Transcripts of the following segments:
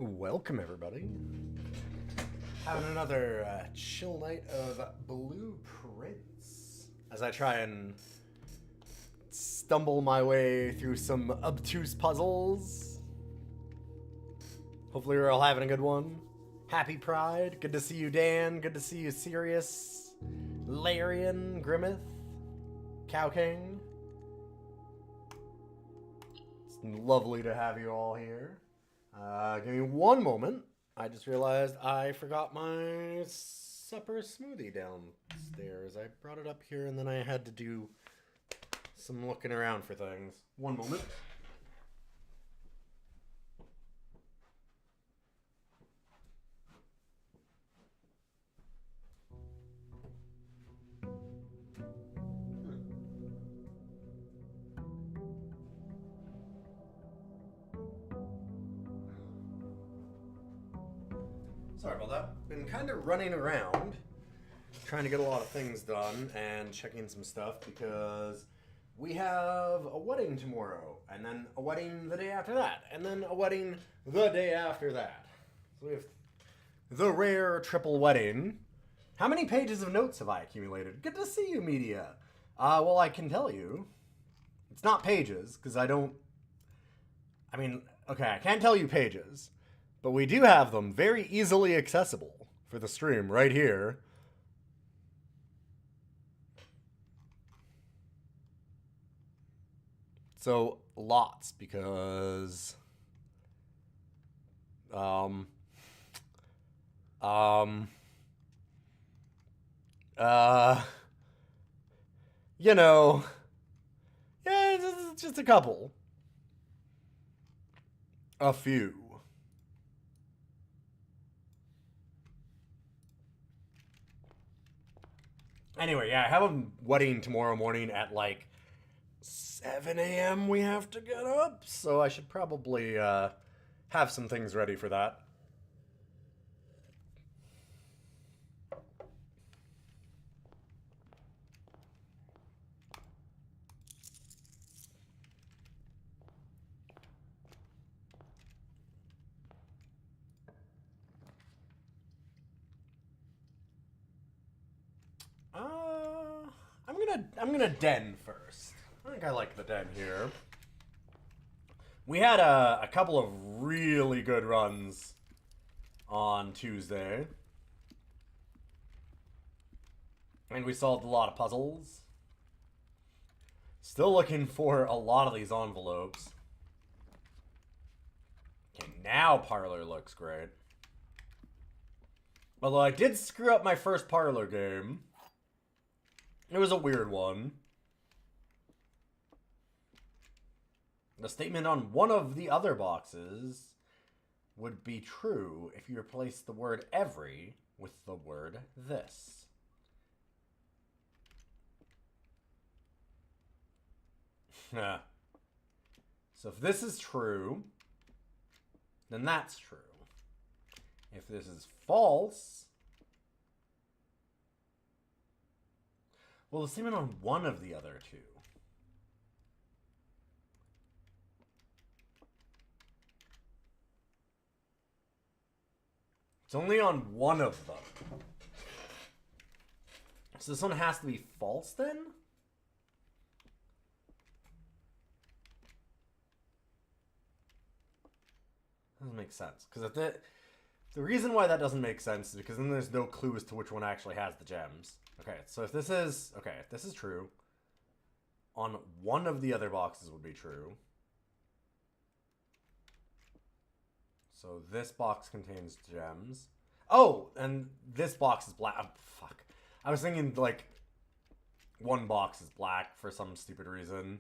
Welcome, everybody. Having another chill night of Blueprints as I try and stumble my way through some obtuse puzzles. Hopefully, we're all having a good one. Happy Pride. Good to see you, Dan. Good to see you, Sirius, Larian, Grimmeth, Cow King. It's lovely to have you all here. Give me one moment. I just realized I forgot my supper smoothie downstairs. I brought it up here and then I had to do some looking around for things. One moment. Sorry about that. Been kind of running around, trying to get a lot of things done and checking some stuff because we have a wedding tomorrow, and then a wedding the day after that, and then a wedding the day after that. So we have the rare triple wedding. How many pages of notes have I accumulated? Good to see you, media. Well, I can tell you, it's not pages, because I can't tell you pages. But we do have them very easily accessible for the stream right here. So lots because uh you know, yeah, it's just a couple. A few. Anyway, yeah, I have a wedding tomorrow morning at like 7 a.m. we have to get up, so I should probably have some things ready for that. I'm gonna den first. I think I like the den here. We had a couple of really good runs on Tuesday. And we solved a lot of puzzles. Still looking for a lot of these envelopes. Okay, now Parlor looks great. Although I did screw up my first Parlor game. It was a weird one. The statement on one of the other boxes would be true if you replace the word every with the word this. So if this is true, then that's true. If this is false, well, the statement on one of the other two. It's only on one of them. So this one has to be false then? Doesn't make sense. Because the reason why that doesn't make sense is because then there's no clue as to which one actually has the gems. Okay, so if this is true, on one of the other boxes would be true. So this box contains gems. Oh, and this box is black. Oh, fuck. I was thinking, like, one box is black for some stupid reason.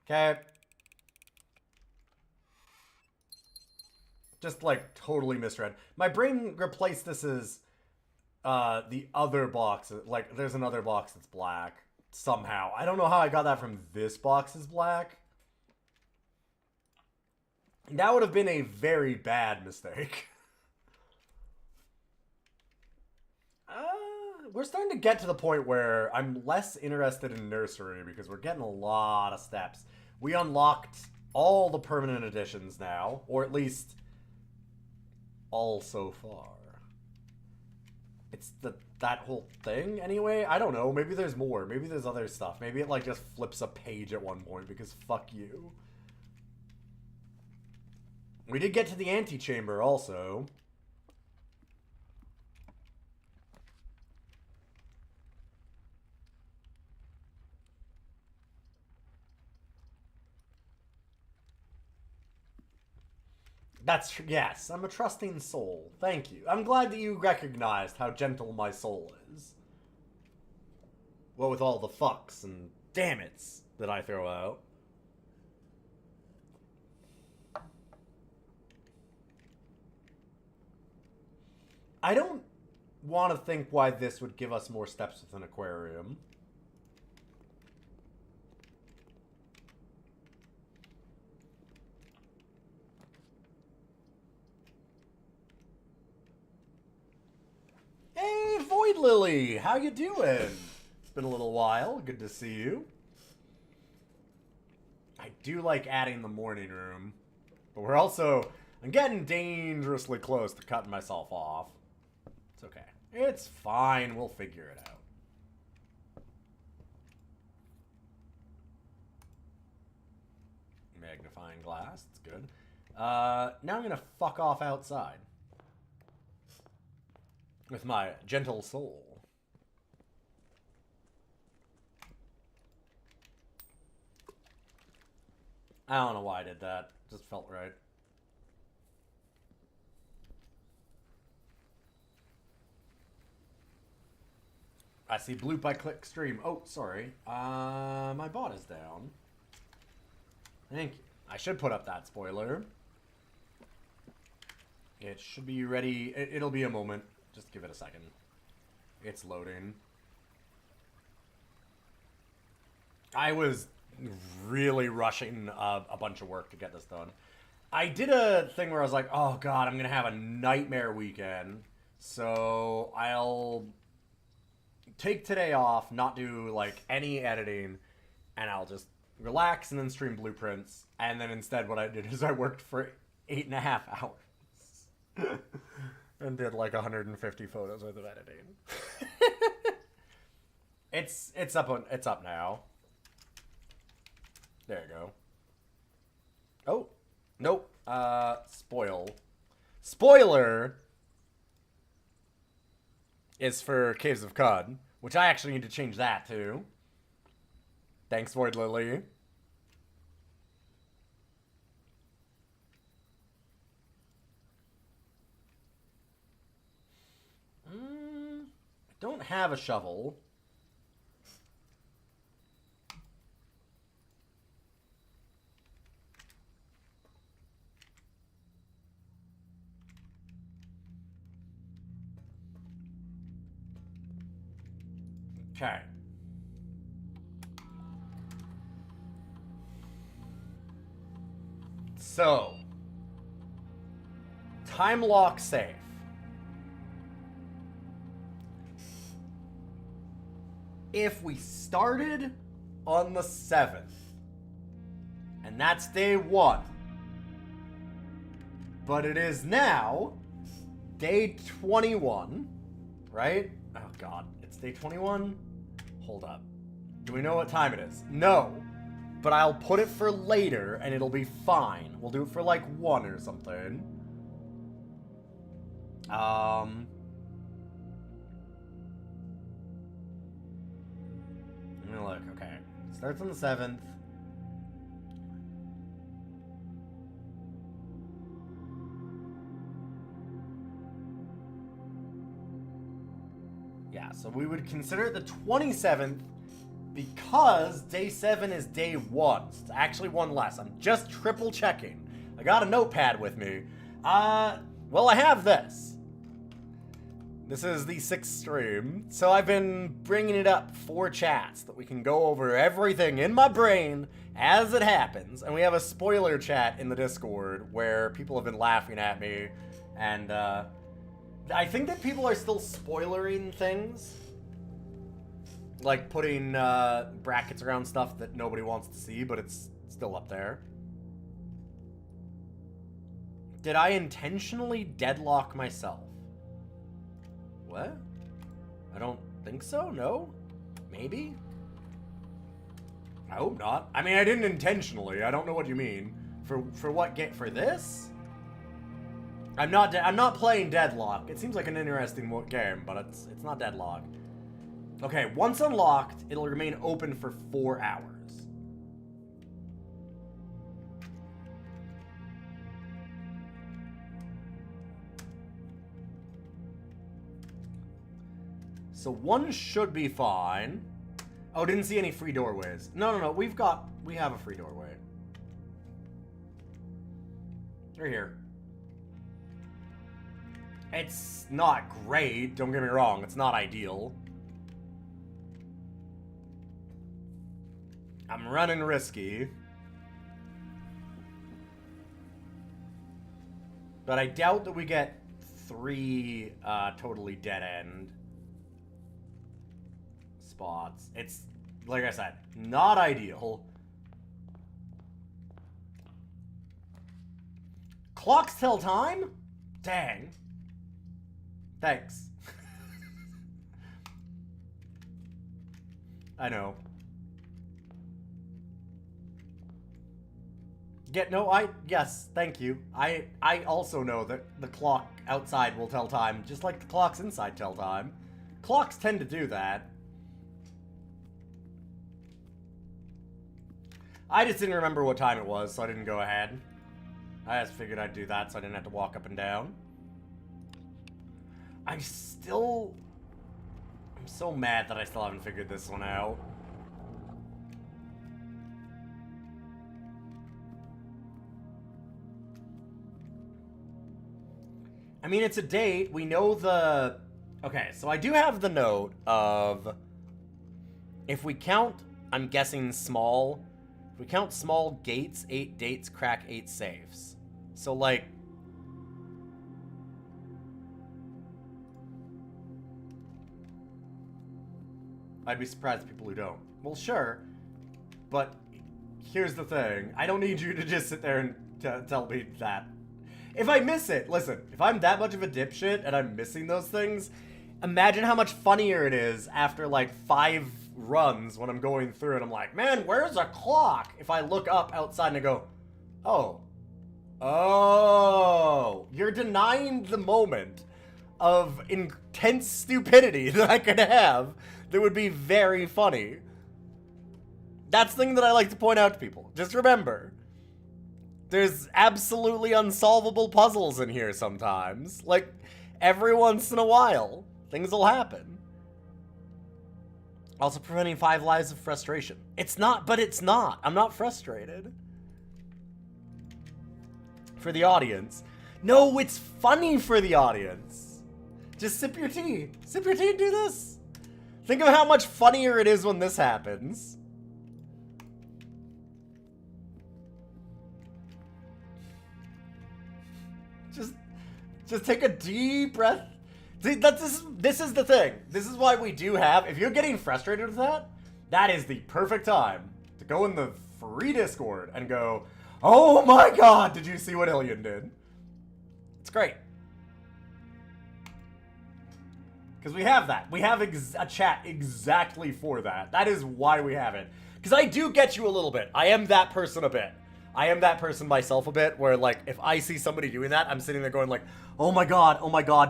Okay. Just, like, totally misread. My brain replaced this as the other box. Like, there's another box that's black. Somehow. I don't know how I got that from this box is black. That would have been a very bad mistake. We're starting to get to the point where I'm less interested in nursery because we're getting a lot of steps. We unlocked all the permanent additions now, or at least all so far? It's that whole thing anyway? I don't know. Maybe there's more. Maybe there's other stuff. Maybe it like just flips a page at one point because fuck you. We did get to the antechamber also. Yes, I'm a trusting soul. Thank you. I'm glad that you recognized how gentle my soul is. What with all the fucks and damn it's that I throw out. I don't want to think why this would give us more steps with an aquarium. Hey, Void Lily, how you doing? It's been a little while. Good to see you. I do like adding the morning room, but I'm getting dangerously close to cutting myself off. It's okay. It's fine. We'll figure it out. Magnifying glass. It's good. Now I'm gonna fuck off outside. With my gentle soul. I don't know why I did that. Just felt right. I see bloop by click stream. Oh, sorry. My bot is down. Thank you. I should put up that spoiler. It should be ready. It'll be a moment. Just give it a second. It's loading. I was really rushing a bunch of work to get this done. I did a thing where I was like, oh god, I'm going to have a nightmare weekend. So I'll take today off, not do like any editing, and I'll just relax and then stream blueprints. And then instead what I did is I worked for 8.5 hours. And did like 150 photos worth of editing. It's up now. There you go. Oh, nope. Spoiler is for Caves of Cud, which I actually need to change that too. Thanks, Void Lily. Don't have a shovel. Okay. So, time lock safe. If we started on the 7th, and that's day 1, but it is now day 21, right? Oh god, it's day 21? Hold up. Do we know what time it is? No, but I'll put it for later and it'll be fine. We'll do it for like 1 or something. Let me look. Okay. Starts on the 7th. Yeah, so we would consider it the 27th because day 7 is day 1. So it's actually 1 less. I'm just triple checking. I got a notepad with me. Well, I have this. This is the 6th stream, so I've been bringing it up for chats that we can go over everything in my brain as it happens, and we have a spoiler chat in the Discord where people have been laughing at me, and I think that people are still spoilering things, like putting brackets around stuff that nobody wants to see, but it's still up there. Did I intentionally deadlock myself? What? I don't think so, no? Maybe? I hope not. I mean, I didn't intentionally. I don't know what you mean. For what for this? I'm not playing Deadlock. It seems like an interesting game, but it's not Deadlock. Okay, once unlocked, it'll remain open for 4 hours. So 1 should be fine. Oh, didn't see any free doorways. No, we have a free doorway. They're here. It's not great, don't get me wrong, it's not ideal. I'm running risky. But I doubt that we get 3 totally dead-end spots. It's, like I said, not ideal. Clocks tell time? Dang. Thanks. I know. Yes, thank you. I also know that the clock outside will tell time, just like the clocks inside tell time. Clocks tend to do that. I just didn't remember what time it was, so I didn't go ahead. I just figured I'd do that so I didn't have to walk up and down. I'm so mad that I still haven't figured this one out. I mean, it's a date. We know the... Okay, so I do have the note of... If we count, I'm guessing small... If we count small gates, 8 dates, crack 8 safes. So, like... I'd be surprised at people who don't. Well, sure. But here's the thing. I don't need you to just sit there and tell me that. If I miss it, listen, if I'm that much of a dipshit and I'm missing those things, imagine how much funnier it is after like 5 runs when I'm going through and I'm like, man, where's a clock? If I look up outside and I go, oh, you're denying the moment of intense stupidity that I could have that would be very funny. That's the thing that I like to point out to people. Just remember, there's absolutely unsolvable puzzles in here sometimes. Like, every once in a while, things will happen. Also preventing 5 lives of frustration. It's not, but it's not. I'm not frustrated. For the audience. No, it's funny for the audience. Just sip your tea. Sip your tea and do this. Think of how much funnier it is when this happens. Just take a deep breath. See, this is the thing. This is why we do have, if you're getting frustrated with that, that is the perfect time to go in the free Discord and go, oh my god, did you see what Ilian did? It's great. Because we have that. We have a chat exactly for that. That is why we have it. Because I do get you a little bit. I am that person a bit. I am that person myself a bit, where, like, if I see somebody doing that, I'm sitting there going, like, oh my god,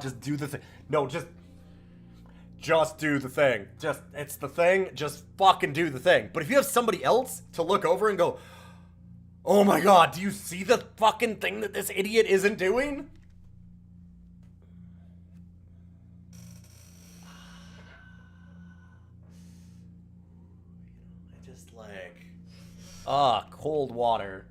just do the thing. No, just do the thing. It's the thing, just fucking do the thing. But if you have somebody else to look over and go, oh my god, do you see the fucking thing that this idiot isn't doing? I just, like, cold water.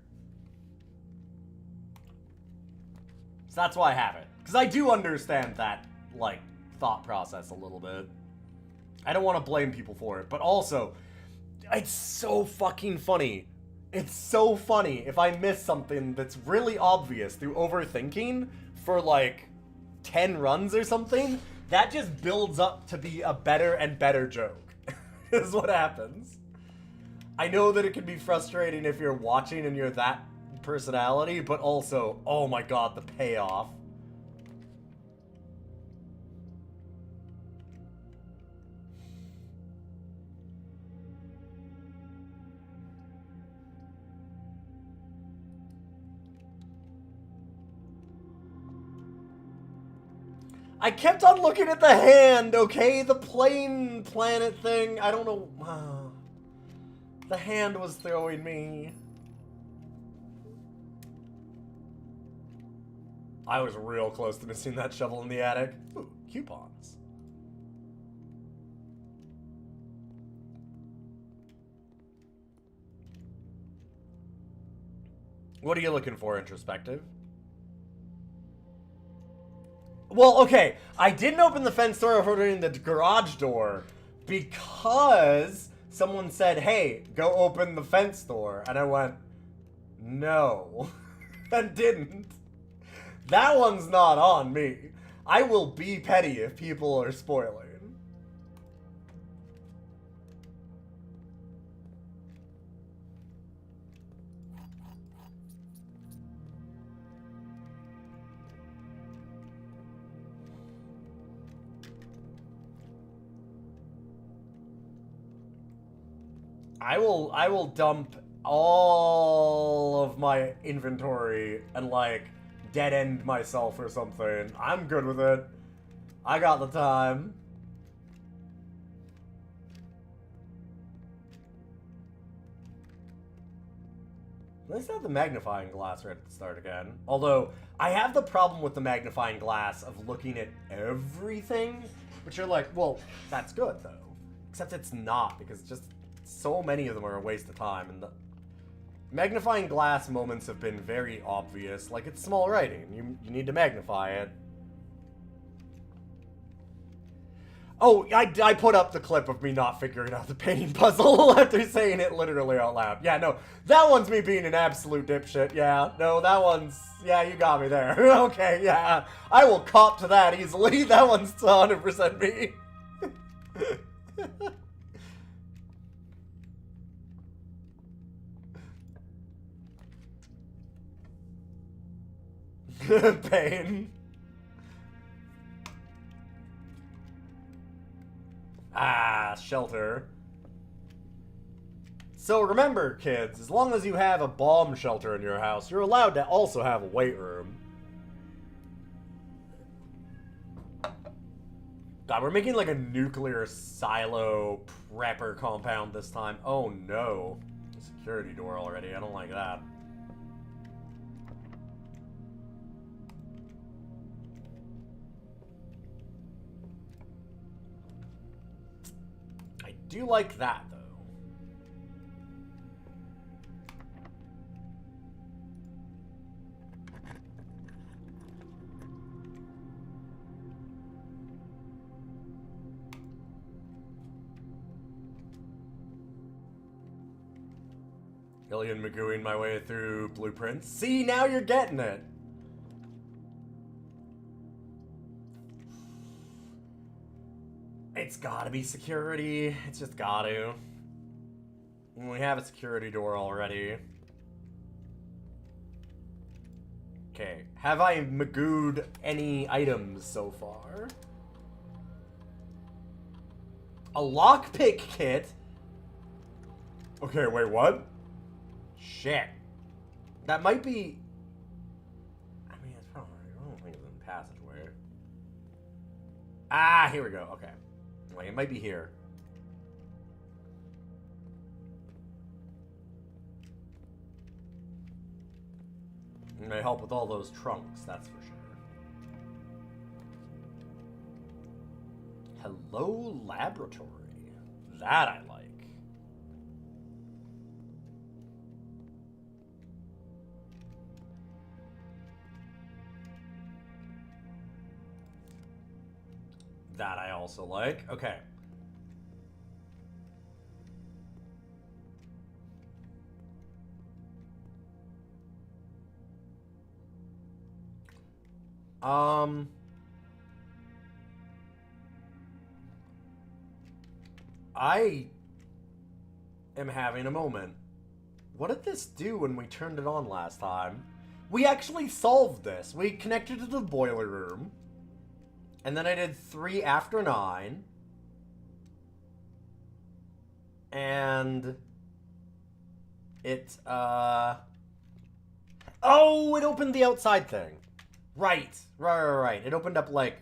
So that's why I have it. Because I do understand that, like, thought process a little bit. I don't want to blame people for it, but also, it's so fucking funny. It's so funny if I miss something that's really obvious through overthinking for, like, 10 runs or something. That just builds up to be a better and better joke, is what happens. I know that it can be frustrating if you're watching and you're that personality, but also, oh my god, the payoff. I kept on looking at the hand, okay? The plane planet thing. I don't know. The hand was throwing me. I was real close to missing that shovel in the attic. Ooh, coupons. What are you looking for, introspective? Well, okay, I didn't open the fence door opening the garage door because someone said, hey, go open the fence door. And I went, no, and didn't. That one's not on me. I will be petty if people are spoiling. I will dump all of my inventory and like dead end myself or something. I'm good with it. I got the time. Let's have the magnifying glass right at the start again. Although, I have the problem with the magnifying glass of looking at everything, which you're like, well, that's good though. Except it's not, because just so many of them are a waste of time, and the magnifying glass moments have been very obvious. Like, it's small writing. You need to magnify it. Oh, I put up the clip of me not figuring out the painting puzzle after saying it literally out loud. Yeah, no, that one's me being an absolute dipshit. Yeah, no, that one's... Yeah, you got me there. Okay, yeah. I will cop to that easily. That one's 100% me. Pain. Ah, shelter. So remember, kids, as long as you have a bomb shelter in your house, you're allowed to also have a weight room. God, we're making like a nuclear silo prepper compound this time. Oh no. Security door already. I don't like that. I do like that, though. Alien Magooing my way through blueprints. See, now you're getting it. It's gotta be security. It's just gotta. We have a security door already. Okay. Have I magooed any items so far? A lockpick kit? Okay, wait, what? Shit. That might be... I mean, it's probably... I don't think it's in the passageway. Ah, here we go. Okay. Like, it might be here. It may help with all those trunks, that's for sure. Hello, laboratory. That I like. That I also like. Okay. I am having a moment. What did this do when we turned it on last time? We actually solved this. We connected to the boiler room. And then I did 3 after 9. And it, oh, it opened the outside thing. Right. It opened up, like,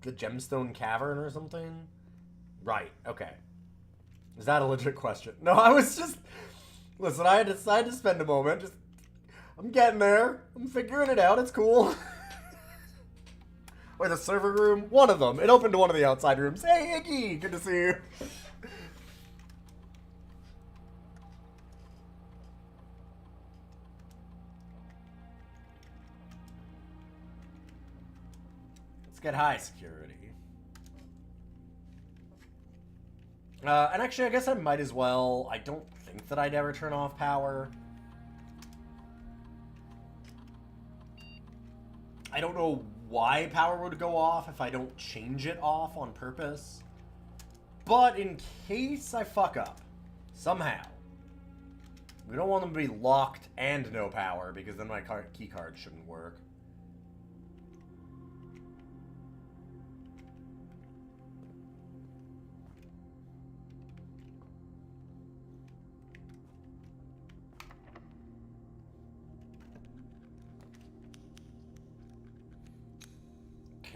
the gemstone cavern or something? Right, okay. Is that a legit question? No, I was just... Listen, I decided to spend a moment. Just, I'm getting there. I'm figuring it out. It's cool. Or the server room. One of them. It opened to one of the outside rooms. Hey, Iggy! Good to see you. Let's get high security. And actually, I guess I might as well. I don't think that I'd ever turn off power. I don't know why power would go off if I don't change it off on purpose. But in case I fuck up, somehow, we don't want them to be locked and no power, because then my key card shouldn't work.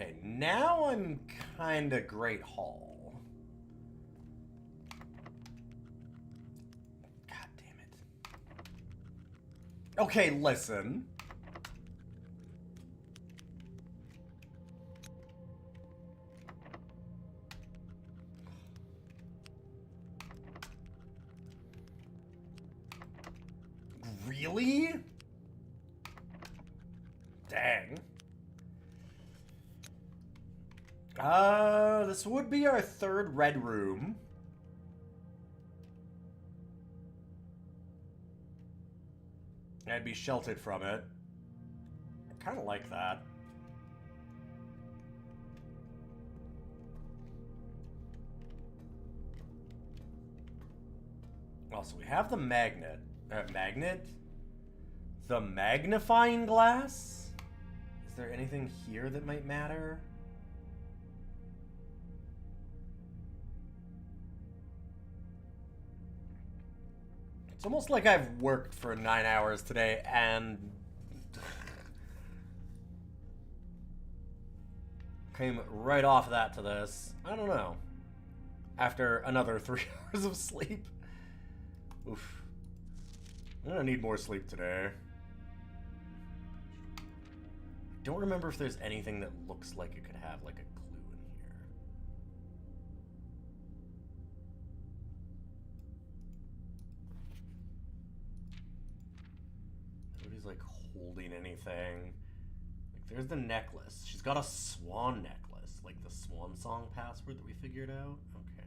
Okay, now I'm kinda Great Hall. God damn it. Okay, listen. Really? Dang. This would be our 3rd red room. I'd be sheltered from it. I kind of like that. Also, we have the magnet. The magnifying glass? Is there anything here that might matter? It's almost like I've worked for 9 hours today and came right off that to this. I don't know. After another 3 hours of sleep. Oof. I'm gonna need more sleep today. I don't remember if there's anything that looks like it could have like a clue in here. Nobody's like holding anything. Like there's the necklace. She's got a swan necklace, like the swan song password that we figured out. Okay.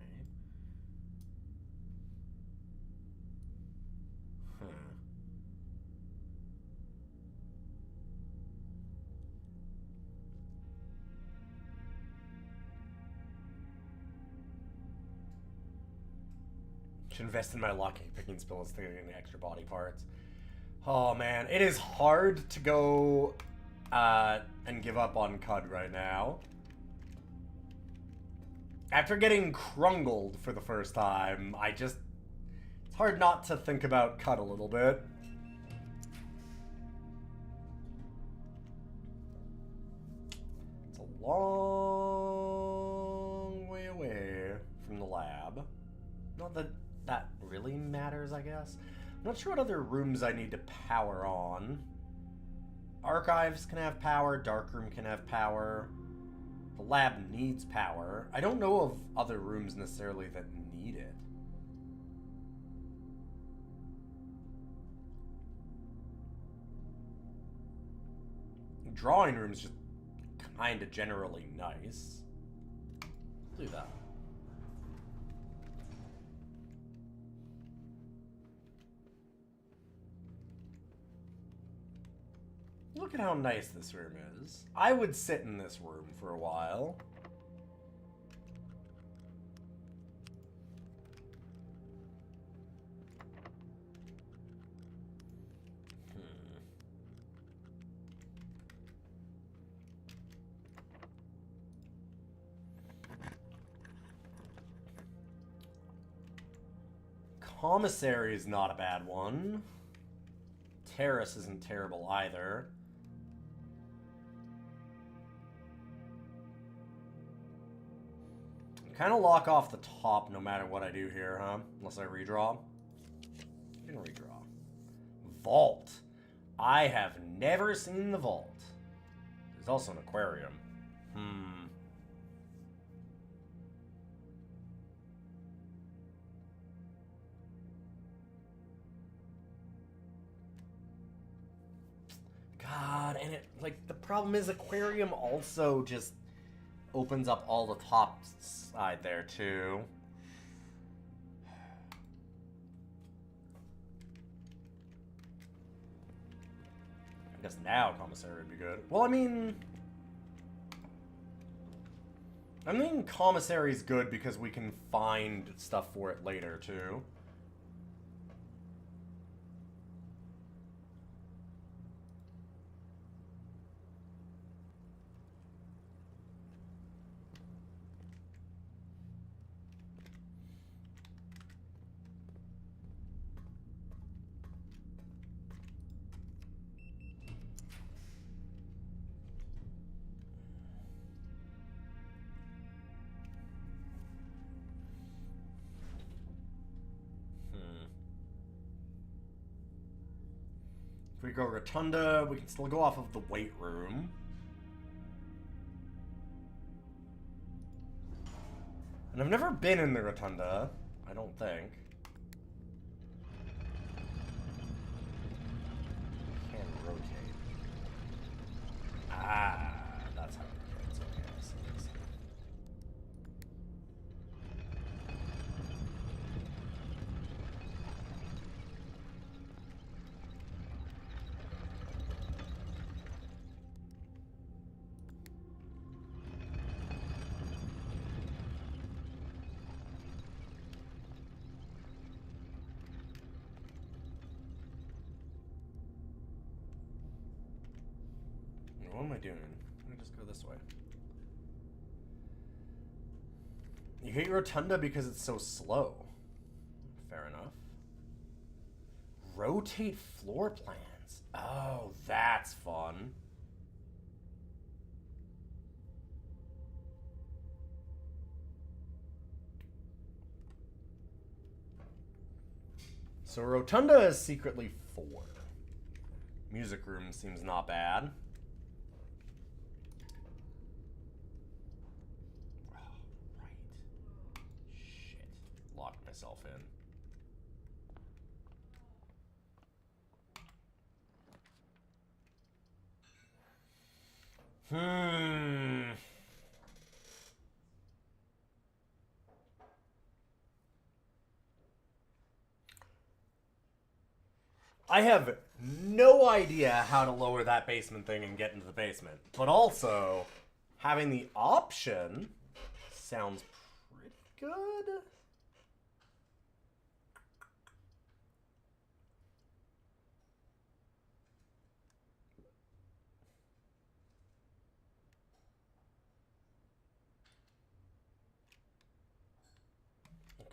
Huh. Should invest in my locking picking spells to get the extra body parts. Oh man, it is hard to go and give up on Cud right now. After getting crungled for the first time, it's hard not to think about Cud a little bit. It's a long way away from the lab. Not that that really matters, I guess. I'm not sure what other rooms I need to power on. Archives can have power, Darkroom can have power. The lab needs power. I don't know of other rooms necessarily that need it. Drawing room's just kinda generally nice. Do that. Look at how nice this room is. I would sit in this room for a while. Commissary is not a bad one. Terrace isn't terrible either. Kind of lock off the top no matter what I do here, huh? Unless I redraw. I can redraw. Vault. I have never seen the vault. There's also an aquarium. God, and it, like, the problem is aquarium also just opens up all the top side there, too. I guess now commissary would be good. Well, I mean commissary's good because we can find stuff for it later, too. If we go Rotunda, we can still go off of the weight room. And I've never been in the Rotunda, I don't think. Can rotate. Ah, that's how it rotates. Okay, I see, I see. What am I doing? Let me just go this way. You hate Rotunda because it's so slow. Fair enough. Rotate floor plans. Oh, that's fun. So Rotunda is secretly 4. Music room seems not bad. Myself in. I have no idea how to lower that basement thing and get into the basement. But also, having the option sounds pretty good.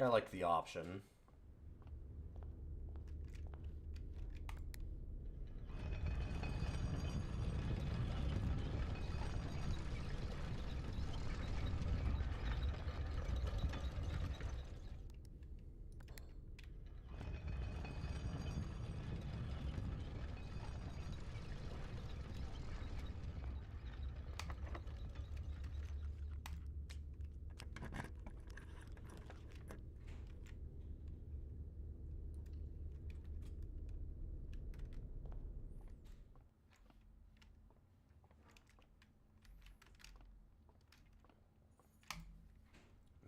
I like the option.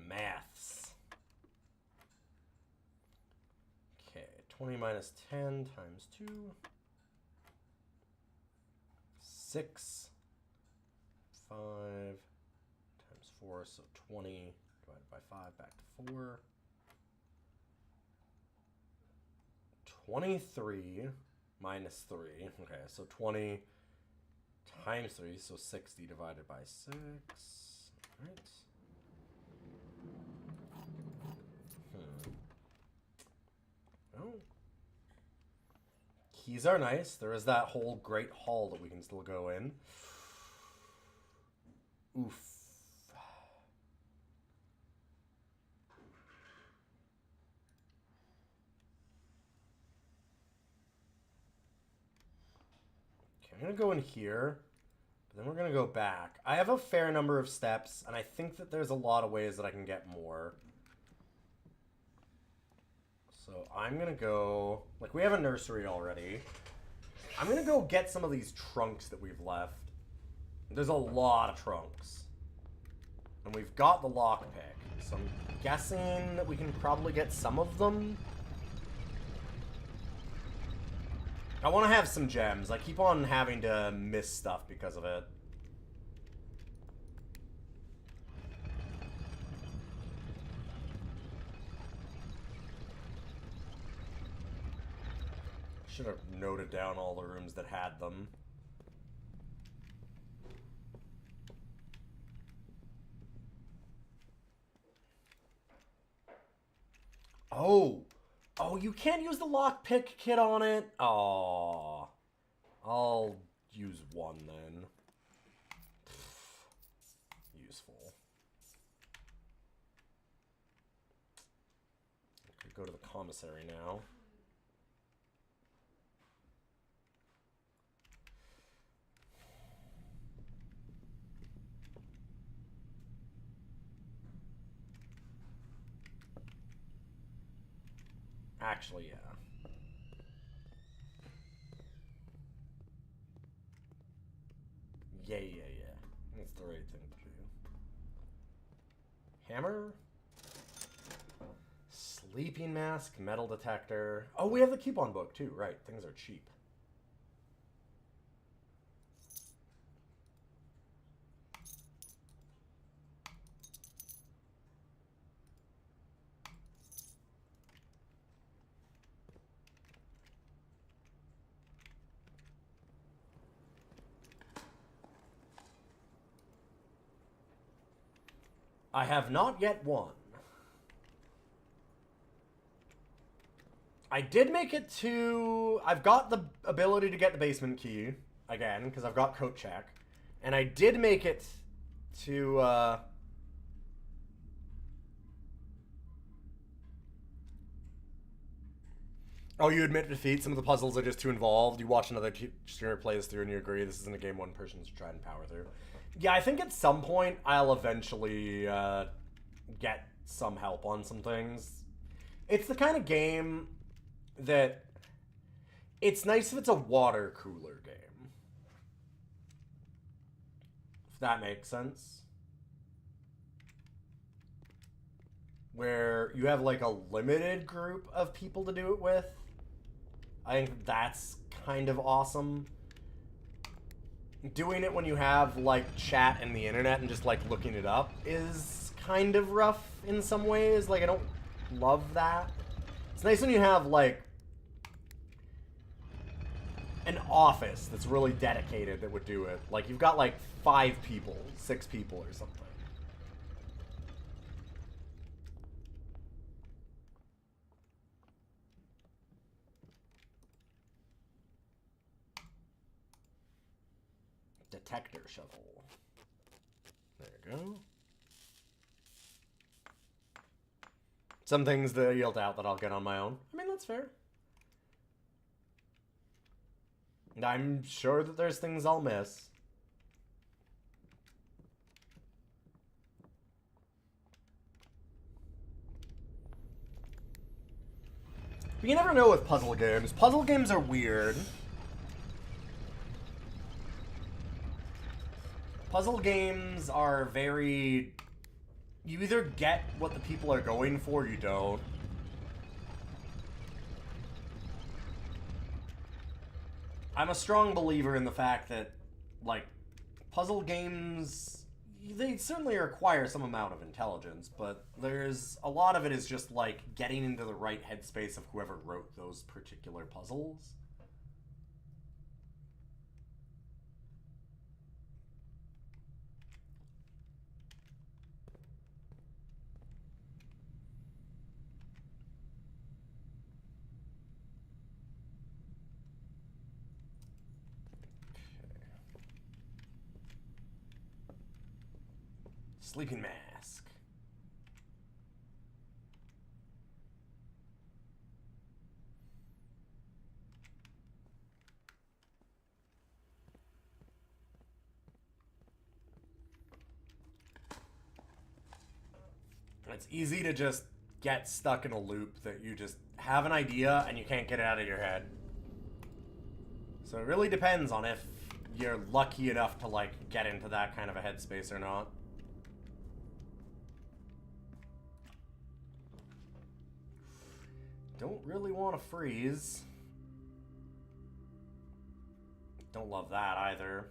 Maths. Okay, 20 minus 10 times 2. 6. 5 times 4, so 20 divided by 5, back to 4. 23 minus 3. Okay, so 20 times 3, so 60 divided by 6. All right. keys are nice. There is that whole great hall that we can still go in. Oof. Okay, I'm going to go in here. But then we're going to go back. I have a fair number of steps, and I think that there's a lot of ways that I can get more. So I'm going to go... Like, we have a nursery already. I'm going to go get some of these trunks that we've left. There's a lot of trunks. And we've got the lockpick. So I'm guessing that we can probably get some of them. I want to have some gems. I keep on having to miss stuff because of it. Should have noted down all the rooms that had them. Oh! Oh, you can't use the lockpick kit on it? Aw. I'll use one then. Useful. I could go to the commissary now. Actually, yeah. Yeah. That's the right thing to do. Hammer? Sleeping mask, metal detector. Oh, we have the coupon book too, right. Things are cheap. I have not yet won. I did make it to... I've got the ability to get the basement key, again, because I've got coat check. And I did make it to... Oh, you admit defeat. Some of the puzzles are just too involved. You watch another streamer play this through and you agree this isn't a game one person should try and power through. Yeah, I think at some point I'll eventually get some help on some things. It's the kind of game that it's nice if it's a water cooler game. If that makes sense. Where you have like a limited group of people to do it with. I think that's kind of awesome. Doing it when you have like chat and the internet and just like looking it up is kind of rough in some ways. Like I don't love that. It's nice when you have like an office that's really dedicated that would do it. Like you've got like 5 people, 6 people or something. Detector shovel. There you go. Some things that yield out that I'll get on my own. I mean, that's fair. I'm sure that there's things I'll miss. But you never know with puzzle games. Puzzle games are weird. Puzzle games are very... You either get what the people are going for or you don't. I'm a strong believer in the fact that, like, puzzle games, they certainly require some amount of intelligence, but there's a lot of it is just, like, getting into the right headspace of whoever wrote those particular puzzles. Sleeping mask. It's easy to just get stuck in a loop that you just have an idea and you can't get it out of your head. So it really depends on if you're lucky enough to, like, get into that kind of a headspace or not. Don't really want to freeze. Don't love that either.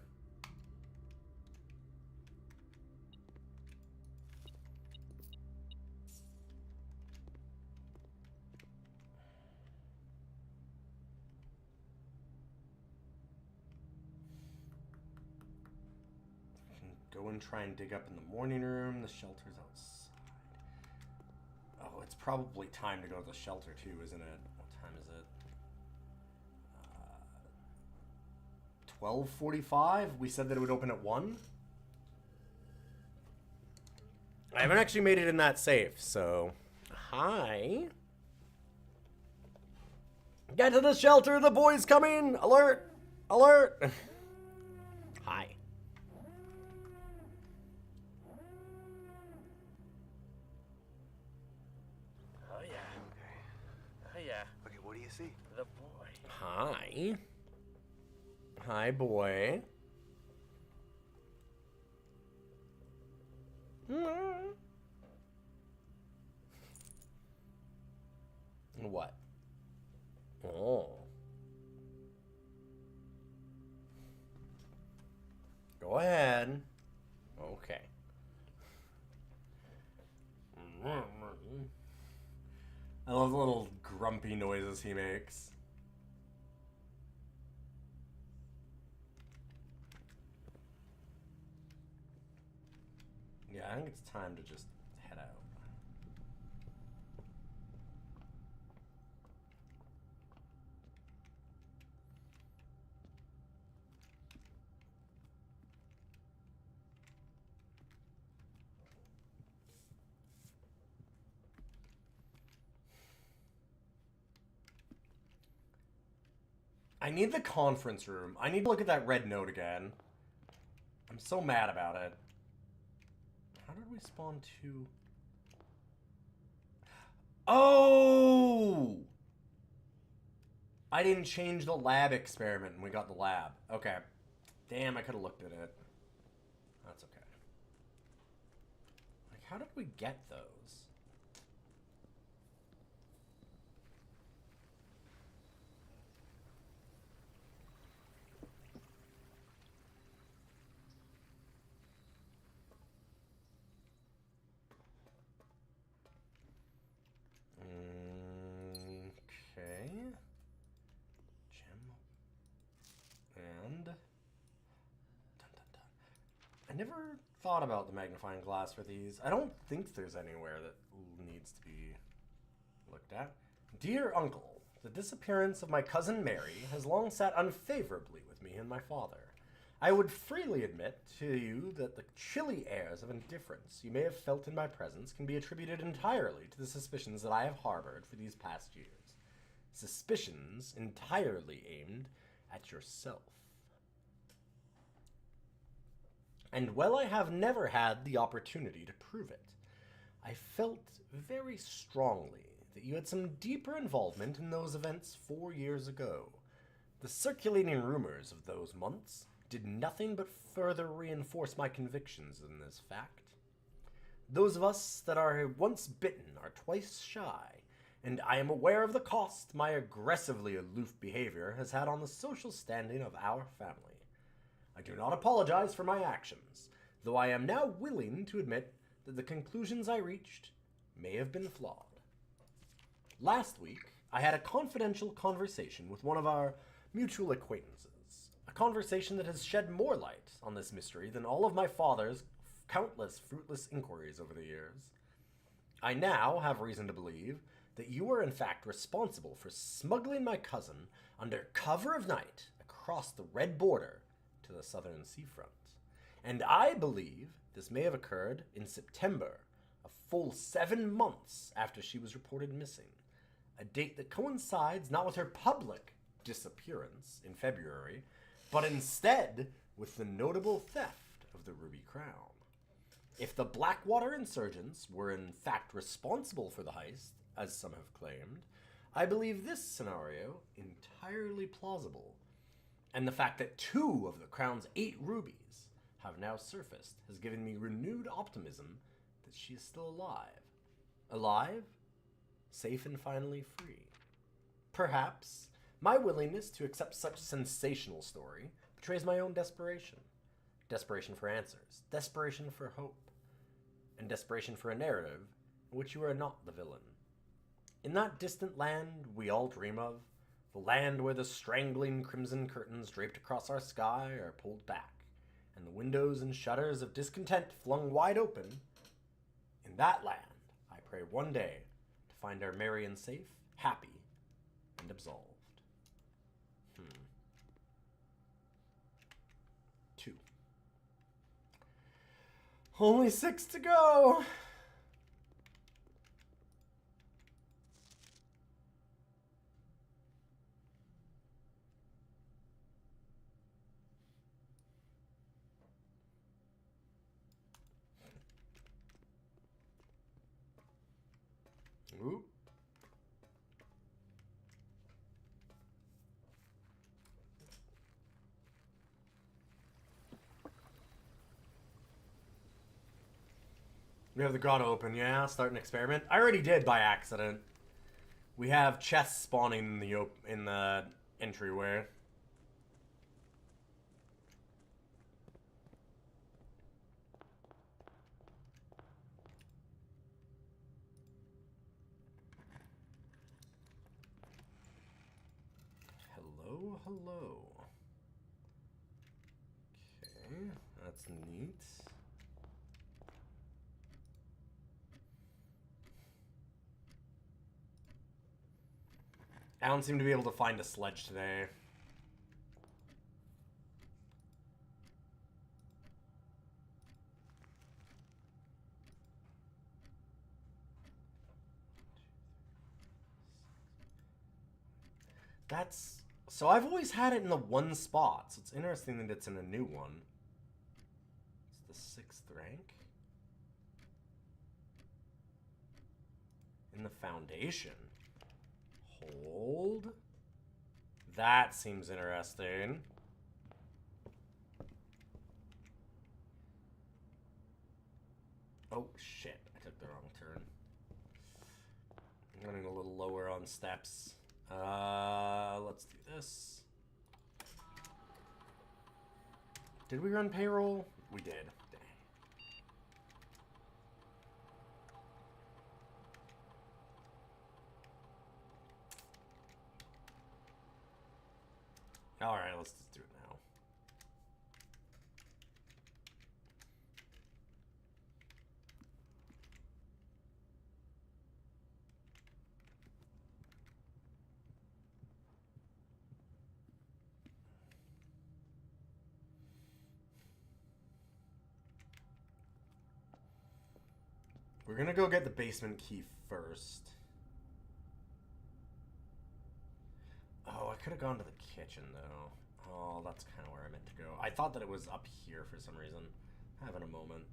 Go and try and dig up in the morning room. The shelter's outside. Oh, it's probably time to go to the shelter too, isn't it? What time is it? 12:45? We said that it would open at 1? I haven't actually made it in that safe, so... Hi. Get to the shelter! The boy's coming! Alert! Alert! Hi. Oh yeah. Oh yeah. Okay, what do you see? The boy. Hi. Hi, boy. What? Oh. Go ahead. Okay. I love the little grumpy noises he makes. Yeah, I think it's time to just head out. I need the conference room. I need to look at that red note again. I'm so mad about it. How did we spawn two? Oh! I didn't change the lab experiment and we got the lab. Okay. Damn, I could have looked at it. That's okay. Like, how did we get those? Okay. Gem. And... Dun, dun, dun. I never thought about the magnifying glass for these. I don't think there's anywhere that needs to be looked at. Dear Uncle, the disappearance of my cousin Mary has long sat unfavorably with me and my father. I would freely admit to you that the chilly airs of indifference you may have felt in my presence can be attributed entirely to the suspicions that I have harbored for these past years. Suspicions entirely aimed at yourself. And while I have never had the opportunity to prove it, I felt very strongly that you had some deeper involvement in those events 4 years ago. The circulating rumors of those months did nothing but further reinforce my convictions in this fact. Those of us that are once bitten are twice shy, and I am aware of the cost my aggressively aloof behavior has had on the social standing of our family. I do not apologize for my actions, though I am now willing to admit that the conclusions I reached may have been flawed. Last week, I had a confidential conversation with one of our mutual acquaintances, a conversation that has shed more light on this mystery than all of my father's countless fruitless inquiries over the years. I now have reason to believe that you are in fact responsible for smuggling my cousin under cover of night across the red border to the southern seafront. And I believe this may have occurred in September, a full 7 months after she was reported missing. A date that coincides not with her public disappearance in February, but instead with the notable theft of the Ruby Crown. If the Blackwater insurgents were in fact responsible for the heist, as some have claimed, I believe this scenario entirely plausible. And the fact that 2 of the Crown's 8 rubies have now surfaced has given me renewed optimism that she is still alive. Alive, safe and finally free. Perhaps my willingness to accept such sensational story betrays my own desperation. Desperation for answers, desperation for hope, and desperation for a narrative in which you are not the villain. In that distant land we all dream of, the land where the strangling crimson curtains draped across our sky are pulled back, and the windows and shutters of discontent flung wide open, in that land I pray one day to find our Marion safe, happy, and absolved. 2. Only 6 to go! Ooh. We have the grotto open, yeah? Start an experiment. I already did by accident. We have chests spawning in the entryway. Hello, hello. Okay, that's neat. I don't seem to be able to find a sledge today. That's... So I've always had it in the one spot, so it's interesting that it's in a new one. It's the 6th rank. In the foundation. Hold. That seems interesting. Oh, shit. I took the wrong turn. I'm running a little lower on steps. Let's do this. Did we run payroll? We did. Alright, let's just do it now. We're gonna go get the basement key first. Oh, I could have gone to the kitchen, though. Oh, that's kind of where I meant to go. I thought that it was up here for some reason. Having a moment.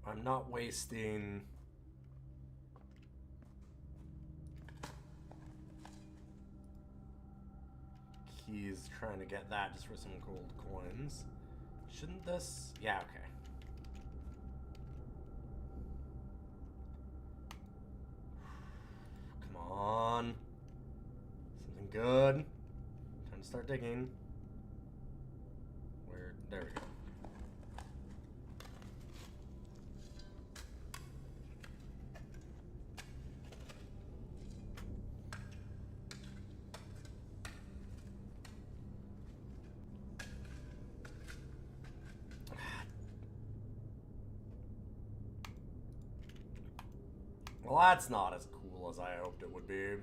I'm not wasting... he's trying to get that just for some gold coins. Shouldn't this... Yeah, okay. Come on. Something good. Time to start digging. Where... There we go. Well, that's not as cool as I hoped it would be.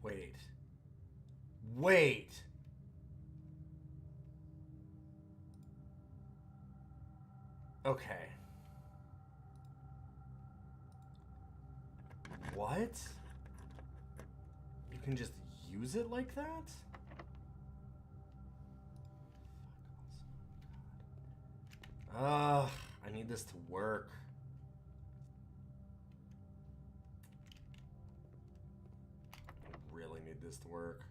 Wait. Wait! Okay. What? You can just use it like that? I need this to work. I really need this to work.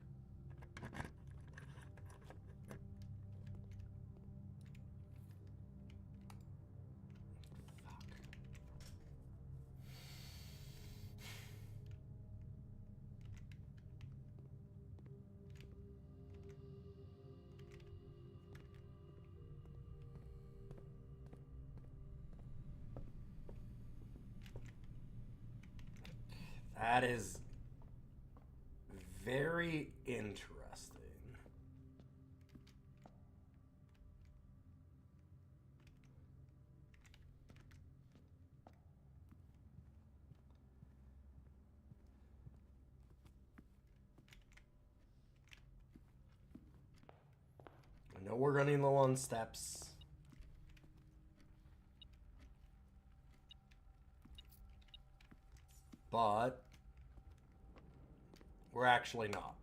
That is very interesting. I know we're running low on steps. But we're actually not.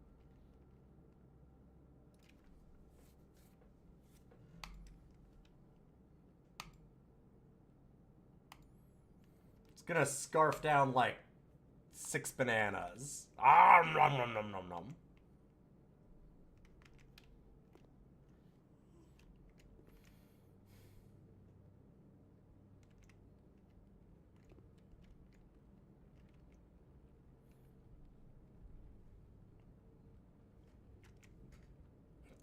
It's gonna scarf down like 6 bananas. Ah, nom nom nom nom nom.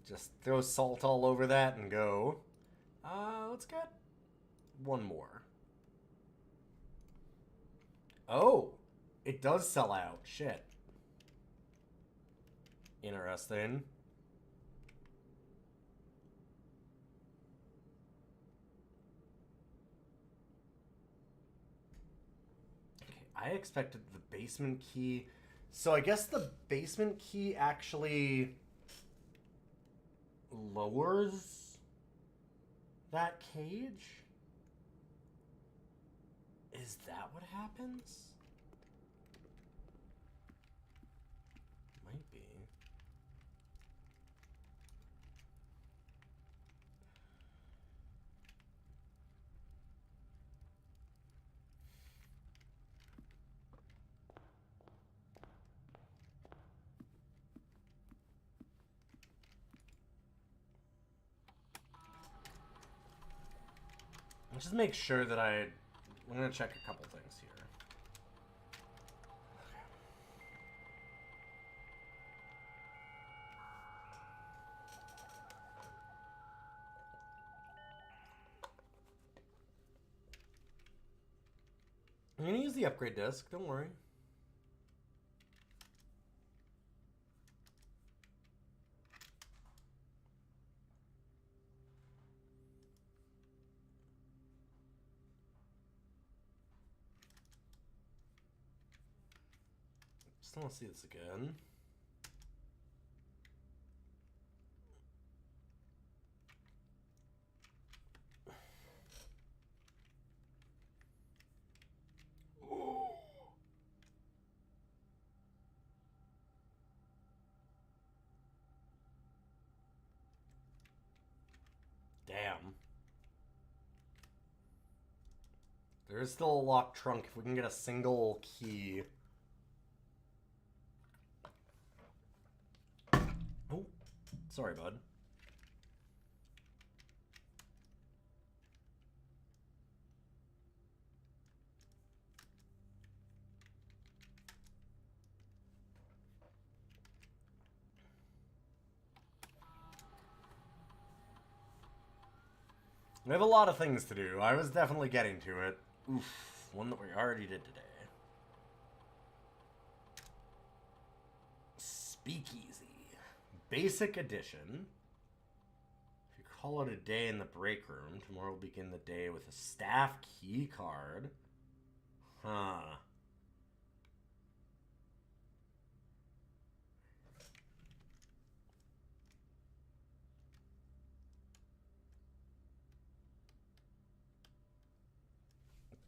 Just throw salt all over that and go. Let's get one more. Oh, it does sell out. Shit. Interesting. Okay, I expected the basement key. So I guess the basement key actually lowers that cage? Is that what happens? Might be. Let's just make sure that I'm gonna check a couple things here. I'm gonna use the upgrade disc, don't worry. Just want to see this again. Damn. There is still a locked trunk if we can get a single key. Oh, sorry, bud. We have a lot of things to do. I was definitely getting to it. Oof, one that we already did today. Speakeasy. Basic edition. If you call it a day in the break room, tomorrow will begin the day with a staff key card. Huh.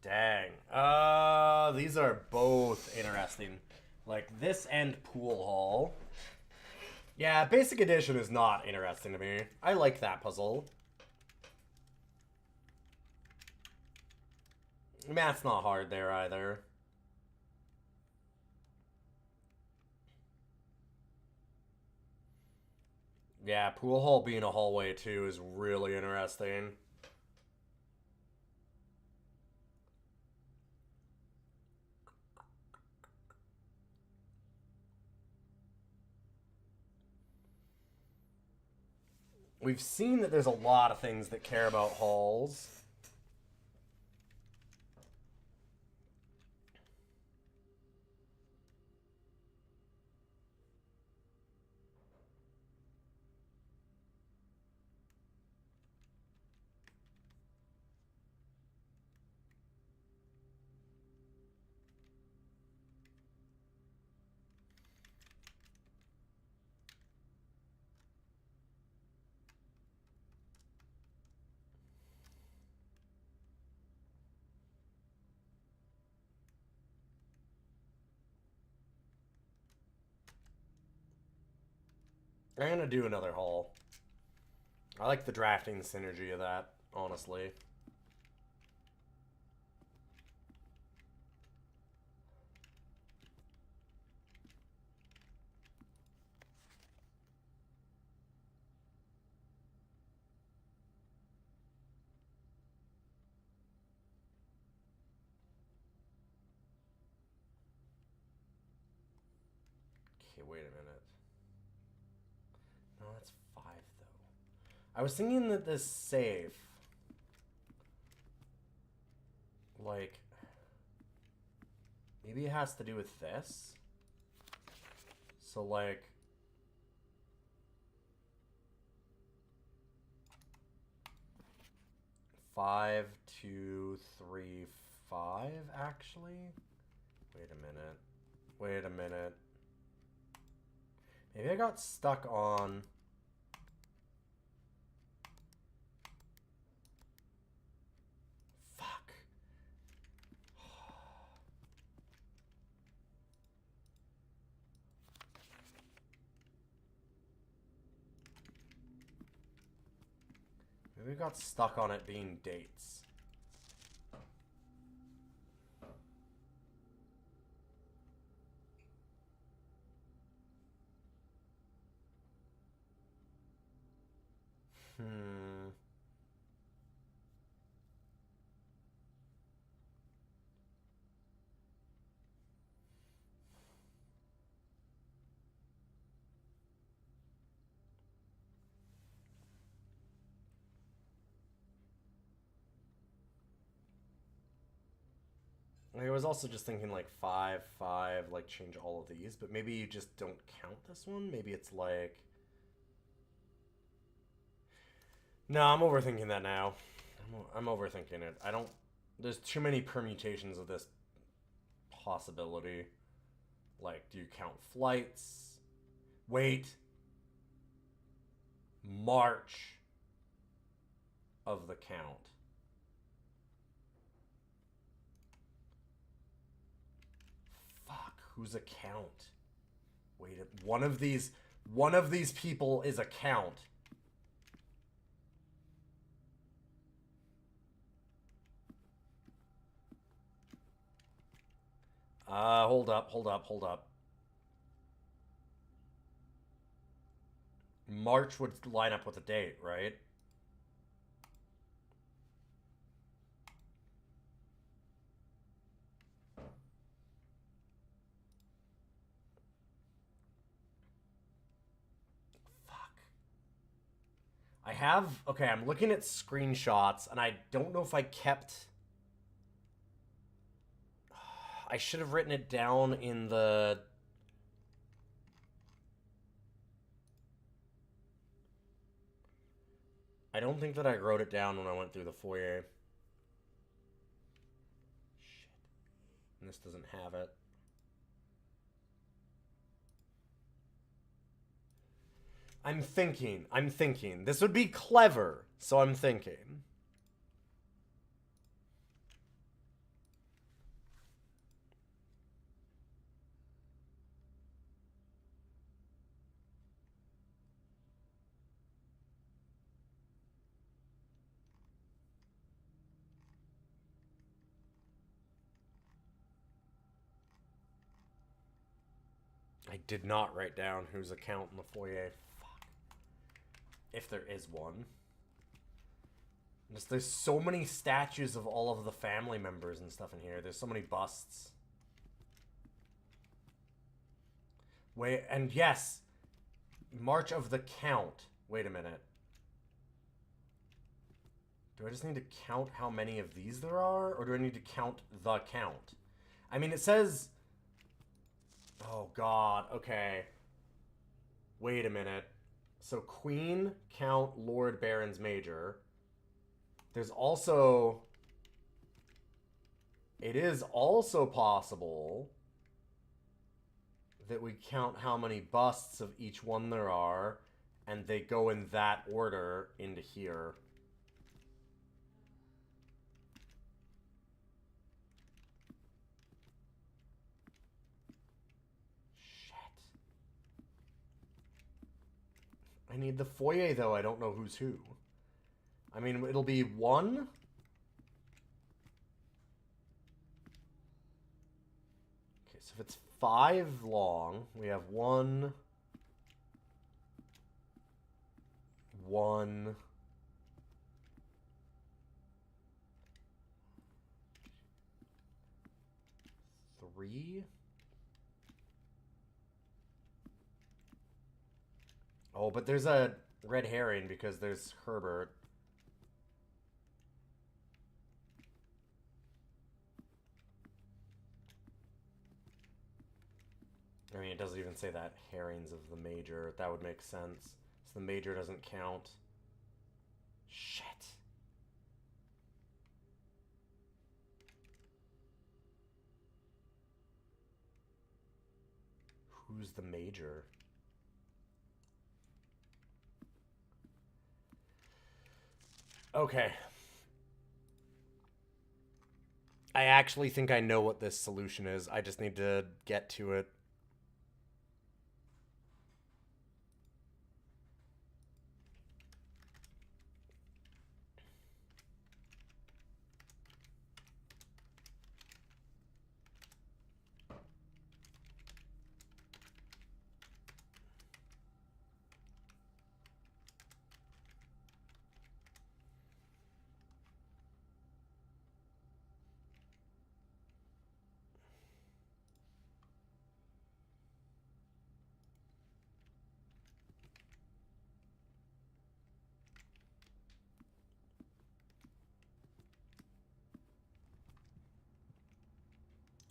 Dang. These are both interesting. Like this and Pool Hall. Yeah, Basic Edition is not interesting to me. I like that puzzle. Math's not hard there either. Yeah, Pool Hall being a hallway too is really interesting. We've seen that there's a lot of things that care about halls. I'm gonna do another hall. I like the drafting synergy of that, honestly. Okay, wait a minute. No, that's 5 though. I was thinking that this safe, like, maybe it has to do with this. So like, five, 2, 3, 5. Actually, wait a minute. Wait a minute. Maybe I got stuck on. Fuck. Maybe I got stuck on it being dates. Hmm. I was also just thinking like 5, 5, like change all of these, but maybe you just don't count this one. Maybe it's like. No, I'm overthinking that now. I'm overthinking it. I don't. There's too many permutations of this possibility. Like, do you count flights? Wait. March of the count. Fuck, who's a count? Wait, one of these people is a count. Hold up, hold up, hold up. March would line up with the date, right? I have... Okay, I'm looking at screenshots, and I don't know if I kept... I should have written it down in the... I don't think that I wrote it down when I went through the foyer. Shit. And this doesn't have it. I'm thinking. This would be clever, so I'm thinking. I did not write down whose account in the foyer. Fuck. If there is one. There's so many statues of all of the family members and stuff in here. There's so many busts. Wait, and yes, March of the Count. Wait a minute. Do I just need to count how many of these there are? Or do I need to count the count? I mean, it says... Oh, God. Okay. Wait a minute. So, Queen, Count, Lord, Barons, Major. There's also... It is also possible that we count how many busts of each one there are, and they go in that order into here. I need the foyer, though. I don't know who's who. I mean, it'll be one. Okay, so if it's 5 long, we have 1, 1, 3. Oh, but there's a red herring because there's Herbert. I mean, it doesn't even say that herrings of the major. That would make sense. So the major doesn't count. Shit. Who's the major? Okay. I actually think I know what this solution is. I just need to get to it.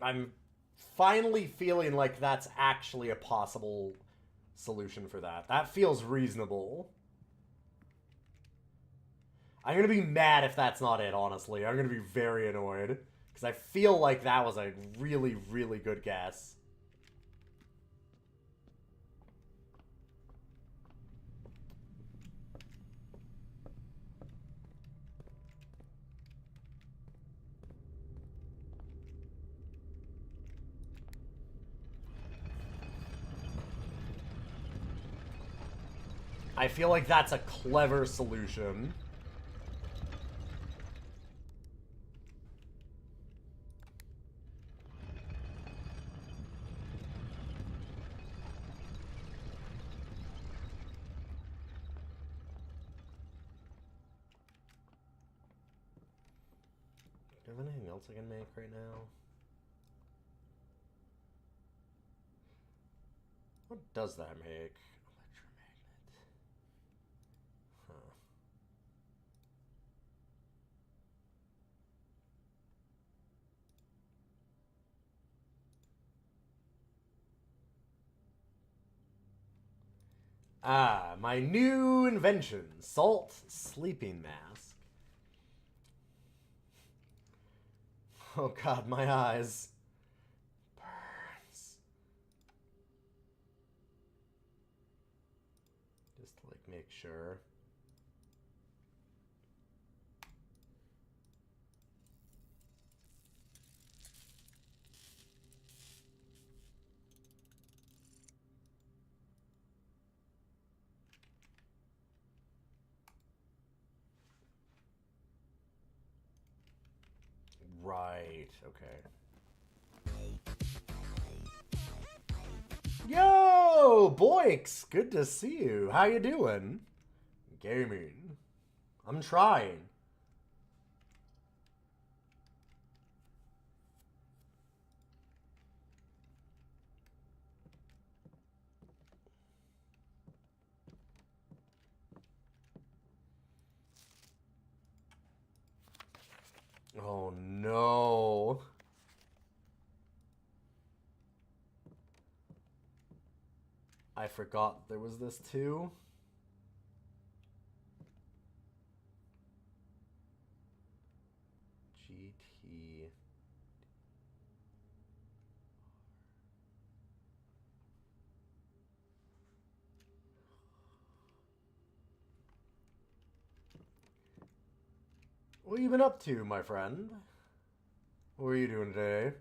I'm finally feeling like that's actually a possible solution for that. That feels reasonable. I'm going to be mad if that's not it, honestly. I'm going to be very annoyed. Because I feel like that was a really, really good guess. I feel like that's a clever solution. Do I have anything else I can make right now? What does that make? Electromagnet. Huh. Ah, my new invention. Salt sleeping mask. Oh god, my eyes. Burns. Just to, like, make sure. Right, okay. Yo, Boix! Good to see you. How you doing? Gaming. I'm trying. Oh no. I forgot there was this too. GT. What have you been up to, my friend? What are you doing today?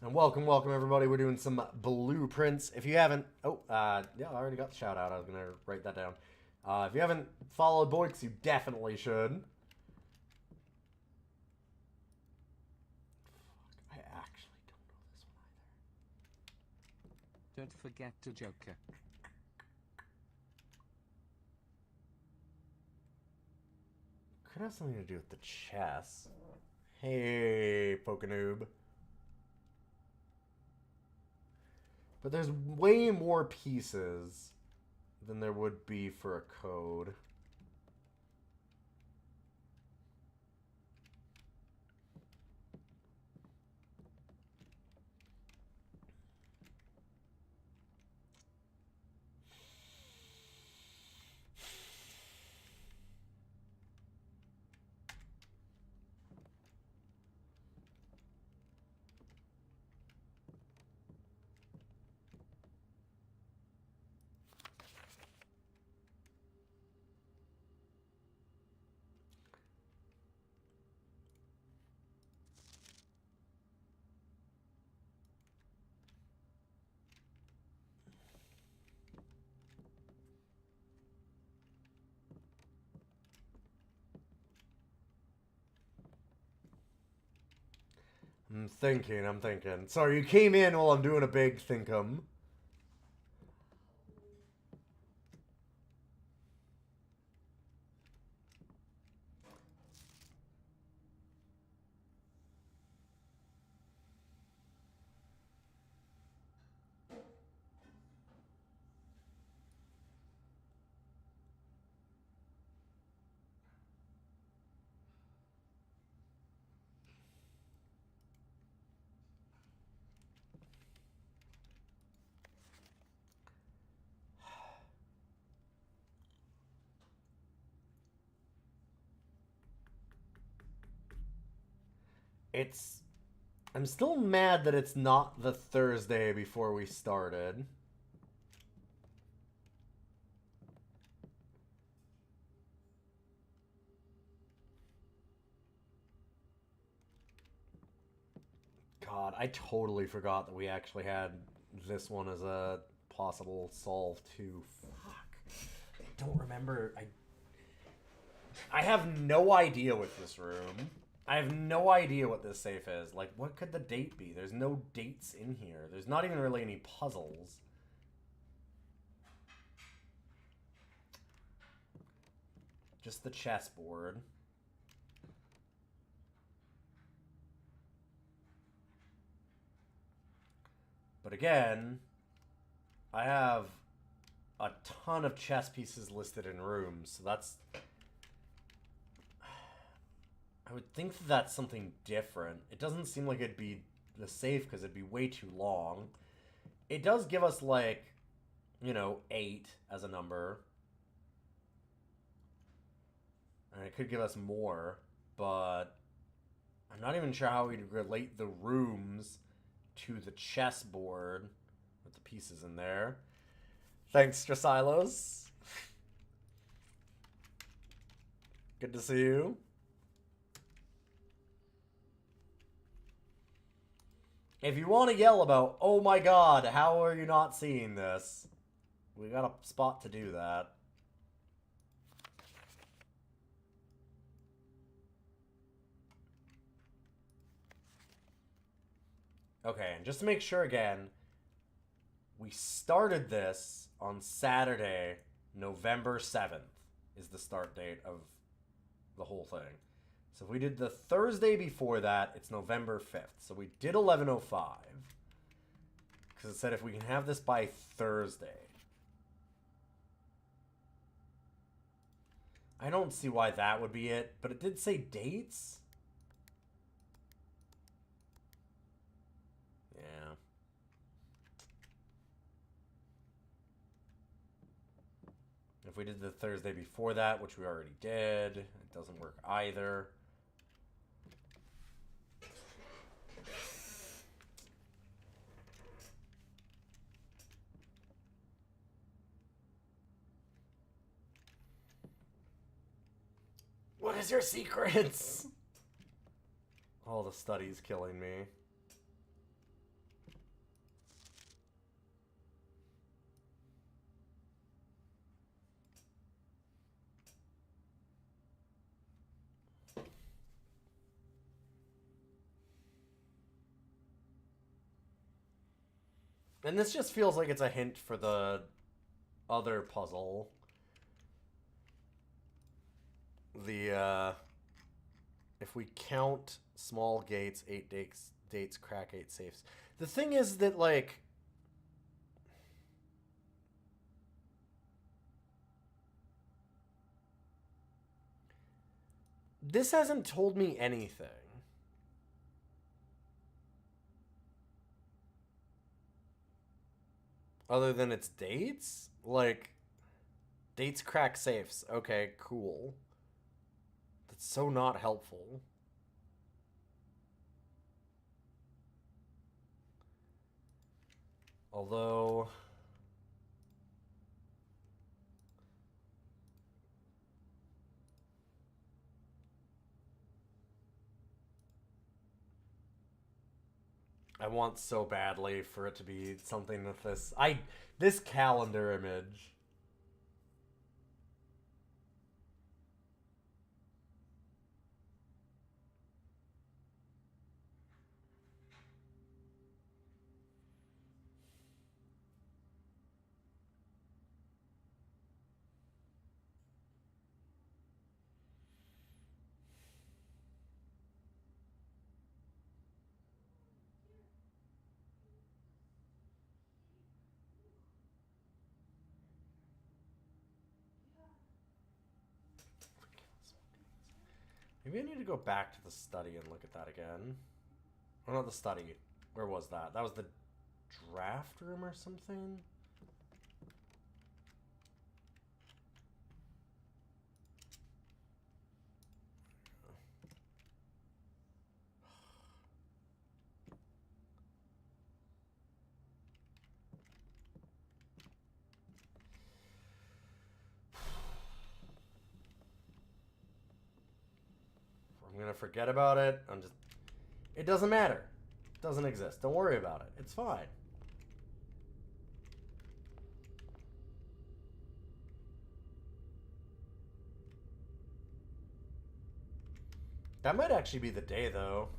And welcome everybody. We're doing some blueprints. If you haven't, yeah, I already got the shout out. I was gonna write that down. If you haven't followed Boix, you definitely should. Fuck, I actually don't know this one either. Don't forget to Joker. Could have something to do with the chess. Hey, Pokenoob. But there's way more pieces than there would be for a code. I'm thinking. Sorry, you came in while I'm doing a big thinkum. I'm still mad that it's not the Thursday before we started. God, I totally forgot that we actually had this one as a possible solve too. Fuck. I don't remember. I have no idea with this room. I have no idea what this safe is. Like, what could the date be? There's no dates in here. There's not even really any puzzles. Just the chessboard. But again, I have a ton of chess pieces listed in rooms, so that's... I would think that that's something different. It doesn't seem like it'd be the safe because it'd be way too long. It does give us, like, you know, 8 as a number. And it could give us more, but I'm not even sure how we'd relate the rooms to the chessboard with the pieces in there. Thanks, Strasilos. Good to see you. If you want to yell about, oh my god, how are you not seeing this? We got a spot to do that. Okay, and just to make sure again, we started this on Saturday, November 7th is the start date of the whole thing. So if we did the Thursday before that, it's November 5th. So we did 11:05. Because it said if we can have this by Thursday. I don't see why that would be it, but it did say dates. Yeah. If we did the Thursday before that, which we already did, it doesn't work either. What is your secrets? Oh, the study's killing me. And this just feels like it's a hint for the other puzzle. If we count small gates, 8 dates, crack 8 safes. The thing is that, like, this hasn't told me anything. Other than its dates? Like, dates crack safes. Okay, cool. That's so not helpful. Although... I want so badly for it to be something with this... This calendar image... Maybe I need to go back to the study and look at that again. Oh, not the study. Where was that? That was the draft room or something? I'm gonna forget about it. It doesn't matter. It doesn't exist. Don't worry about it. It's fine. That might actually be the day, though.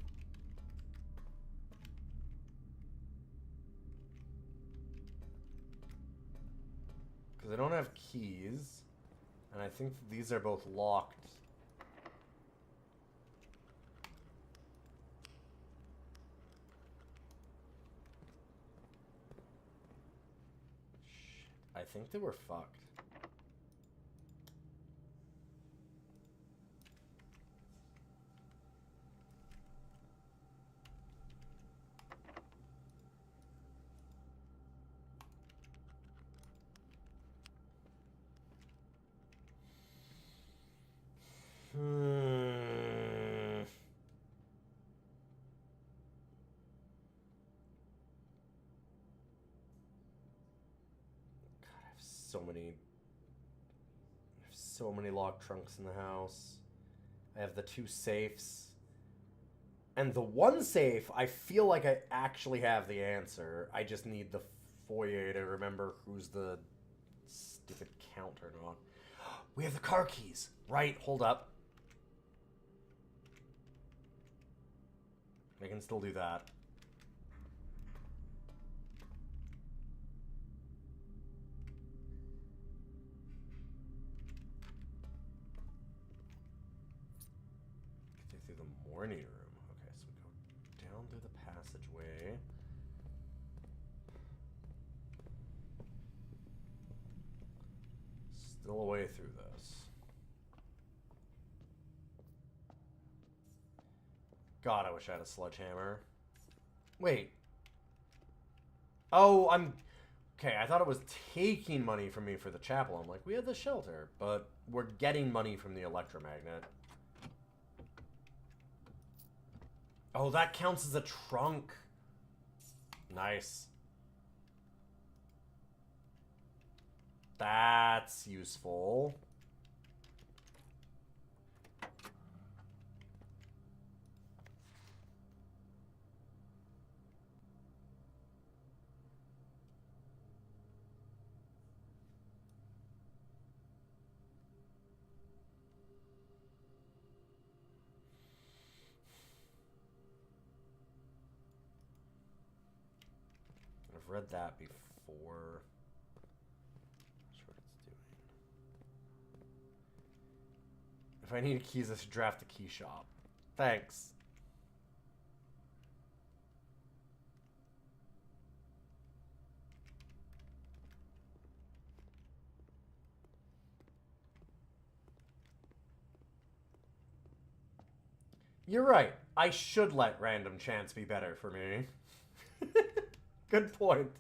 Because I don't have keys. And I think these are both locked. I think they were fucked. So many locked trunks in the house. I have the 2 safes. And the one safe, I feel like I actually have the answer. I just need the foyer to remember who's the stupid count or not. We have the car keys. Right, hold up. I can still do that. Through the morning room. Okay, so we go down through the passageway. Still a way through this. God, I wish I had a sledgehammer. Wait. Oh, okay, I thought it was taking money from me for the chapel. I'm like, we have the shelter, but we're getting money from the electromagnet. Oh, that counts as a trunk. Nice. That's useful. I've read that before. Not sure what it's doing. If I need keys, I should draft the key shop. Thanks. You're right. I should let random chance be better for me. Good point.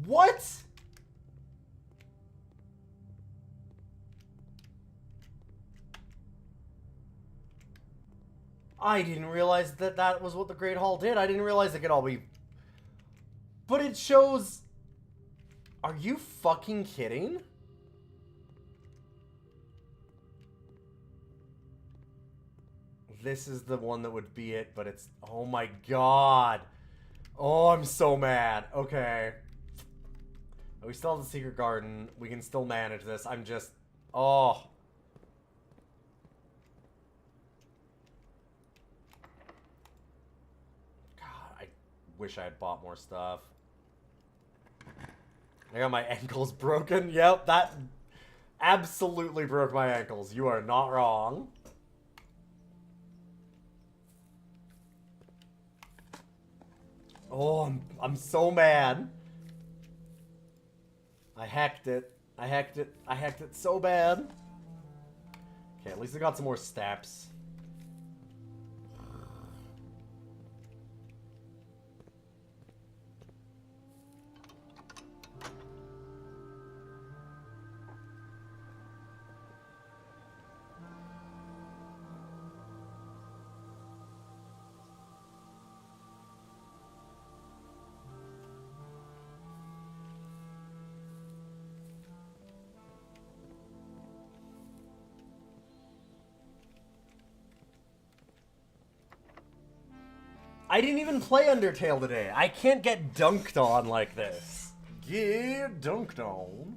What? I didn't realize that that was what the Great Hall did. I didn't realize it could all be... But it shows... Are you fucking kidding? This is the one that would be it, but it's... Oh my god. Oh, I'm so mad. Okay. We still have the secret garden. We can still manage this. I'm just... Oh... Wish I had bought more stuff. I got my ankles broken. Yep, that absolutely broke my ankles. You are not wrong. Oh, I'm so mad. I hacked it. I hacked it so bad. Okay, at least I got some more steps. I didn't even play Undertale today. I can't get dunked on like this. Get dunked on.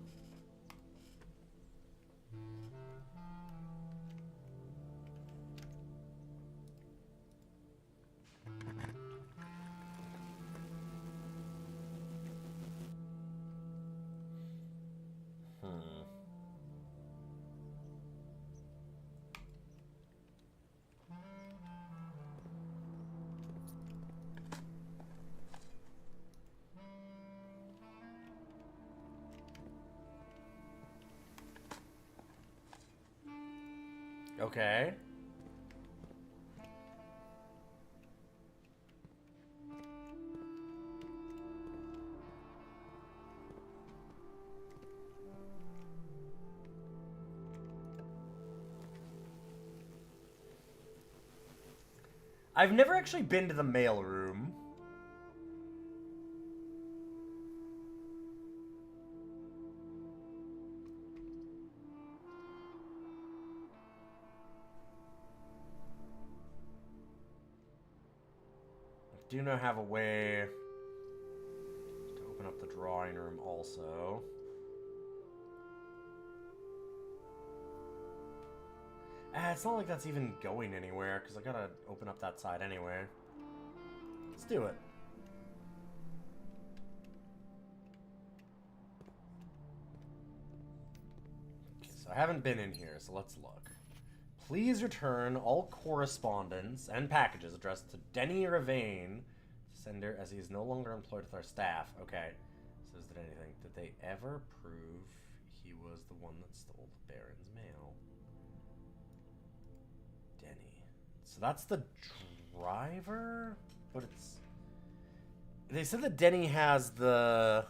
Okay. I've never actually been to the mail room. I do not have a way to open up the drawing room also. It's not like that's even going anywhere, because I gotta open up that side anyway. Let's do it. Okay, so I haven't been in here, so let's look. Please return all correspondence and packages addressed to Denny Ravane, sender, as he is no longer employed with our staff. Okay. Says that anything. Did they ever prove he was the one that stole the Baron's mail? Denny. So that's the driver? But it's... They said that Denny has the...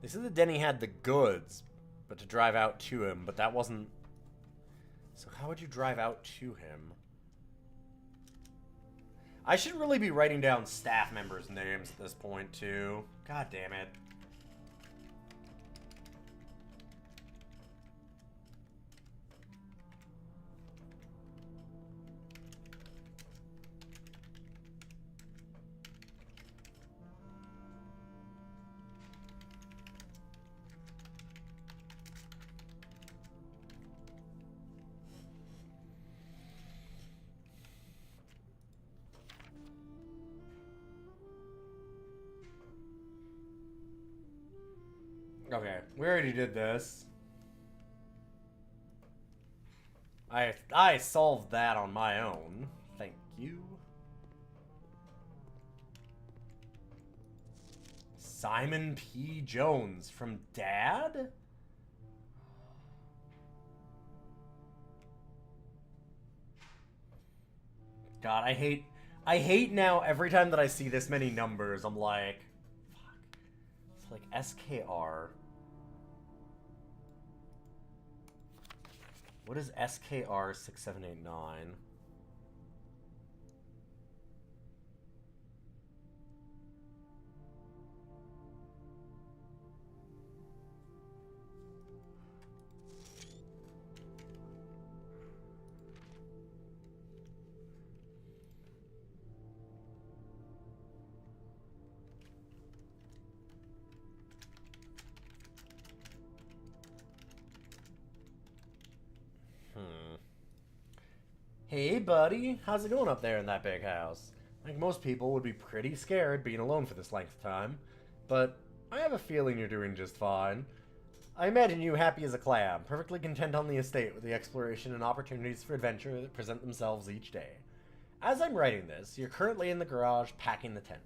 They said that Denny had the goods, but to drive out to him, but that wasn't... So how would you drive out to him? I should really be writing down staff members' names at this point, too. God damn it. Okay, we already did this. I solved that on my own. Thank you. Simon P. Jones from Dad? God, I hate now every time that I see this many numbers, I'm like, fuck. It's like SKR. What is SKR 6789? Hey, buddy. How's it going up there in that big house? I think most people would be pretty scared being alone for this length of time. But I have a feeling you're doing just fine. I imagine you happy as a clam, perfectly content on the estate with the exploration and opportunities for adventure that present themselves each day. As I'm writing this, you're currently in the garage packing the tent.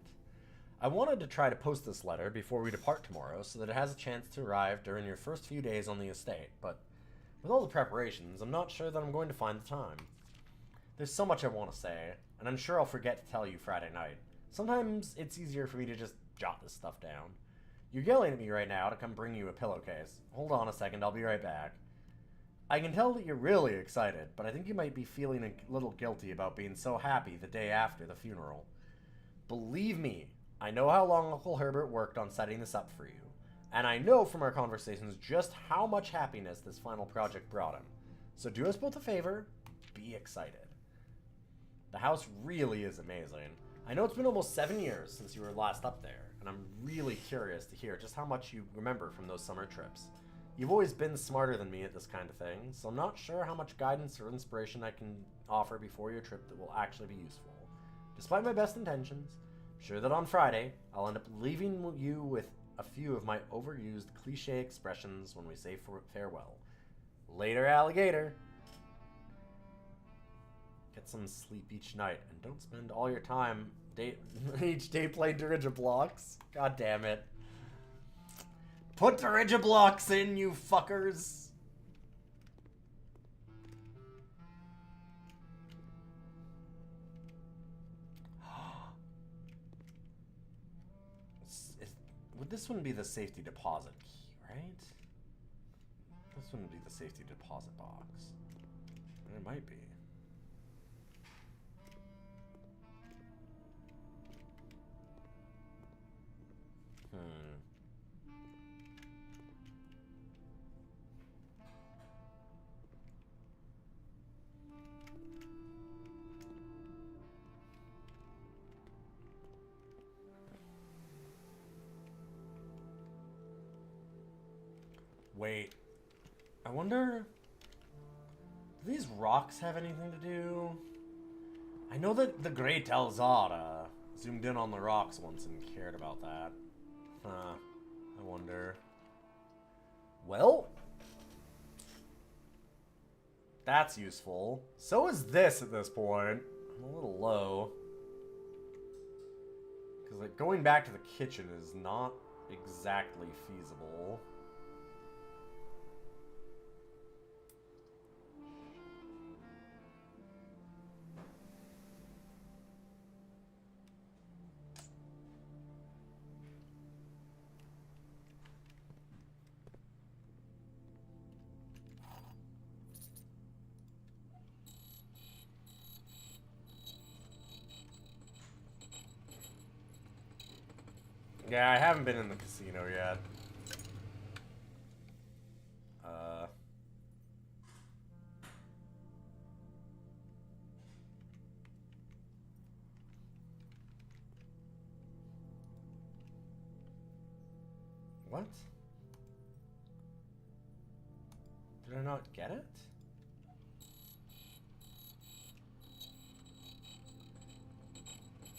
I wanted to try to post this letter before we depart tomorrow so that it has a chance to arrive during your first few days on the estate, but with all the preparations, I'm not sure that I'm going to find the time. There's so much I want to say, and I'm sure I'll forget to tell you Friday night. Sometimes it's easier for me to just jot this stuff down. You're yelling at me right now to come bring you a pillowcase. Hold on a second, I'll be right back. I can tell that you're really excited, but I think you might be feeling a little guilty about being so happy the day after the funeral. Believe me, I know how long Uncle Herbert worked on setting this up for you, and I know from our conversations just how much happiness this final project brought him. So do us both a favor, be excited. The house really is amazing. I know it's been almost 7 years since you were last up there, and I'm really curious to hear just how much you remember from those summer trips. You've always been smarter than me at this kind of thing, so I'm not sure how much guidance or inspiration I can offer before your trip that will actually be useful. Despite my best intentions, I'm sure that on Friday, I'll end up leaving you with a few of my overused cliche expressions when we say farewell. Later, alligator! Get some sleep each night, and don't spend all your time each day playing dirigible blocks. God damn it. Put the Regiblocks in, you fuckers! Would this one be the safety deposit key, right? This wouldn't be the safety deposit box. It might be. Wait. I wonder... Do these rocks have anything to do? I know that the Great Elzada zoomed in on the rocks once and cared about that. Huh. I wonder... Well... That's useful. So is this at this point. I'm a little low. Because, like, going back to the kitchen is not exactly feasible. Yeah, I haven't been in the casino yet. What? Did I not get it?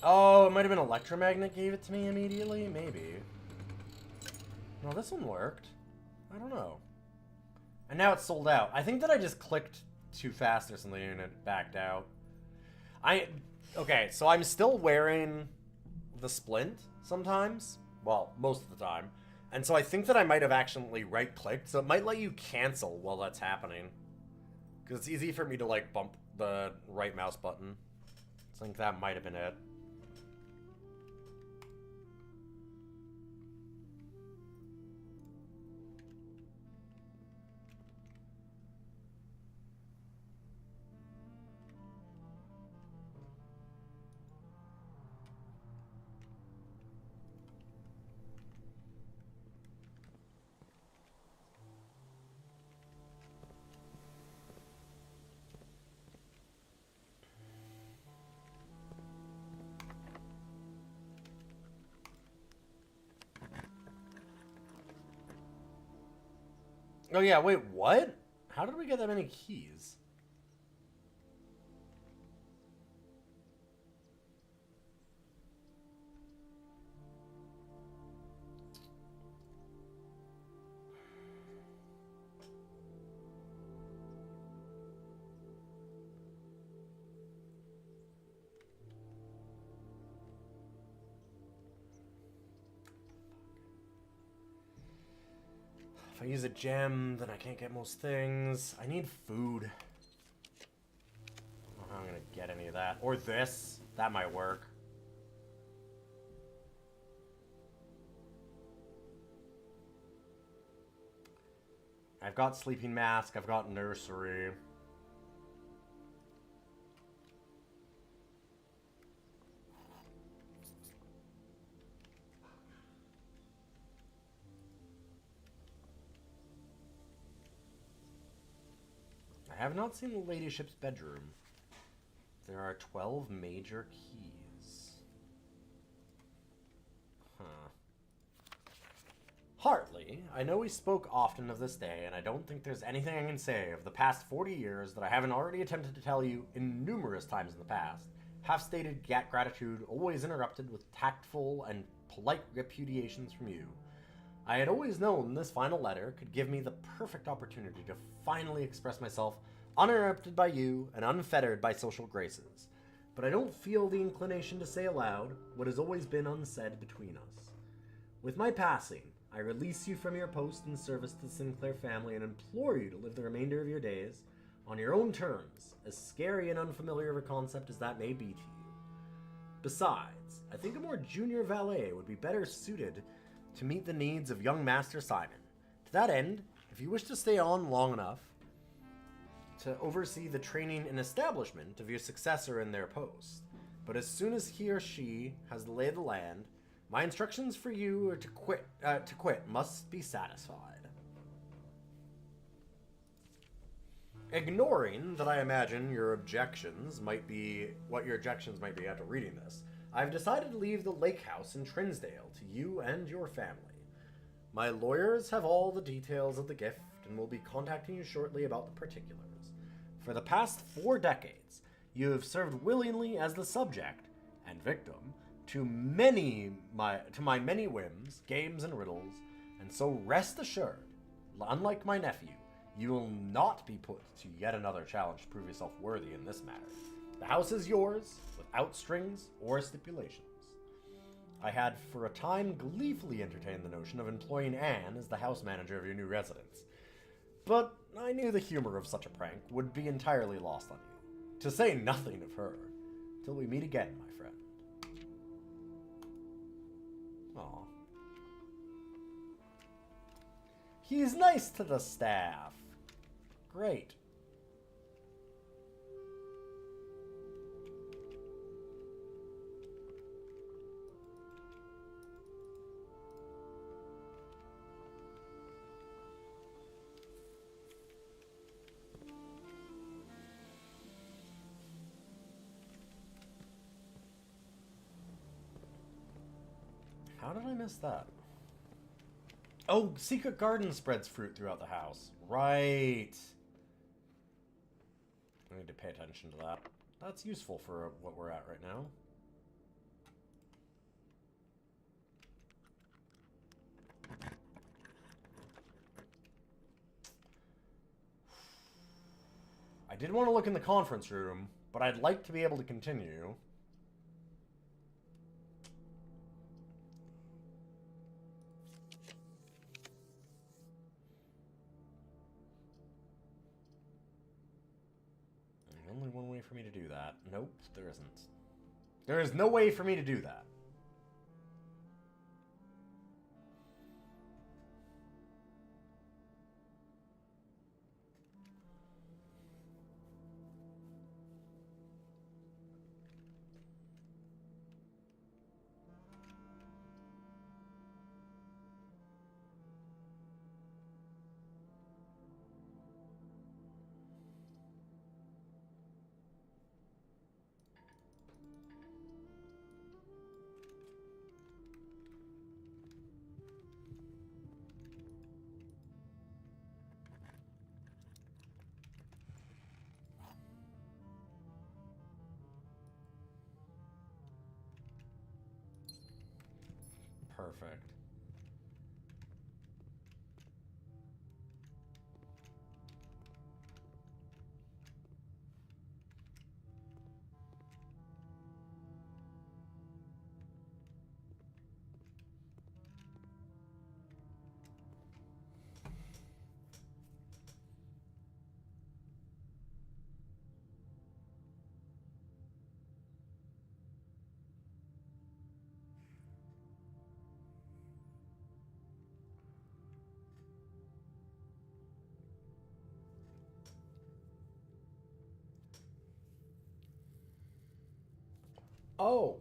Oh, it might have been Electromagnet gave it to me immediately? Maybe. No, this one worked. I don't know. And now it's sold out. I think that I just clicked too fast or something and it backed out. Okay, so I'm still wearing the splint sometimes. Well, most of the time. And so I think that I might have accidentally right-clicked, so it might let you cancel while that's happening. Because it's easy for me to, like, bump the right mouse button. So I think that might have been it. Oh yeah, wait, what? How did we get that many keys? If I use a gem, then I can't get most things. I need food. I don't know how I'm gonna get any of that. Or this. That might work. I've got sleeping mask. I've got nursery. I have not seen the ladyship's bedroom. There are 12 major keys. Huh. Hartley, I know we spoke often of this day, and I don't think there's anything I can say of the past 40 years that I haven't already attempted to tell you in numerous times in the past. Half-stated gratitude always interrupted with tactful and polite repudiations from you. I had always known this final letter could give me the perfect opportunity to finally express myself uninterrupted by you and unfettered by social graces. But I don't feel the inclination to say aloud what has always been unsaid between us. With my passing, I release you from your post in service to the Sinclair family and implore you to live the remainder of your days on your own terms, as scary and unfamiliar of a concept as that may be to you. Besides, I think a more junior valet would be better suited to meet the needs of young Master Simon. To that end, if you wish to stay on long enough to oversee the training and establishment of your successor in their post, but as soon as he or she has the lay of the land, my instructions for you are to quit must be satisfied. Ignoring that I imagine your objections might be after reading this, I've decided to leave the lake house in Trinsdale to you and your family. My lawyers have all the details of the gift and will be contacting you shortly about the particulars. For the past 4 decades, you have served willingly as the subject and victim to my many whims, games, and riddles, and so rest assured, unlike my nephew, you will not be put to yet another challenge to prove yourself worthy in this matter. The house is yours, without strings or stipulations. I had for a time gleefully entertained the notion of employing Anne as the house manager of your new residence, but I knew the humor of such a prank would be entirely lost on you, to say nothing of her, till we meet again, my friend. Aw. He's nice to the staff. Great. How did I miss that? Oh, Secret Garden spreads fruit throughout the house. Right. I need to pay attention to that. That's useful for what we're at right now. I did want to look in the conference room, but I'd like to be able to continue. Only one way for me to do that. Nope, there isn't. There is no way for me to do that. Perfect. Oh.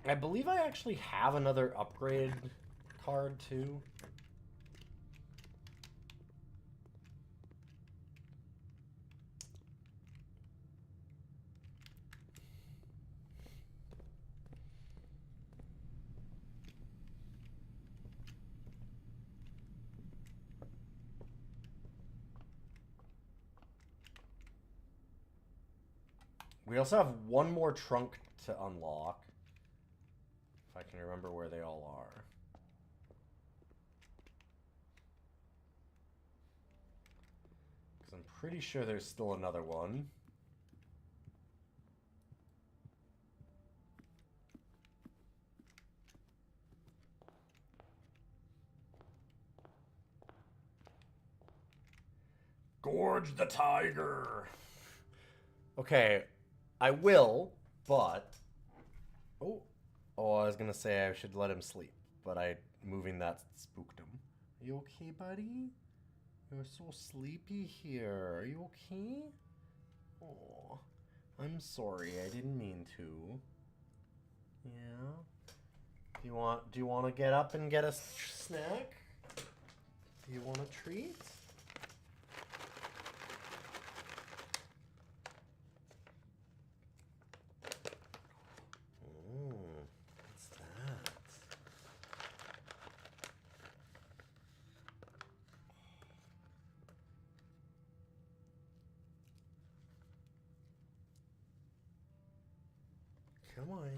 I believe I actually have another upgrade card too. We also have one more trunk to unlock. I can remember where they all are. Because I'm pretty sure there's still another one. Gorge the tiger. Okay, I will, but... Oh, I was gonna say I should let him sleep, but moving that spooked him. Are you okay, buddy? You're so sleepy here. Are you okay? Oh, I'm sorry. I didn't mean to. Yeah. Do you want to get up and get a snack? Do you want a treat? Oh, what's that? Come on.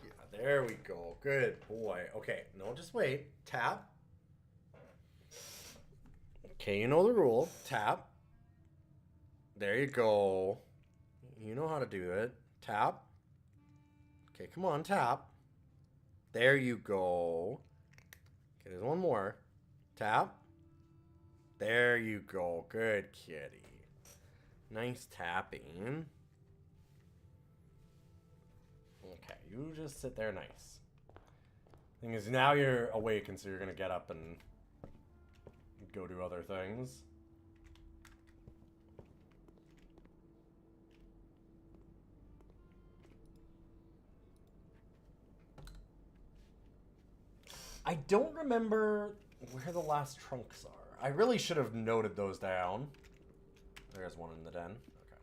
Yeah, there we go. Good boy. Okay, no, just wait. Tap. Okay, you know the rule. Tap. There you go. You know how to do it. Tap. Okay, come on, tap. There you go. Okay, there's one more. Tap. There you go. Good kitty. Nice tapping. Okay, you just sit there nice. Thing is, now you're awake, and so you're gonna get up and go do other things. I don't remember where the last trunks are. I really should have noted those down. There's one in the den. Okay.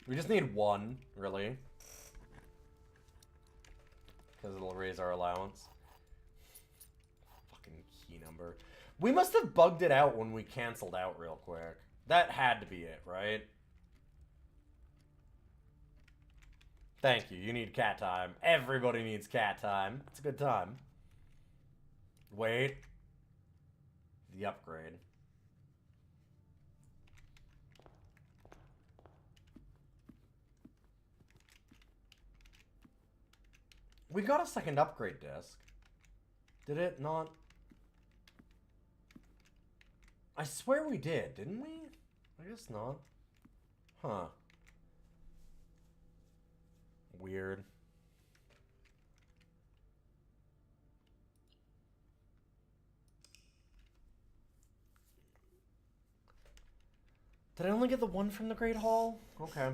We just need one, really. Because it'll raise our allowance. Fucking key number. We must have bugged it out when we canceled out real quick. That had to be it, right? Thank you. You need cat time. Everybody needs cat time. It's a good time. Wait. The upgrade. We got a second upgrade disc. Did it not? I swear we did, didn't we? I guess not. Huh. Weird. Did I only get the one from the Great Hall? Okay.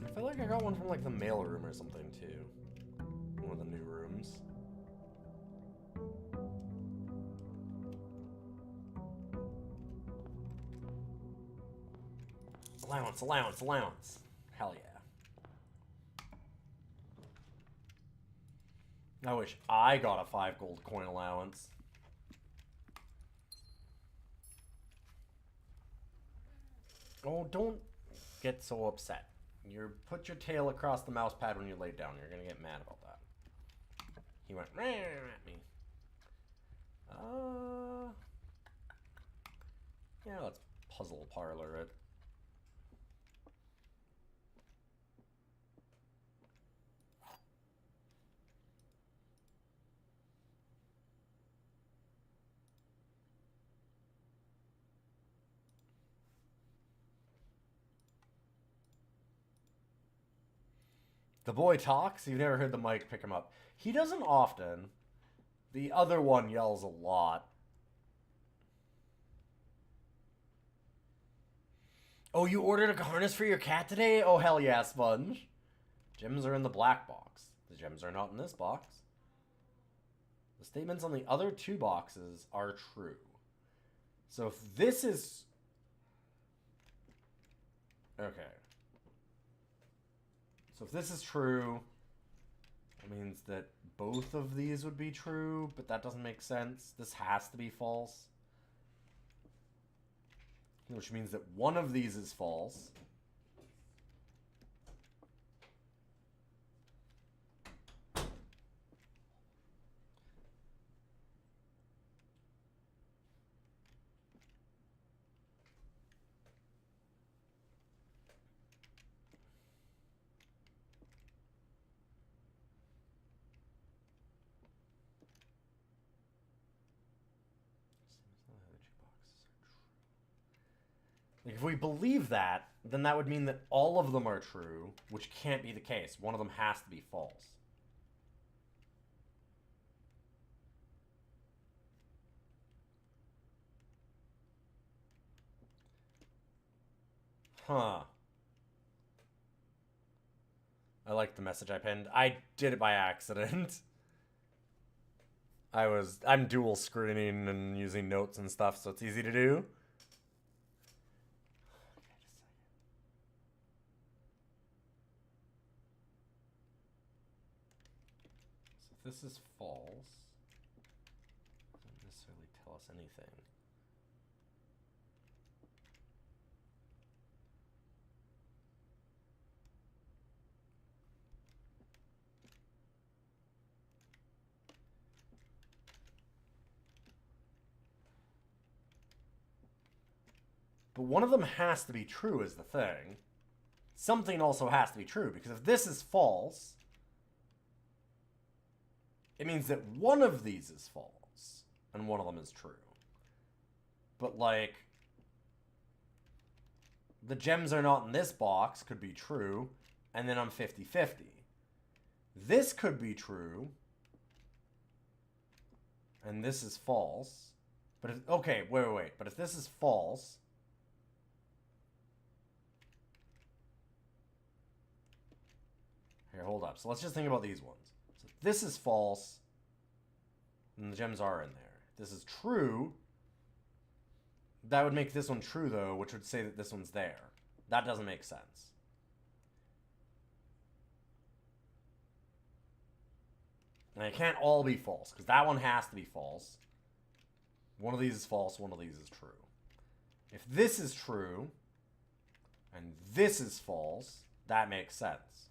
I feel like I got one from like the mail room or something too. One of the new rooms. Allowance, allowance, allowance. Hell yeah. I wish I got a 5 gold coin allowance. Oh, don't get so upset. You put your tail across the mouse pad when you lay down. You're gonna get mad about that. He went at me. Yeah, let's puzzle parlor it. The boy talks. You've never heard the mic pick him up. He doesn't often. The other one yells a lot. Oh, you ordered a harness for your cat today? Oh, hell yeah, Sponge. Gems are in the black box. The gems are not in this box. The statements on the other 2 boxes are true. So if this is... Okay. So if this is true, it means that both of these would be true, but that doesn't make sense. This has to be false. Which means that one of these is false. Like, if we believe that, then that would mean that all of them are true, which can't be the case. One of them has to be false. Huh. I like the message I pinned. I did it by accident. I'm dual screening and using notes and stuff, so it's easy to do. So if this is false, it doesn't necessarily tell us anything. But one of them has to be true is the thing. Something also has to be true, because if this is false, it means that one of these is false, and one of them is true. But, like, the gems are not in this box could be true, and then I'm 50-50. This could be true, and this is false. But if, okay, wait. But if this is false, here, hold up. So let's just think about these ones. So if this is false, and the gems are in there. If this is true, that would make this one true, though, which would say that this one's there. That doesn't make sense. And it can't all be false, because that one has to be false. One of these is false, one of these is true. If this is true, and this is false, that makes sense.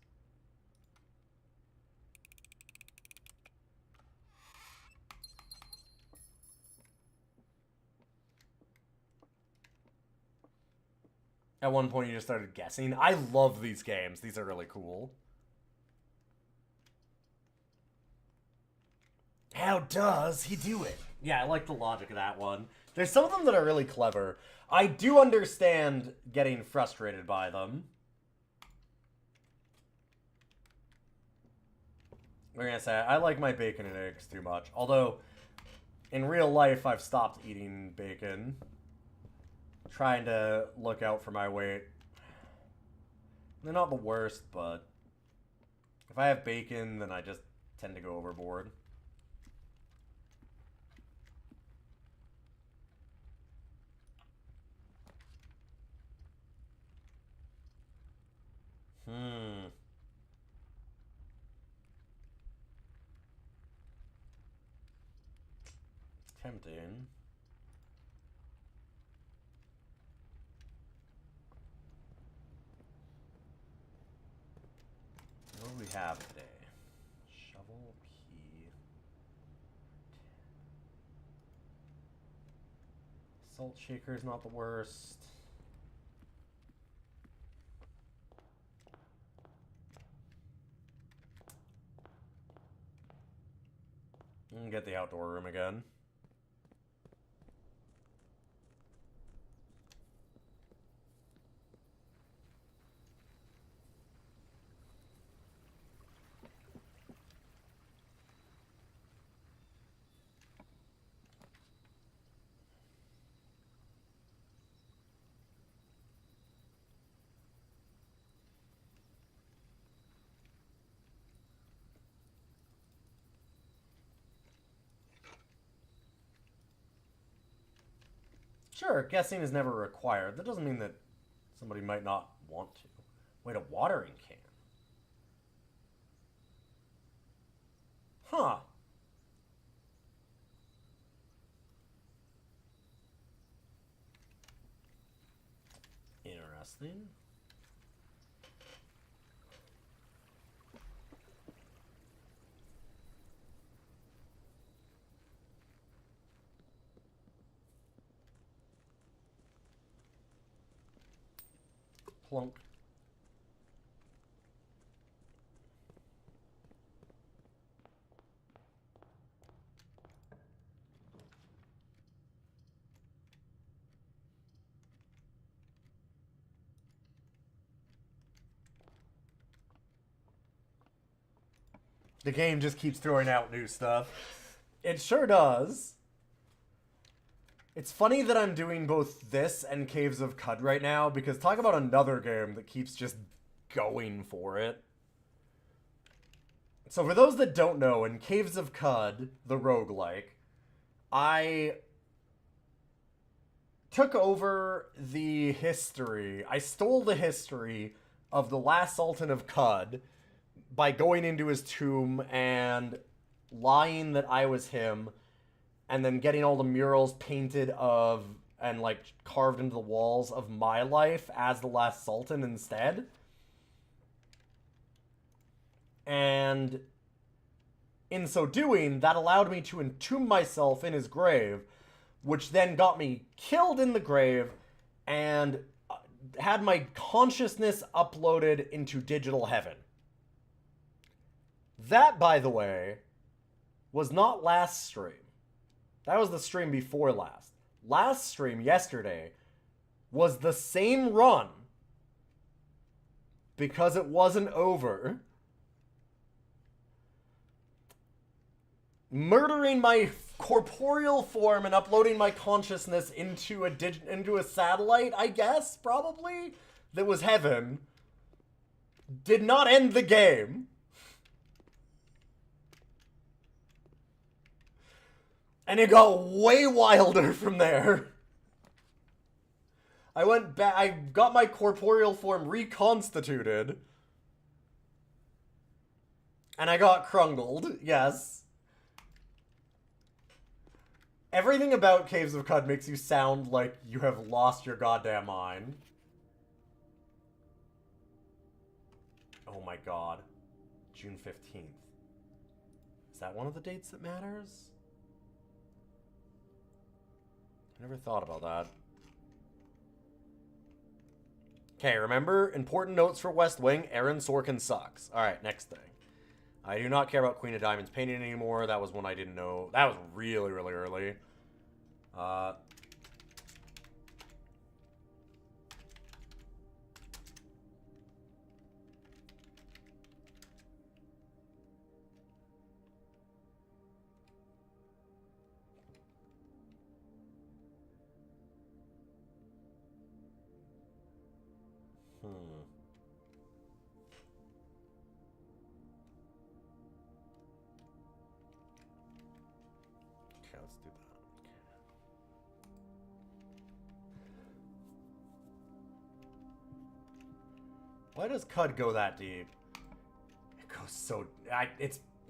At one point, you just started guessing. I love these games. These are really cool. How does he do it? Yeah, I like the logic of that one. There's some of them that are really clever. I do understand getting frustrated by them. I'm gonna say, I like my bacon and eggs too much. Although, in real life, I've stopped eating bacon. Trying to look out for my weight. They're not the worst, but if I have bacon, then I just tend to go overboard. Tempting. What do we have today? Shovel, pea. Salt shaker is not the worst. And get the outdoor room again. Sure, guessing is never required. That doesn't mean that Somebody might not want to. Wait, a watering can. Huh. Interesting. Plunk. The game just keeps throwing out new stuff. It sure does. It's funny that I'm doing both this and Caves of Cud right now, because talk about another game that keeps just going for it. So for those that don't know, in Caves of Cud, the roguelike, I took over the history. I stole the history of the last Sultan of Cud by going into his tomb and lying that I was him, and then getting all the murals painted of and like carved into the walls of my life as the last Sultan instead. And in so doing, that allowed me to entomb myself in his grave, which then got me killed in the grave and had my consciousness uploaded into digital heaven. That, by the way, was not last stream. That was the stream before last. Last stream, yesterday, was the same run because it wasn't over. Murdering my corporeal form and uploading my consciousness into a satellite, I guess, probably, that was heaven, did not end the game. And it got way wilder from there. I went back, I got my corporeal form reconstituted. And I got crungled, yes. Everything about Caves of Cud makes you sound like you have lost your goddamn mind. Oh my god. June 15th. Is that one of the dates that matters? I never thought about that. Okay, remember, important notes for West Wing, Aaron Sorkin sucks. Alright, next thing. I do not care about Queen of Diamonds painting anymore. That was one I didn't know. That was really, really early. Okay, let's do that. Why does Cud go that deep? It goes so...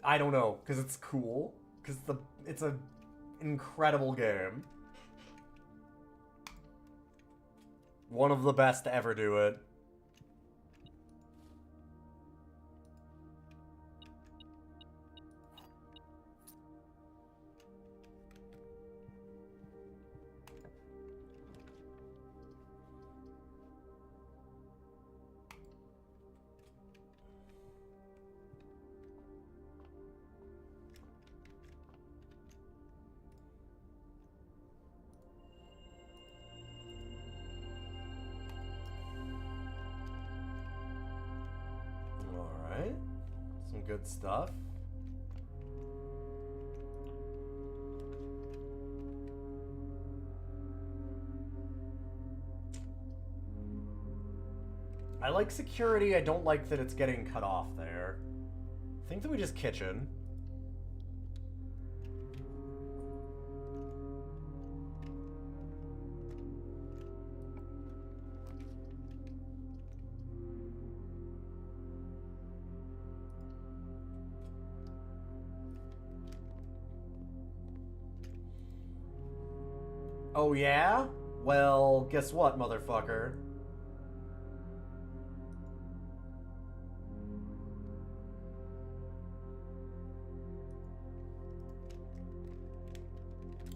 I don't know, because it's cool. Because it's an incredible game. One of the best to ever do it. Alright. Some good stuff. I like security. I don't like that it's getting cut off there. I think that we just kitchen. Oh yeah? Well, guess what, motherfucker?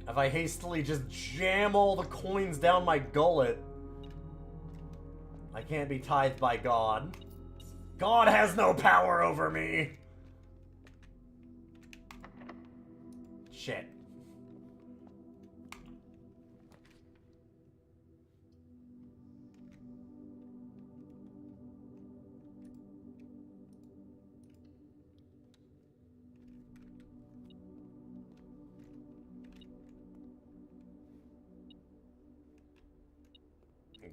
If I hastily just jam all the coins down my gullet, I can't be tithed by God. God has no power over me! Shit.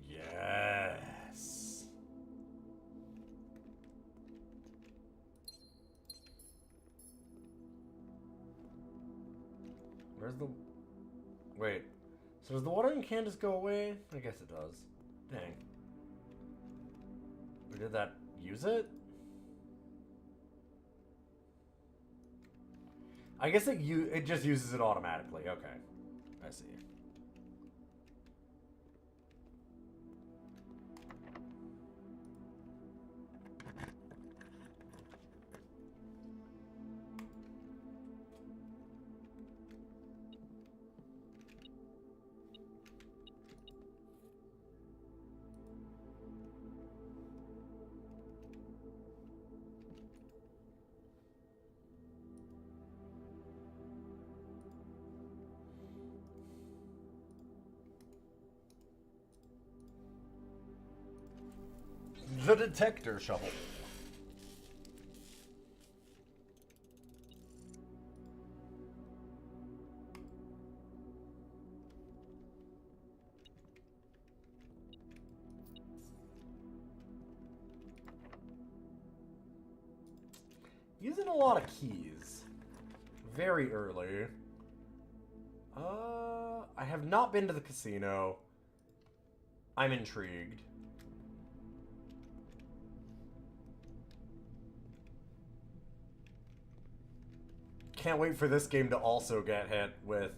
Yes. Where's the... Wait. So does the watering can just go away? I guess it does. Dang. Or did that use it? I guess it just uses it automatically. Okay. I see. The detector shovel. Using a lot of keys. Very early. I have not been to the casino. I'm intrigued. Can't wait for this game to also get hit with,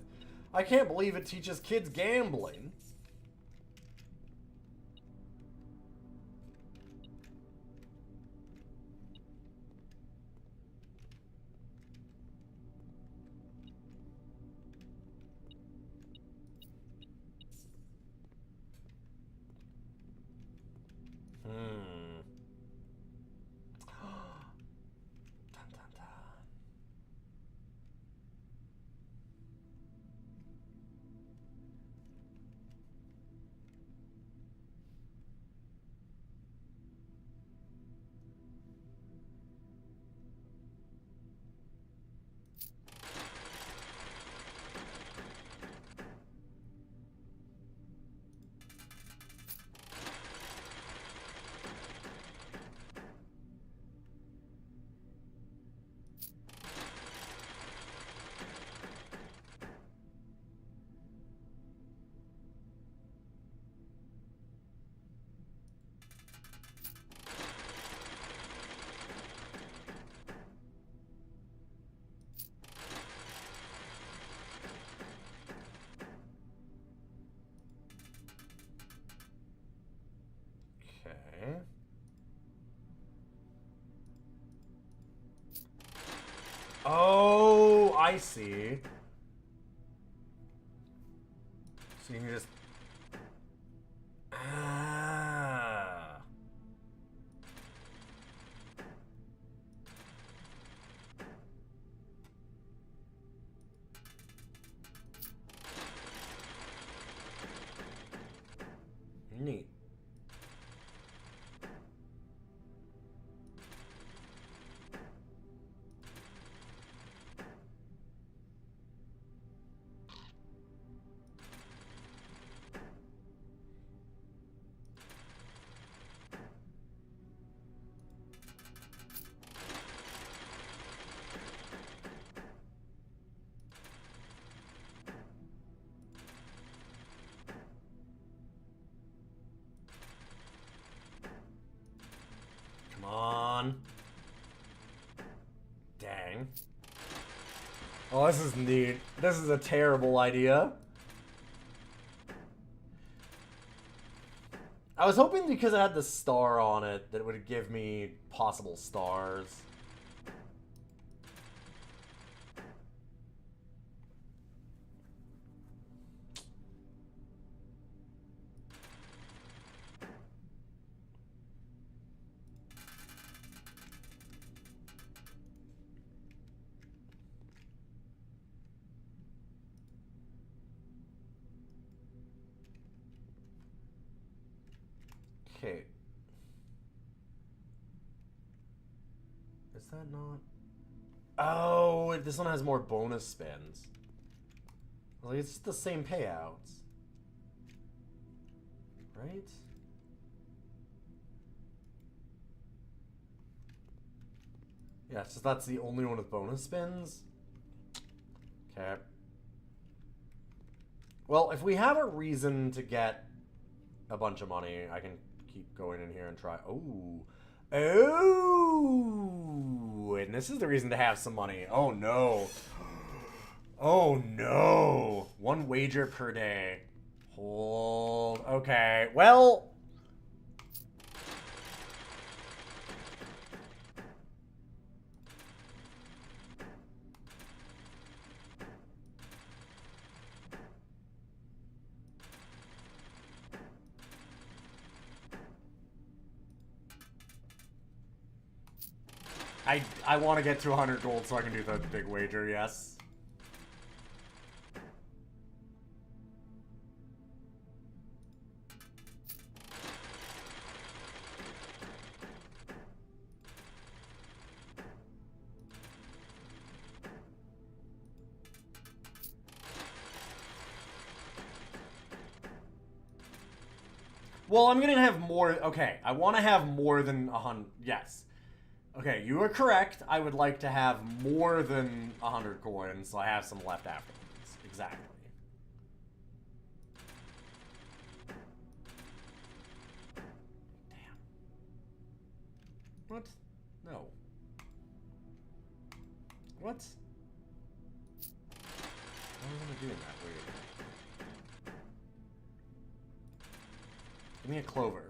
I can't believe it teaches kids gambling. Dun, dun, dun. Okay. Oh, I see. So you can just... Ah. Neat. Come on. Dang. Oh, this is neat. This is a terrible idea. I was hoping because it had the star on it that it would give me possible stars. Okay. Is that not... Oh, this one has more bonus spins. Like, it's just the same payouts. Right? Yeah, it's just that's the only one with bonus spins. Okay. Well, if we have a reason to get a bunch of money, I can keep going in here and try. Oh. Oh. And this is the reason to have some money. Oh, no. Oh, no. One wager per day. Hold. Okay. Well... I want to get to 100 gold so I can do the big wager, yes. Well, I'm gonna have more. Okay, I want to have more than 100. Yes. Okay, you are correct. I would like to have more than 100 coins, so I have some left afterwards. Exactly. Damn. What? No. What? What was I doing that weird? Give me a clover.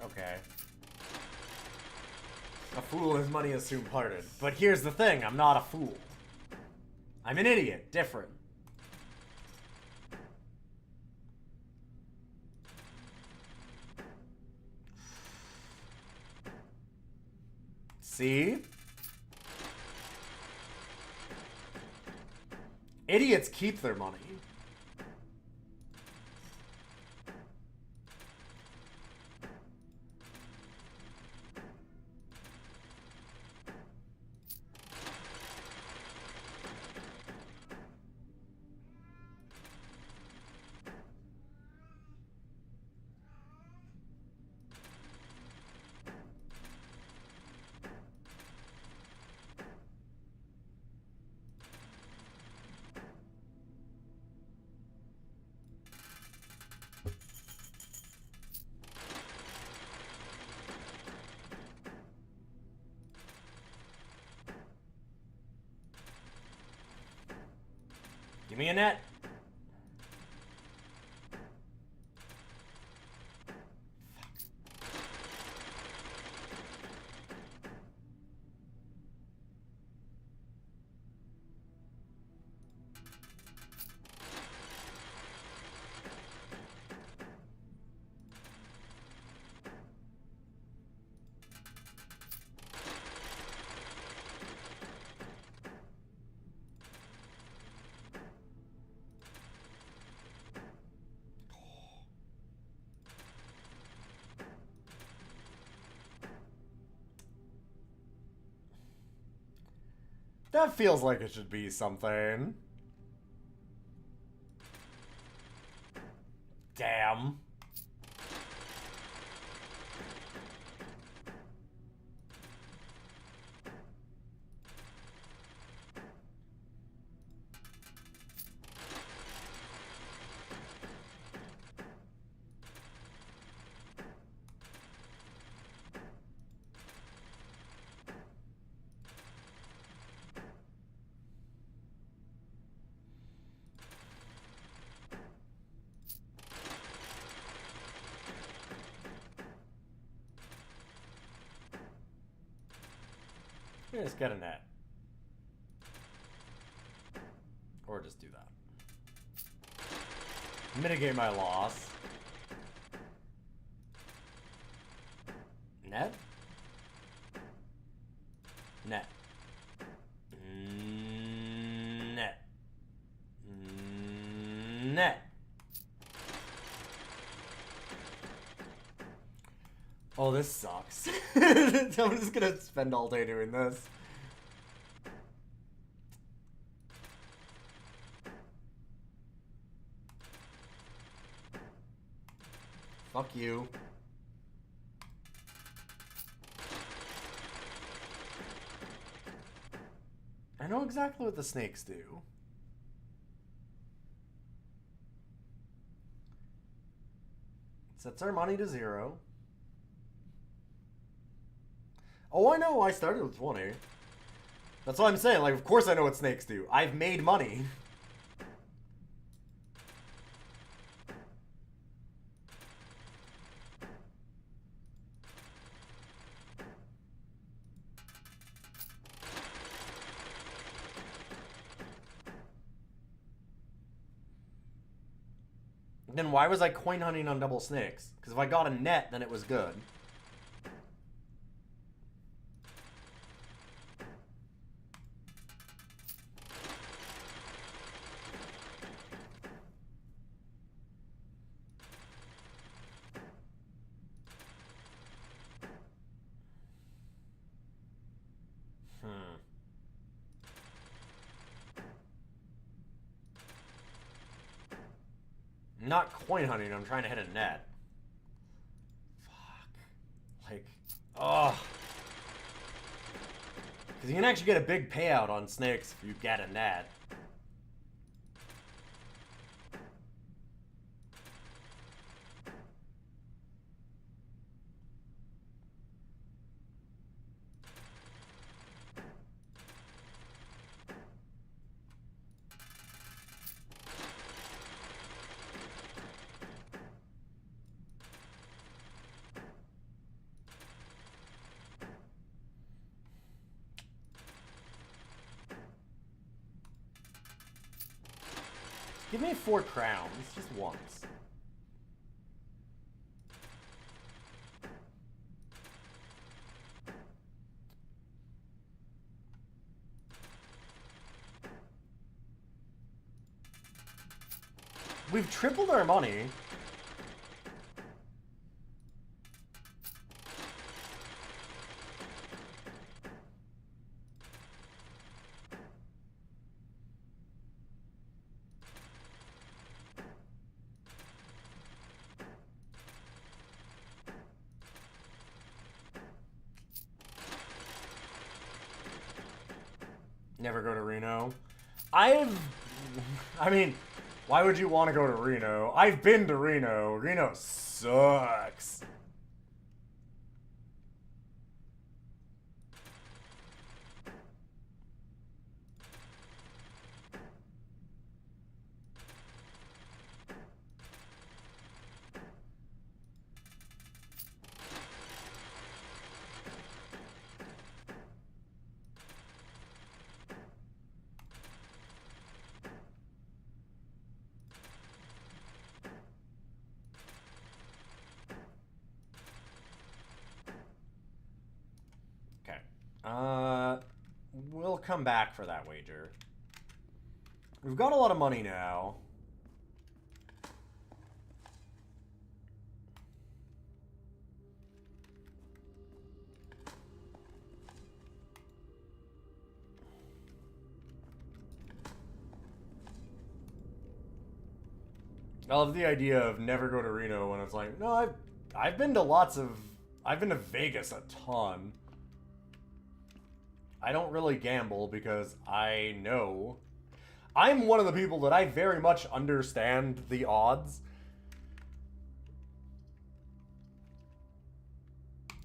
Okay. A fool his money is soon parted. But here's the thing, I'm not a fool. I'm an idiot. Different. See? Idiots keep their money. Give me a net. That feels like it should be something. Damn. Yeah, just get a net. Or just do that. Mitigate my loss. Net? Net. Net. Net. Oh, this sucks. I'm just gonna spend all day doing this. Fuck you. I know exactly what the snakes do. It sets our money to 0. Oh, I know. I started with 20. That's what I'm saying. Like, of course I know what snakes do. I've made money. Then why was I coin hunting on double snakes? Because if I got a net, then it was good. I'm not coin hunting, I'm trying to hit a net. Fuck. Like, ugh. Because you can actually get a big payout on snakes if you get a net. Give me 4 crowns, just once. We've tripled our money. Never go to Reno. I mean, why would you want to go to Reno? I've been to Reno. Reno sucks. We'll come back for that wager. We've got a lot of money now. I love the idea of never go to Reno when it's like, no, I've been to Vegas a ton. I don't really gamble because I know. I'm one of the people that I very much understand the odds.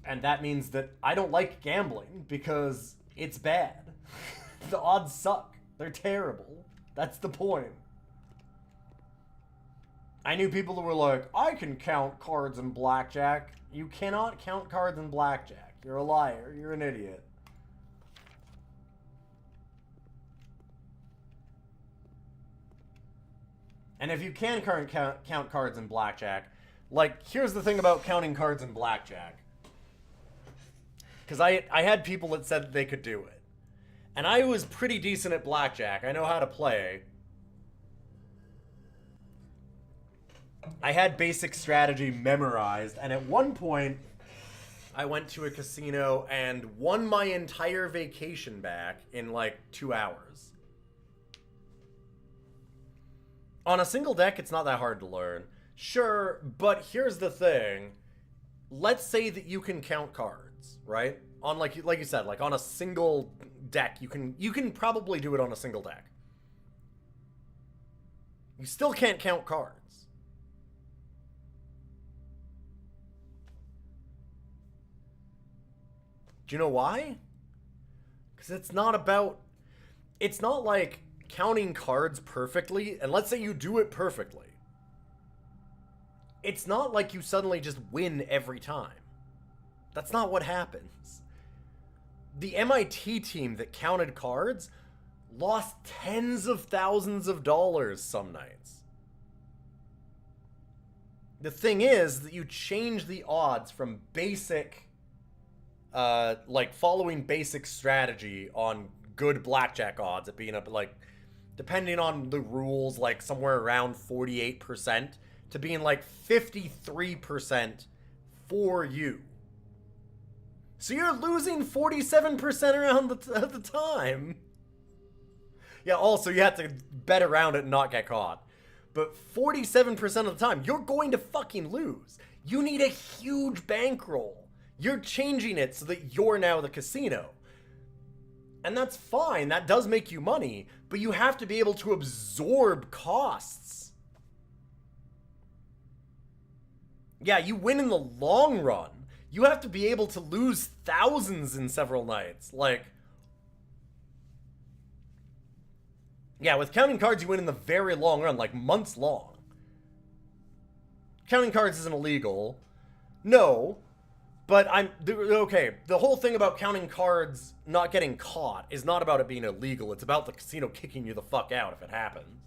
And that means that I don't like gambling because it's bad. The odds suck. They're terrible. That's the point. I knew people that were like, I can count cards in blackjack. You cannot count cards in blackjack. You're a liar. You're an idiot. And if you can count cards in blackjack, like, here's the thing about counting cards in blackjack. Because I had people that said that they could do it. And I was pretty decent at blackjack. I know how to play. I had basic strategy memorized, and at one point, I went to a casino and won my entire vacation back in like 2 hours. On a single deck, it's not that hard to learn. Sure, but here's the thing. Let's say that you can count cards, right? On like you said, like on a single deck, you can probably do it on a single deck. You still can't count cards. Do you know why? Because it's not like counting cards perfectly, and let's say you do it perfectly. It's not like you suddenly just win every time. That's not what happens. The MIT team that counted cards lost tens of thousands of dollars some nights. The thing is that you change the odds from basic, like following basic strategy on good blackjack odds at being up, like, depending on the rules, like somewhere around 48%, to being like 53% for you. So you're losing 47% around the time. Yeah, also you have to bet around it and not get caught. But 47% of the time, you're going to fucking lose. You need a huge bankroll. You're changing it so that you're now the casino. And that's fine, that does make you money, but you have to be able to absorb costs. Yeah, you win in the long run. You have to be able to lose thousands in several nights. Like, yeah, with counting cards, you win in the very long run, like months long. Counting cards isn't illegal. No. But okay, the whole thing about counting cards not getting caught is not about it being illegal. It's about the casino kicking you the fuck out if it happens.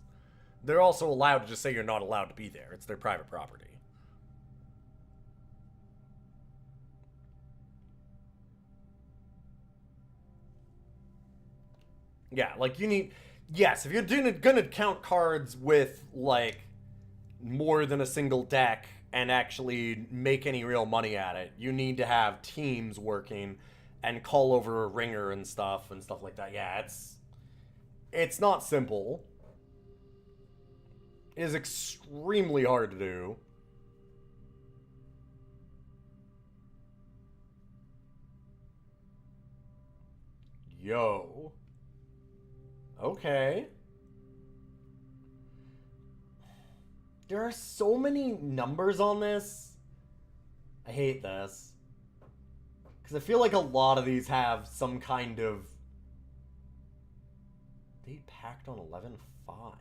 They're also allowed to just say you're not allowed to be there. It's their private property. Yeah, like you need... Yes, if you're gonna count cards with, like, more than a single deck and actually make any real money at it, you need to have teams working and call over a ringer and stuff like that. Yeah, it's not simple. It is extremely hard to do. Yo. Okay. There are so many numbers on this. I hate this. Because I feel like a lot of these have some kind of... They packed on 11-5.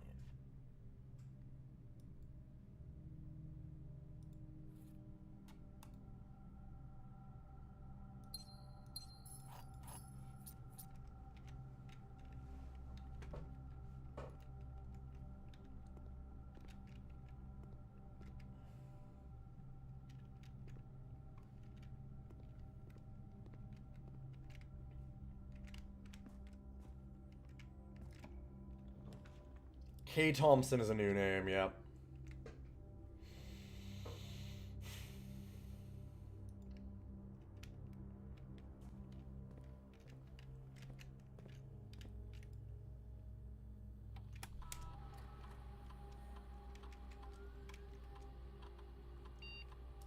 K. Thompson is a new name, yep.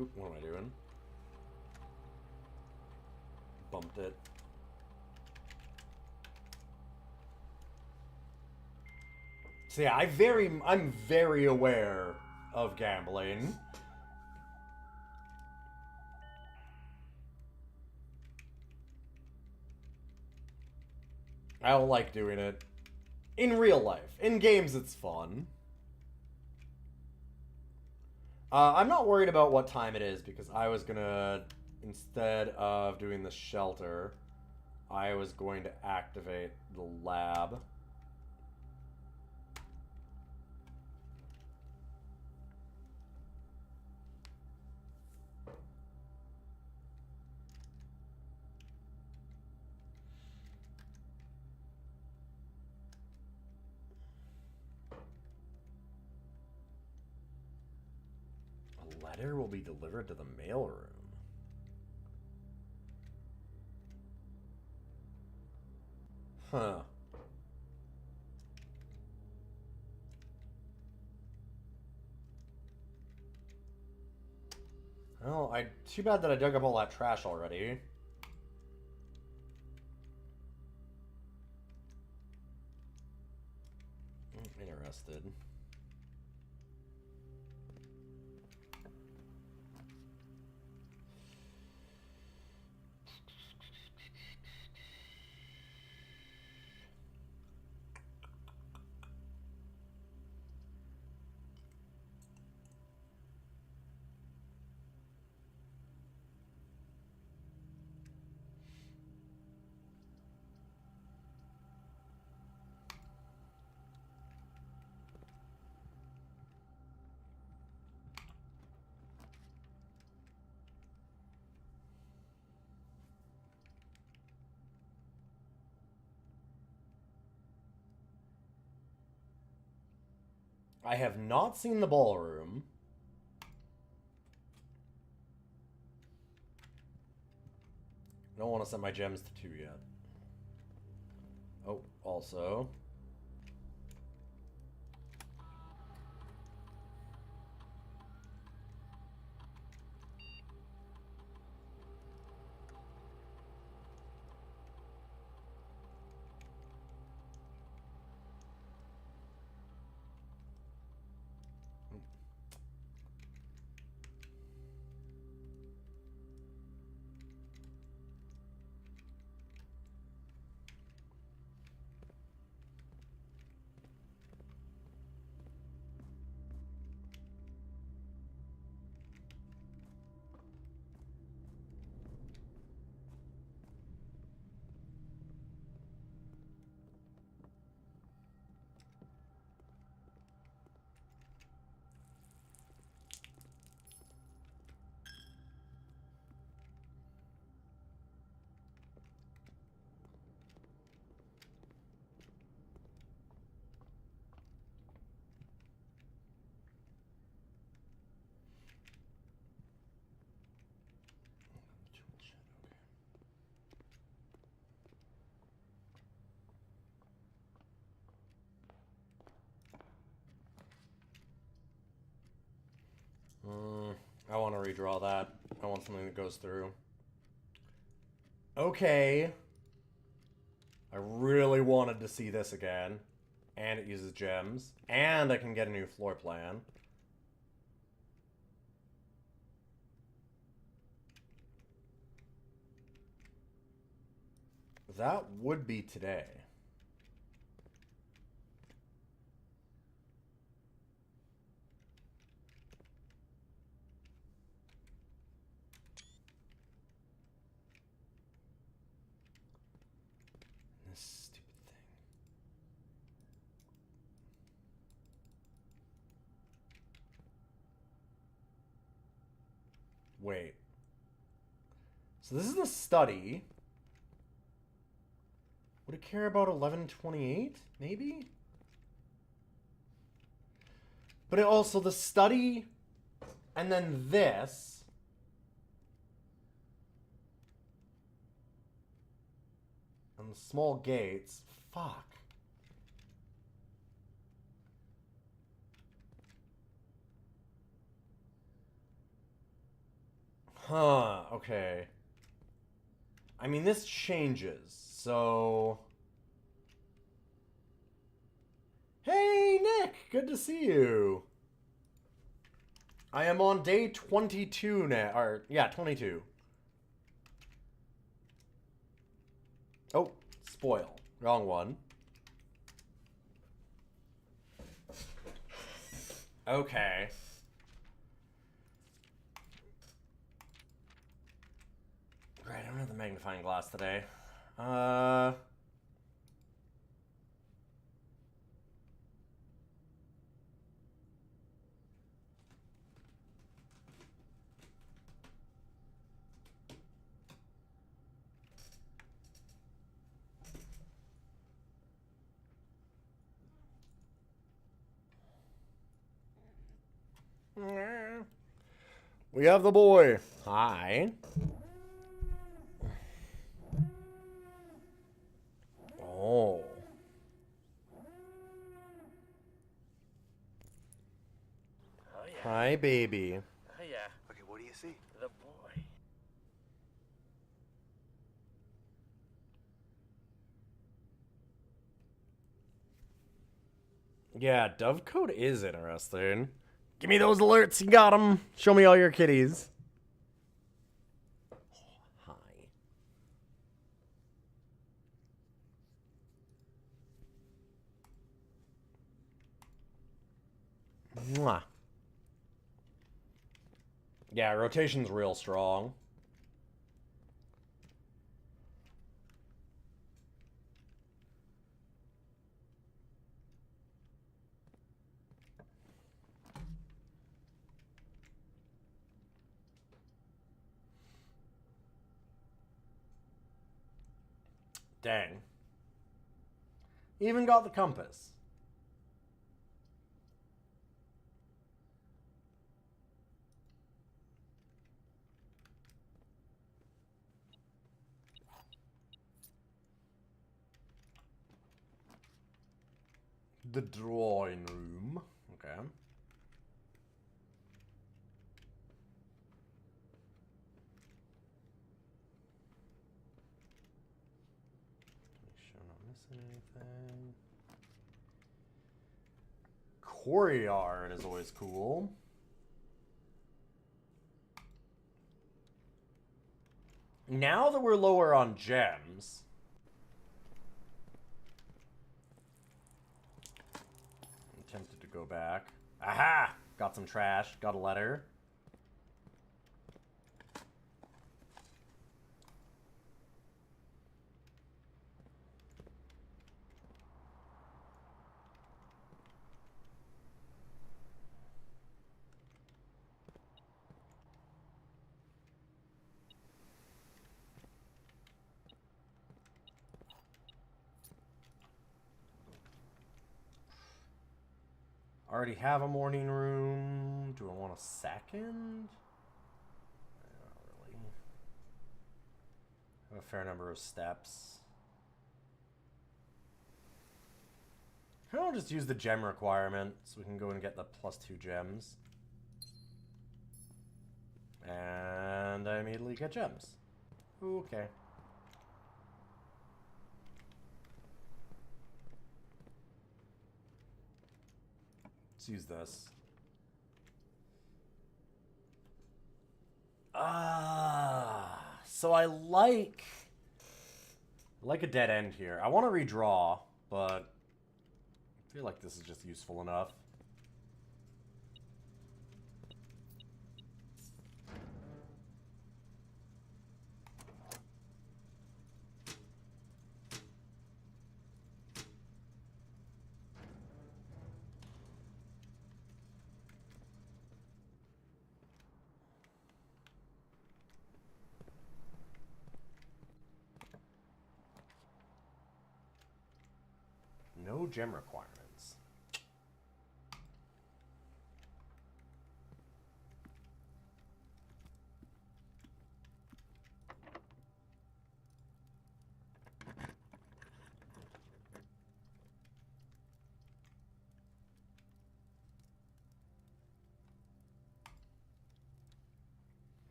Oop, what am I doing? Bumped it. So yeah, I'm very aware of gambling. I don't like doing it. In real life. In games, it's fun. I'm not worried about what time it is, because I was gonna, instead of doing the shelter, I was going to activate the lab. Letter will be delivered to the mailroom. Huh. Well, too bad that I dug up all that trash already. I'm interested. I have not seen the ballroom. I don't want to set my gems to 2 yet. Oh, also. I want to redraw that. I want something that goes through. Okay. I really wanted to see this again. And it uses gems. And I can get a new floor plan. That would be today. This stupid thing. Wait. So this is the study. Would it care about 1128? Maybe? But it also, the study, and then this. And the small gates. Fuck. Huh, okay. I mean, this changes, so... Hey, Nick! Good to see you! I am on day 22 now, or, yeah, 22. Oh, spoil. Wrong one. Okay. Great, I don't have the magnifying glass today. We have the boy. Hi. Oh. Oh yeah. Hi, baby. Oh yeah. Okay, what do you see? The boy. Yeah, Dovecode is interesting. Give me those alerts. You got them. Show me all your kitties. Hi. Mwah. Yeah, rotation's real strong. Dang. Even got the compass. The drawing room. Okay. Make sure I'm not missing anything. Courtyard is always cool. Now that we're lower on gems, I'm tempted to go back. Aha! Got some trash. Got a letter. Already have a morning room. Do I want a second? Not really. Have a fair number of steps. I'll just use the gem requirement so we can go and get the +2 gems. And I immediately get gems. Okay. Let's use this. So I like a dead end here. I want to redraw, but I feel like this is just useful enough. No gem requirements.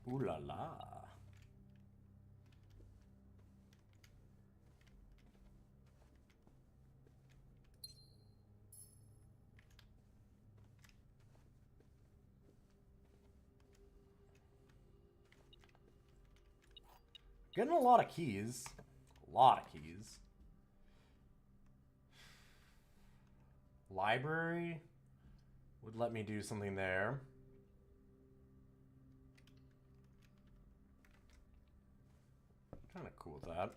Ooh la la. Getting a lot of keys. A lot of keys. Library would let me do something there. Kind of cool with that.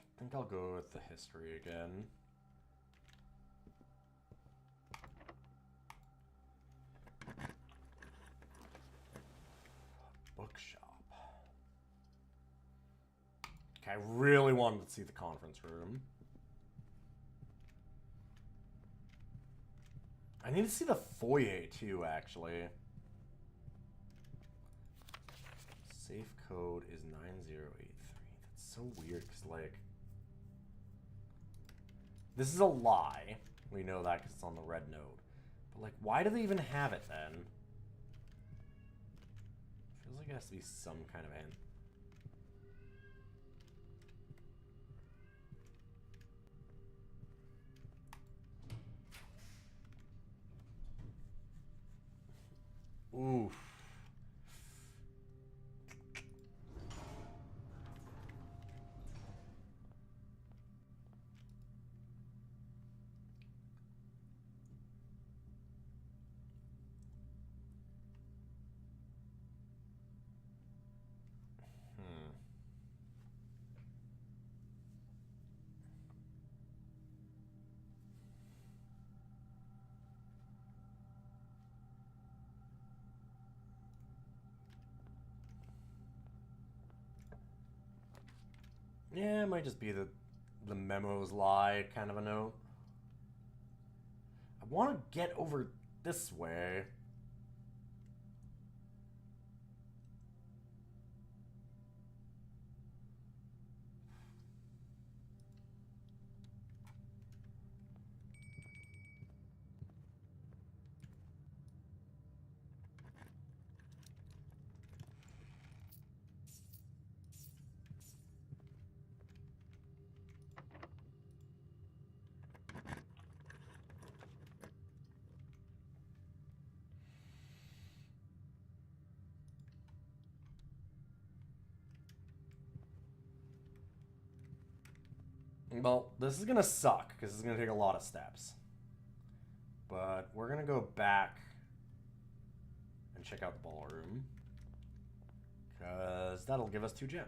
I think I'll go with the history again. I really wanted to see the conference room. I need to see the foyer, too, actually. Safe code is 9083. That's so weird, because, like... This is a lie. We know that because it's on the red note. But, like, why do they even have it, then? Feels like it has to be some kind of hint. Oof. Yeah, it might just be the memos lie kind of a note. I want to get over this way. Well, this is going to suck, because it's going to take a lot of steps. But we're going to go back and check out the ballroom, because that'll give us 2 gems.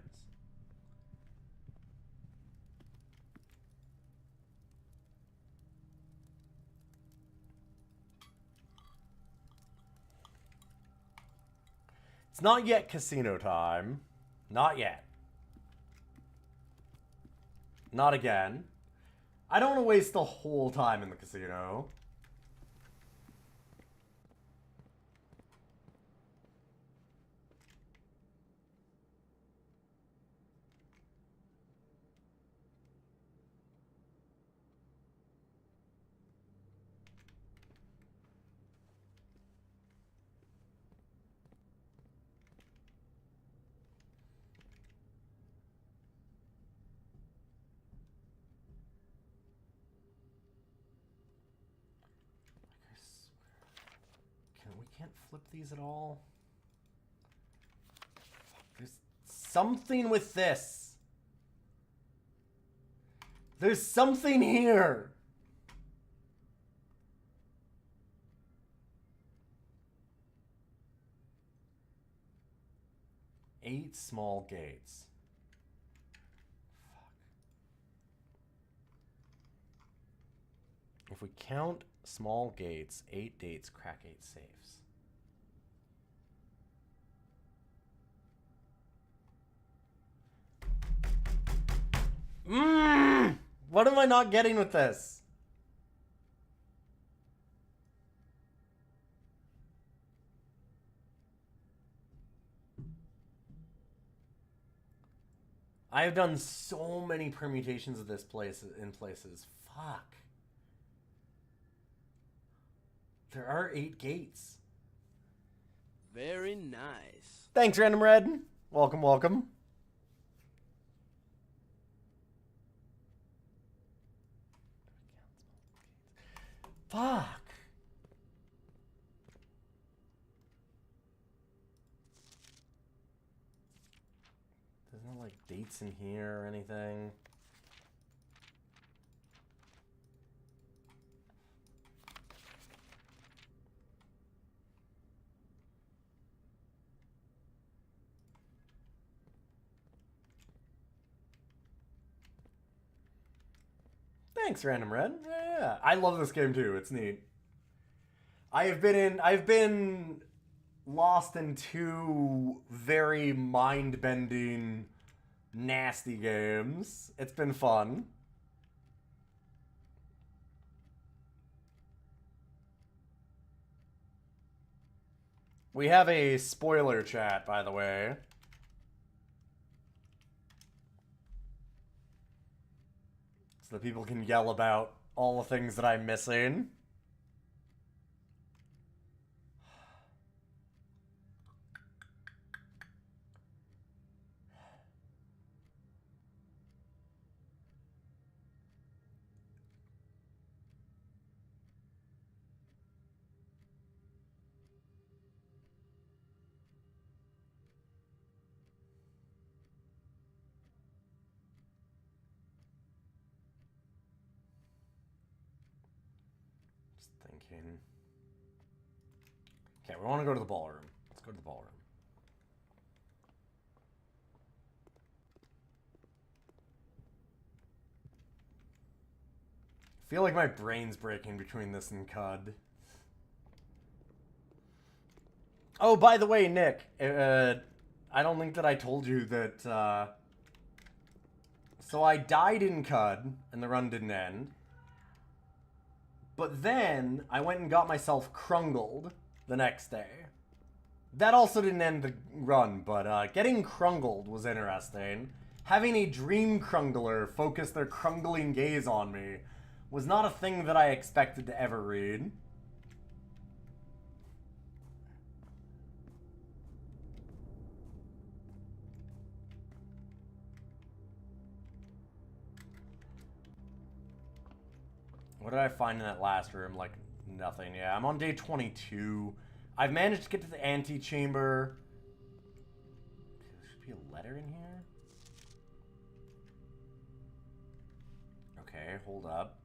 It's not yet casino time. Not yet. Not again. I don't want to waste the whole time in the casino. Can't flip these at all. There's something with this. There's something here. Eight small gates. Fuck. If we count small gates, 8 dates, crack 8 safes. What am I not getting with this? I have done so many permutations of this place in places. Fuck. There are 8 gates. Very nice. Thanks, Random Red. Welcome, welcome. Fuck. There's no, like, dates in here or anything. Thanks, Random Red. Yeah, I love this game too. It's neat. I've been lost in 2 very mind-bending nasty games. It's been fun. We have a spoiler chat, by the way. So that people can yell about all the things that I'm missing. Thinking. Okay, we want to go to the ballroom. Let's go to the ballroom. I feel like my brain's breaking between this and CUD. Oh, by the way, Nick, I don't think that I told you that, so I died in CUD, and the run didn't end. But then, I went and got myself crungled the next day. That also didn't end the run, but getting crungled was interesting. Having a dream crungler focus their crungling gaze on me was not a thing that I expected to ever read. What did I find in that last room? Like, nothing. Yeah, I'm on day 22. I've managed to get to the antechamber. There should be a letter in here. Okay, hold up.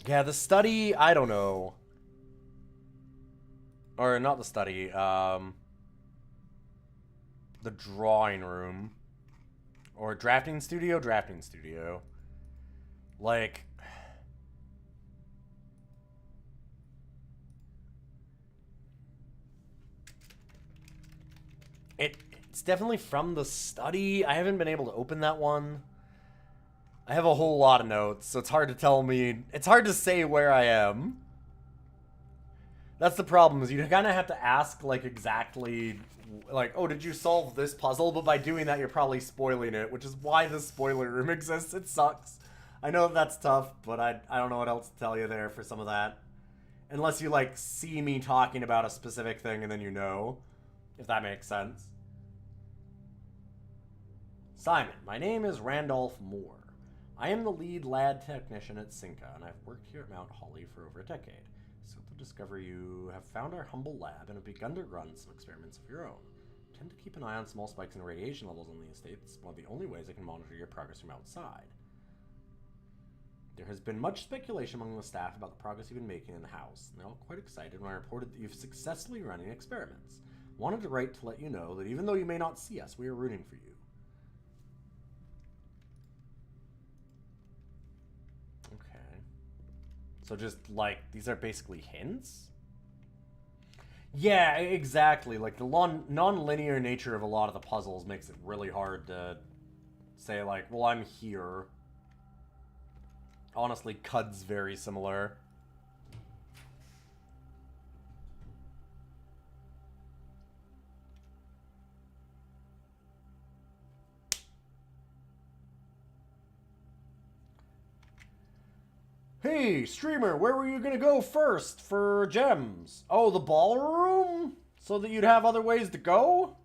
Yeah, the study, I don't know. Or, not the study, the drawing room. Or drafting studio? Drafting studio. Like... It's definitely from the study. I haven't been able to open that one. I have a whole lot of notes, so it's hard to tell me... It's hard to say where I am. That's the problem, is you kind of have to ask, like, exactly... Like, oh, did you solve this puzzle? But by doing that, you're probably spoiling it, which is why the spoiler room exists. It sucks. I know that's tough, but I don't know what else to tell you there for some of that. Unless you, like, see me talking about a specific thing and then you know. If that makes sense. Simon, my name is Randolph Moore. I am the lead lab technician at Cinca, and I've worked here at Mount Holly for over a decade. So to discover you have found our humble lab and have begun to run some experiments of your own. Tend to keep an eye on small spikes in radiation levels on the estate. It's one of the only ways I can monitor your progress from outside. There has been much speculation among the staff about the progress you've been making in the house, and they're all quite excited when I reported that you've successfully running experiments. Wanted to write to let you know that even though you may not see us, we are rooting for you. Okay. So just, like, these are basically hints? Yeah, exactly. Like, the non-linear nature of a lot of the puzzles makes it really hard to say, like, well, I'm here. Honestly, CUD's very similar. Hey, streamer, where were you gonna go first for gems? Oh, the ballroom? So that you'd have other ways to go?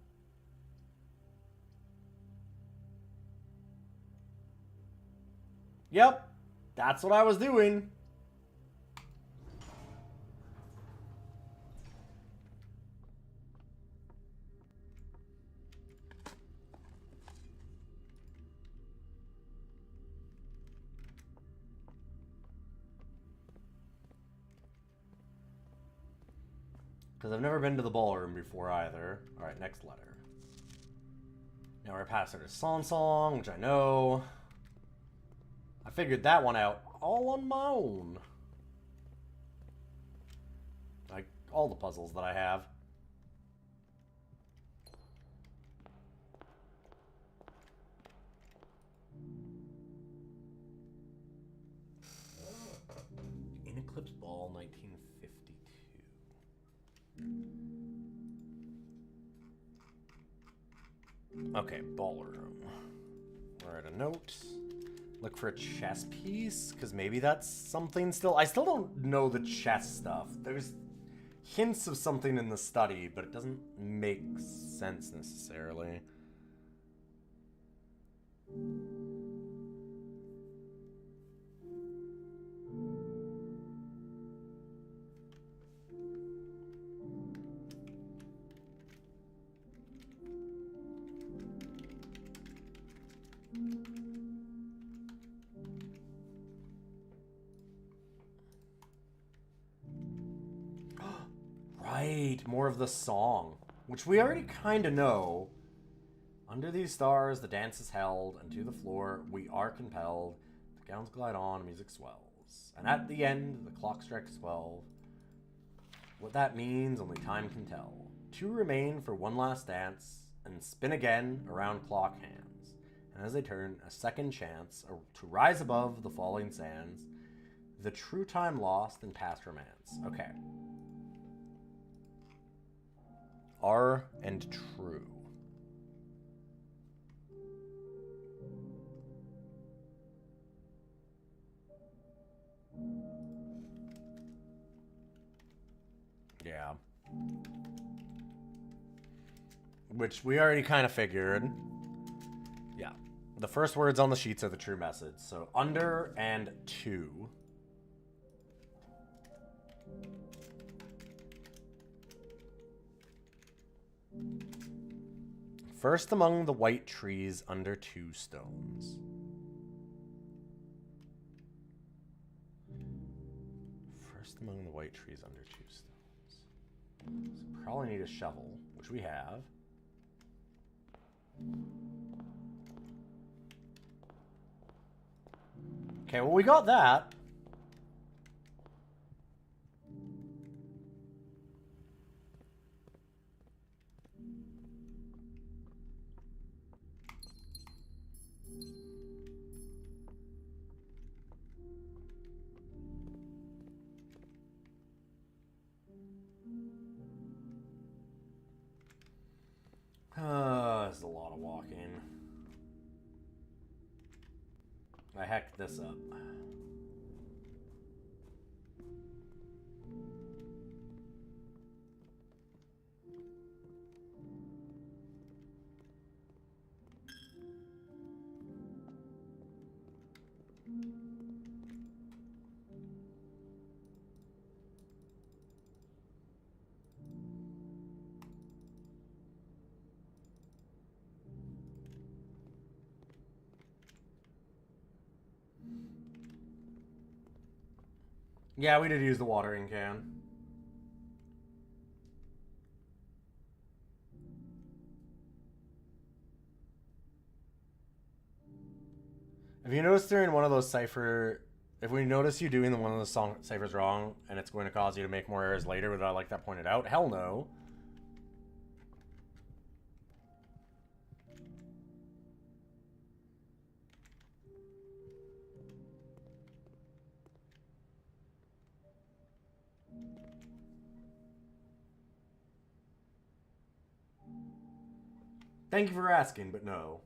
Yep, that's what I was doing. Because I've never been to the ballroom before either. Alright, next letter. Now we're past her to Song Song, which I know. I figured that one out all on my own. Like all the puzzles that I have. Okay, ballroom. Write a note. Look for a chess piece, because maybe that's something still... I still don't know the chess stuff. There's hints of something in the study, but it doesn't make sense necessarily. Right, more of the song, which we already kind of know. Under these stars, the dance is held, and to the floor we are compelled. The gowns glide on, music swells, and at the end, the clock strikes 12. What that means, only time can tell. Two remain for one last dance, and spin again around clock hands. And as they turn, a second chance to rise above the falling sands. The true time lost in past romance. Okay. Are and true. Yeah. Which we already kind of figured. Yeah. The first words on the sheets are the true message. So under and to. First among the white trees under two stones. First among the white trees under two stones. So probably need a shovel, which we have. Okay, well we got that. There's a lot of walking. I hacked this up. Yeah, we did use the watering can. If you notice during one of those cipher... If we notice you doing one of those song ciphers wrong, and it's going to cause you to make more errors later, would I like that pointed out? Hell no. Thank you for asking, but no.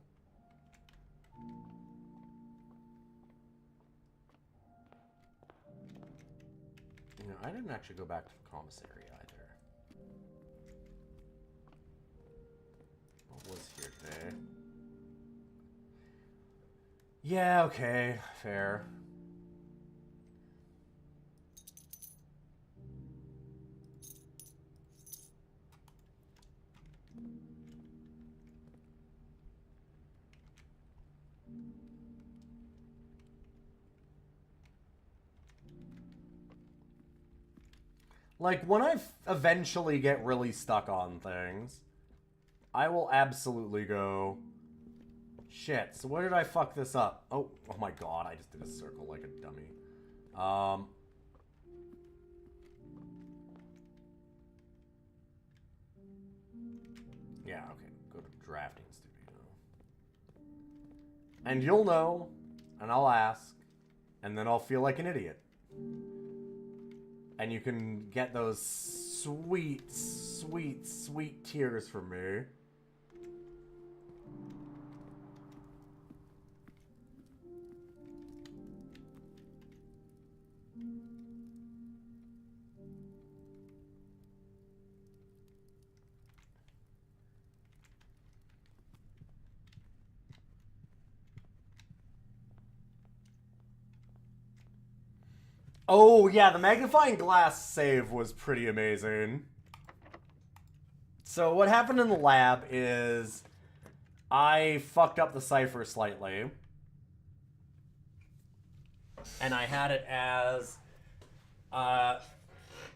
You know, I didn't actually go back to the commissary either. What was here today? Yeah, okay, fair. Like, when I eventually get really stuck on things, I will absolutely go... Shit, so where did I fuck this up? Oh my god, I just did a circle like a dummy. Yeah, okay, go to drafting studio. And you'll know, and I'll ask, and then I'll feel like an idiot. And you can get those sweet, sweet, sweet tears from me. Oh, yeah, the magnifying glass save was pretty amazing. So what happened in the lab is I fucked up the cipher slightly. And I had it as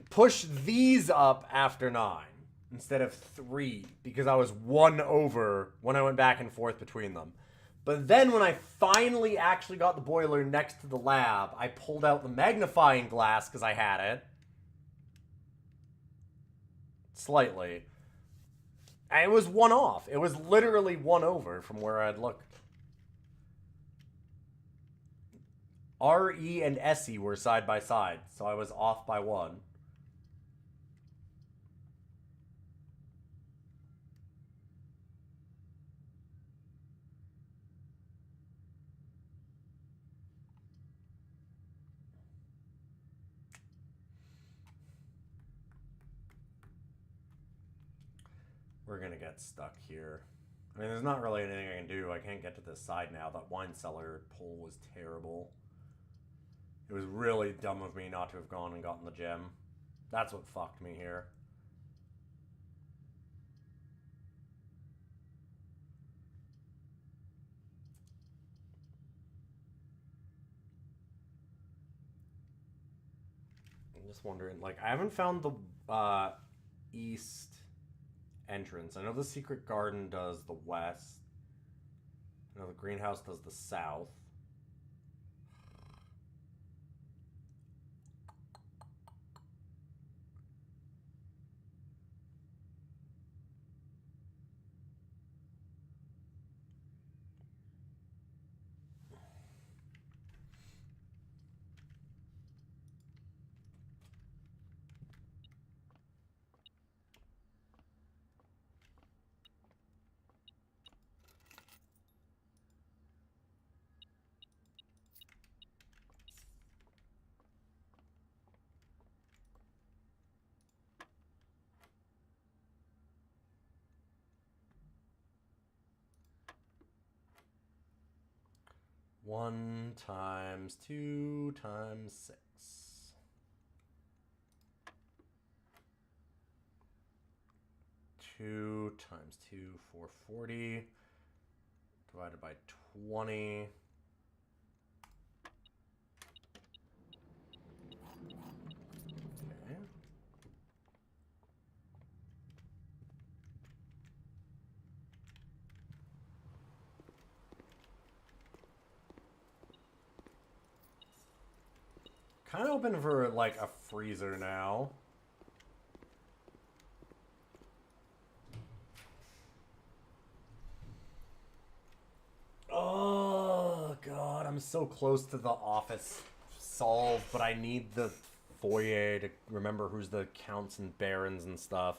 push these up after 9 instead of 3 because I was 1 over when I went back and forth between them. But then when I finally actually got the boiler next to the lab, I pulled out the magnifying glass because I had it. Slightly. And it was 1 off. It was literally 1 over from where I'd looked. RE and SE were side by side, so I was off by 1. We're gonna get stuck here. I mean, there's not really anything I can do. I can't get to this side now. That wine cellar pull was terrible. It was really dumb of me not to have gone and gotten the gem. That's what fucked me here. I'm just wondering, like, I haven't found the east entrance. I know the secret garden does the west. I know the greenhouse does the south. One times 2 times 6. 2 times 2, 440. Divided by 20. Okay. Kind of hoping for, like, a freezer now. Oh, God. I'm so close to the office solve, but I need the foyer to remember who's the counts and barons and stuff.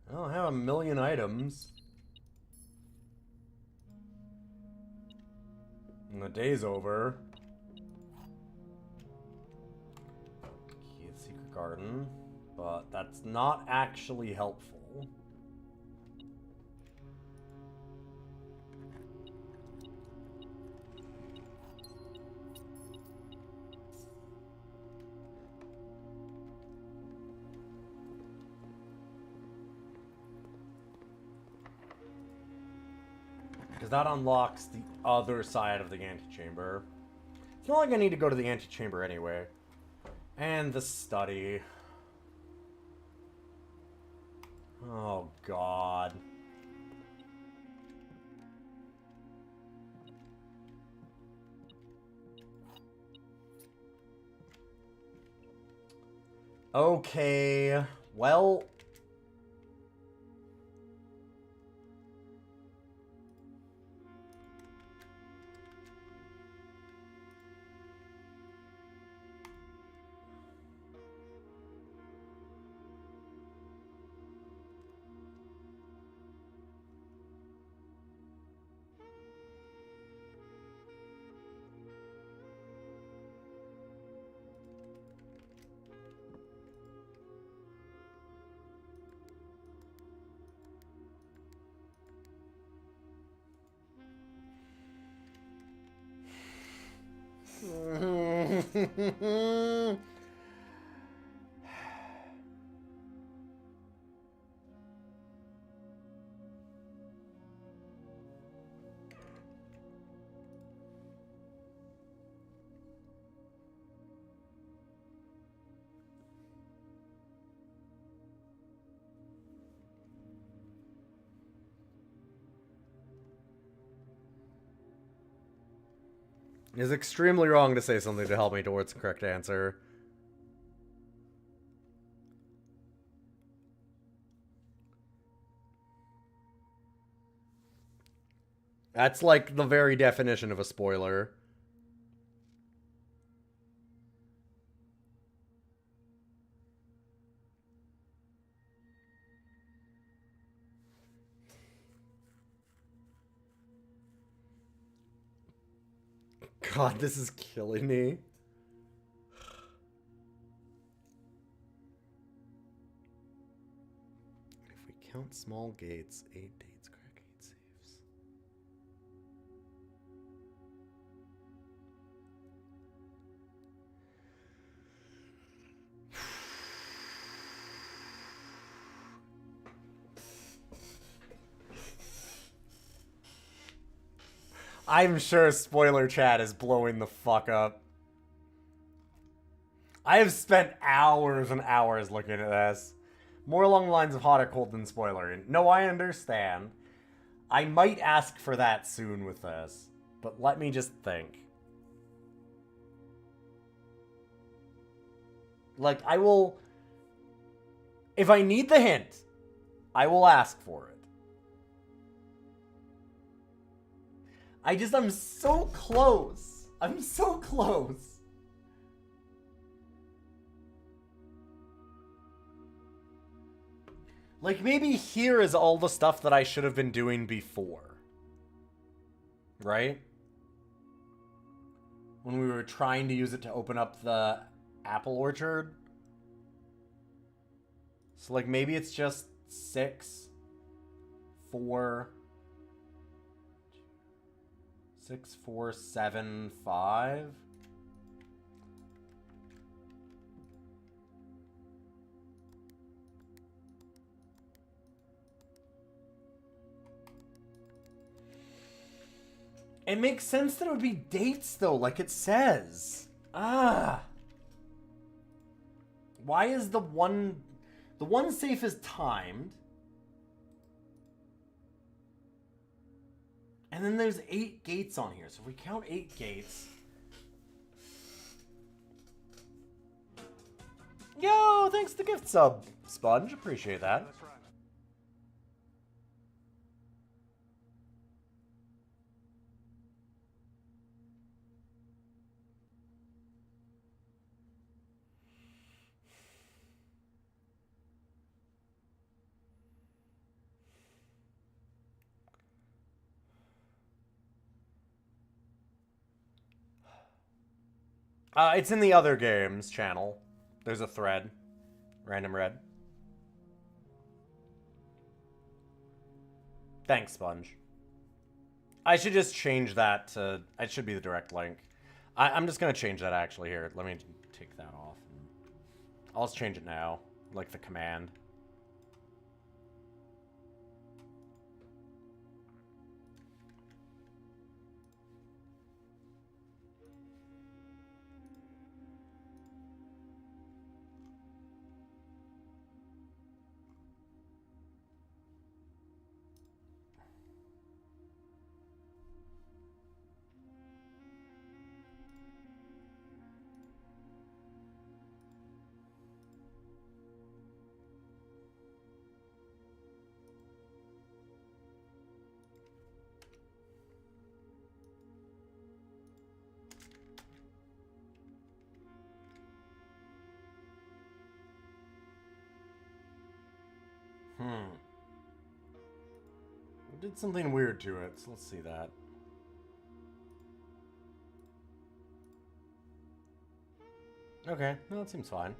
I don't have a million items. And the day's over. Key of the secret garden. But that's not actually helpful. Because that unlocks the other side of the antechamber. It's not like I need to go to the antechamber anyway. And the study. Oh, God. Okay, well... It is extremely wrong to say something to help me towards the correct answer. That's like the very definition of a spoiler. God, this is killing me. If we count small gates, 8 dates, crack 8 saves. I'm sure spoiler chat is blowing the fuck up. I have spent hours and hours looking at this. More along the lines of hot or cold than spoiler. No, I understand. I might ask for that soon with this, but let me just think. Like, I will... If I need the hint, I will ask for it. I'm so close. I'm so close. Like, maybe here is all the stuff that I should have been doing before. Right? When we were trying to use it to open up the apple orchard. So, like, maybe it's just 6, 4... 6, 4, 7, 5. It makes sense that it would be dates, though, like it says. Ah. Why is the one... The one safe is timed. And then there's 8 gates on here. So if we count 8 gates... Yo, thanks to the gift sub, Sponge. Appreciate that. It's in the other games channel. There's a thread. Random Red. Thanks, Sponge. I should just change that to... It should be the direct link. I'm just going to change that actually here. Let me take that off. I'll just change it now. Like the command. did something weird to it, so let's see that. Okay, no, that seems fine.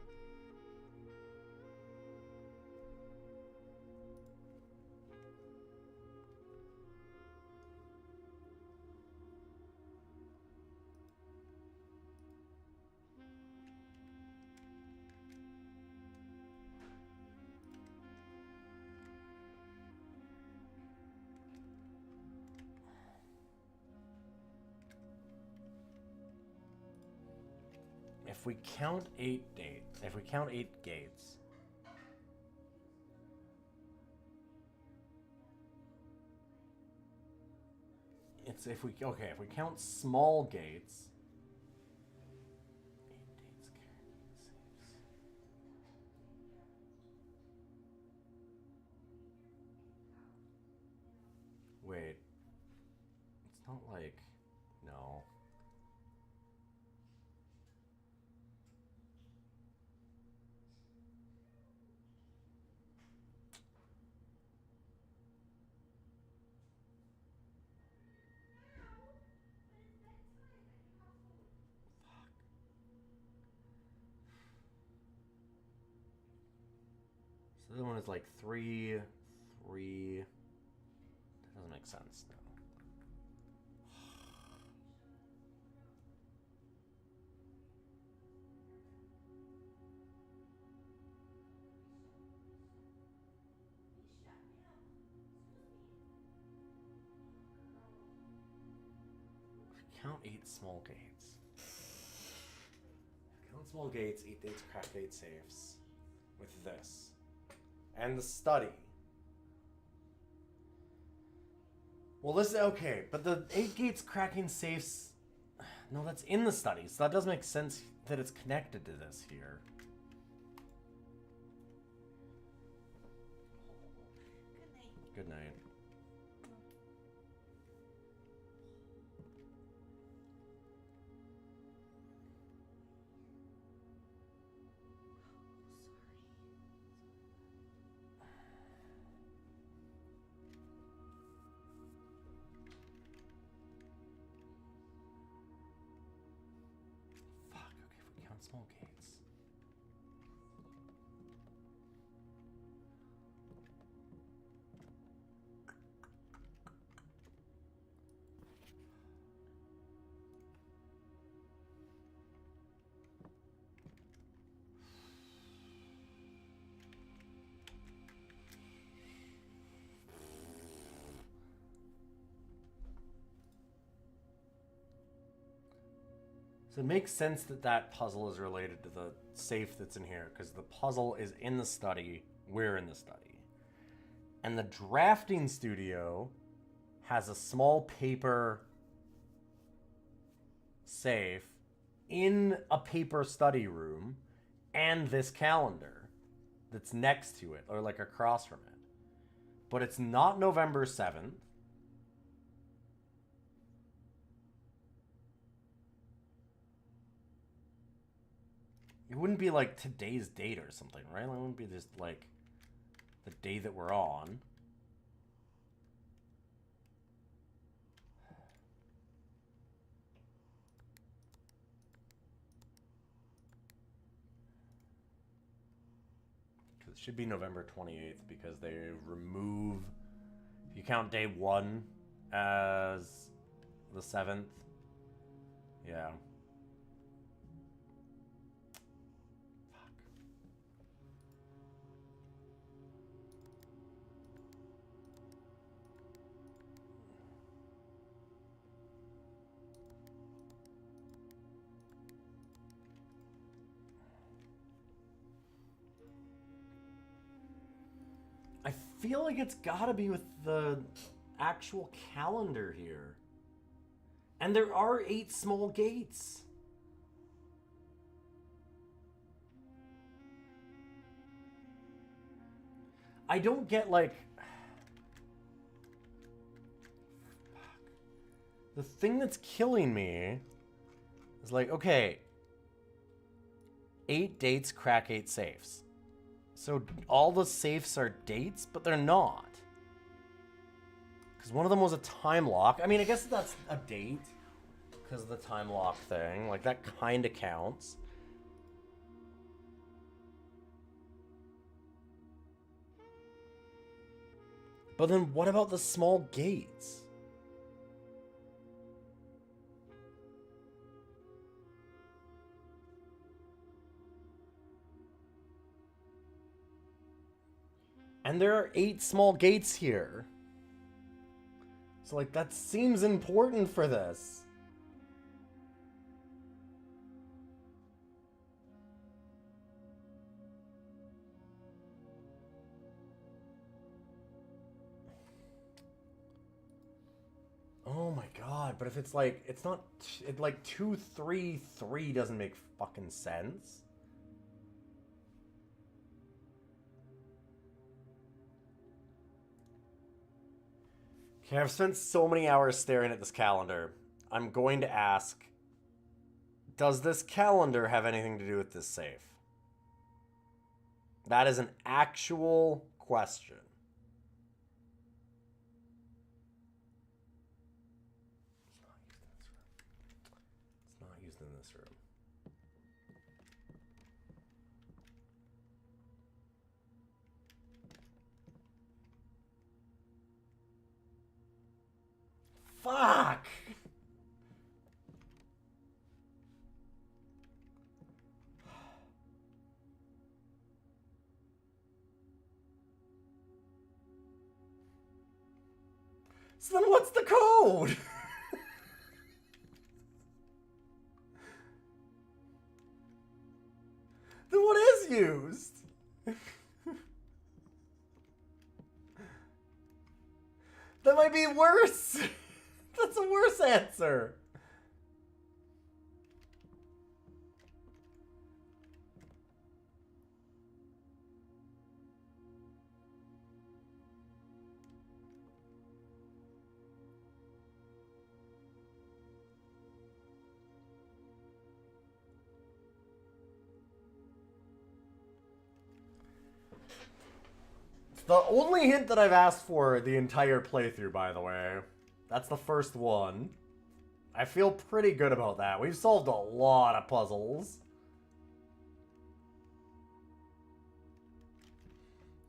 If we count 8 gates, it's if we count small gates. 8 gates carrying safes. Wait, it's not like no. So the other one is like 3. That doesn't make sense. No. Count 8 small gates. Count small gates, 8 gates, crack 8 safes. With this. And the study. Well, this is okay, but the 8 gates cracking safes. No, that's in the study, so that doesn't make sense that it's connected to this here. Good night. Fuck, okay, if we count small gates. So it makes sense that that puzzle is related to the safe that's in here, because the puzzle is in the study, we're in the study. And the drafting studio has a small paper safe in a paper study room and this calendar that's next to it, or like across from it. But it's not November 7th. It wouldn't be like today's date or something, right? It wouldn't be just like the day that we're on. Because it should be November 28th because they remove, if you count day 1 as the 7th. Yeah. I feel like it's gotta be with the actual calendar here. And there are 8 small gates. I don't get like... The thing that's killing me is like, okay, 8 dates crack 8 safes. So all the safes are dates, but they're not. Because one of them was a time lock. I mean, I guess that's a date. Because of the time lock thing. Like, that kind of counts. But then what about the small gates? And there are 8 small gates here. So, like, that seems important for this. Oh my god, but if it's like, it's not, it like 233 doesn't make fucking sense. Okay, I've spent so many hours staring at this calendar. I'm going to ask, does this calendar have anything to do with this safe? That is an actual question. It's not used in this room. Fuck! So then what's the code? Then what is used? That might be worse. That's a worse answer. The only hint that I've asked for the entire playthrough, by the way. That's the first one. I feel pretty good about that. We've solved a lot of puzzles.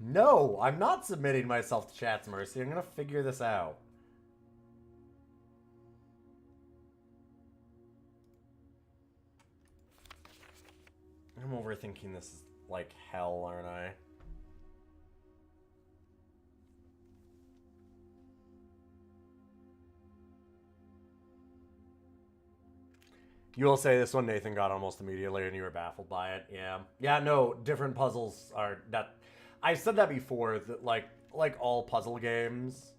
No, I'm not submitting myself to chat's mercy. I'm gonna figure this out. I'm overthinking this like hell, aren't I? You will say this one Nathan got almost immediately and you were baffled by it. Yeah. Yeah, no, different puzzles are that I've said that before that like all puzzle games,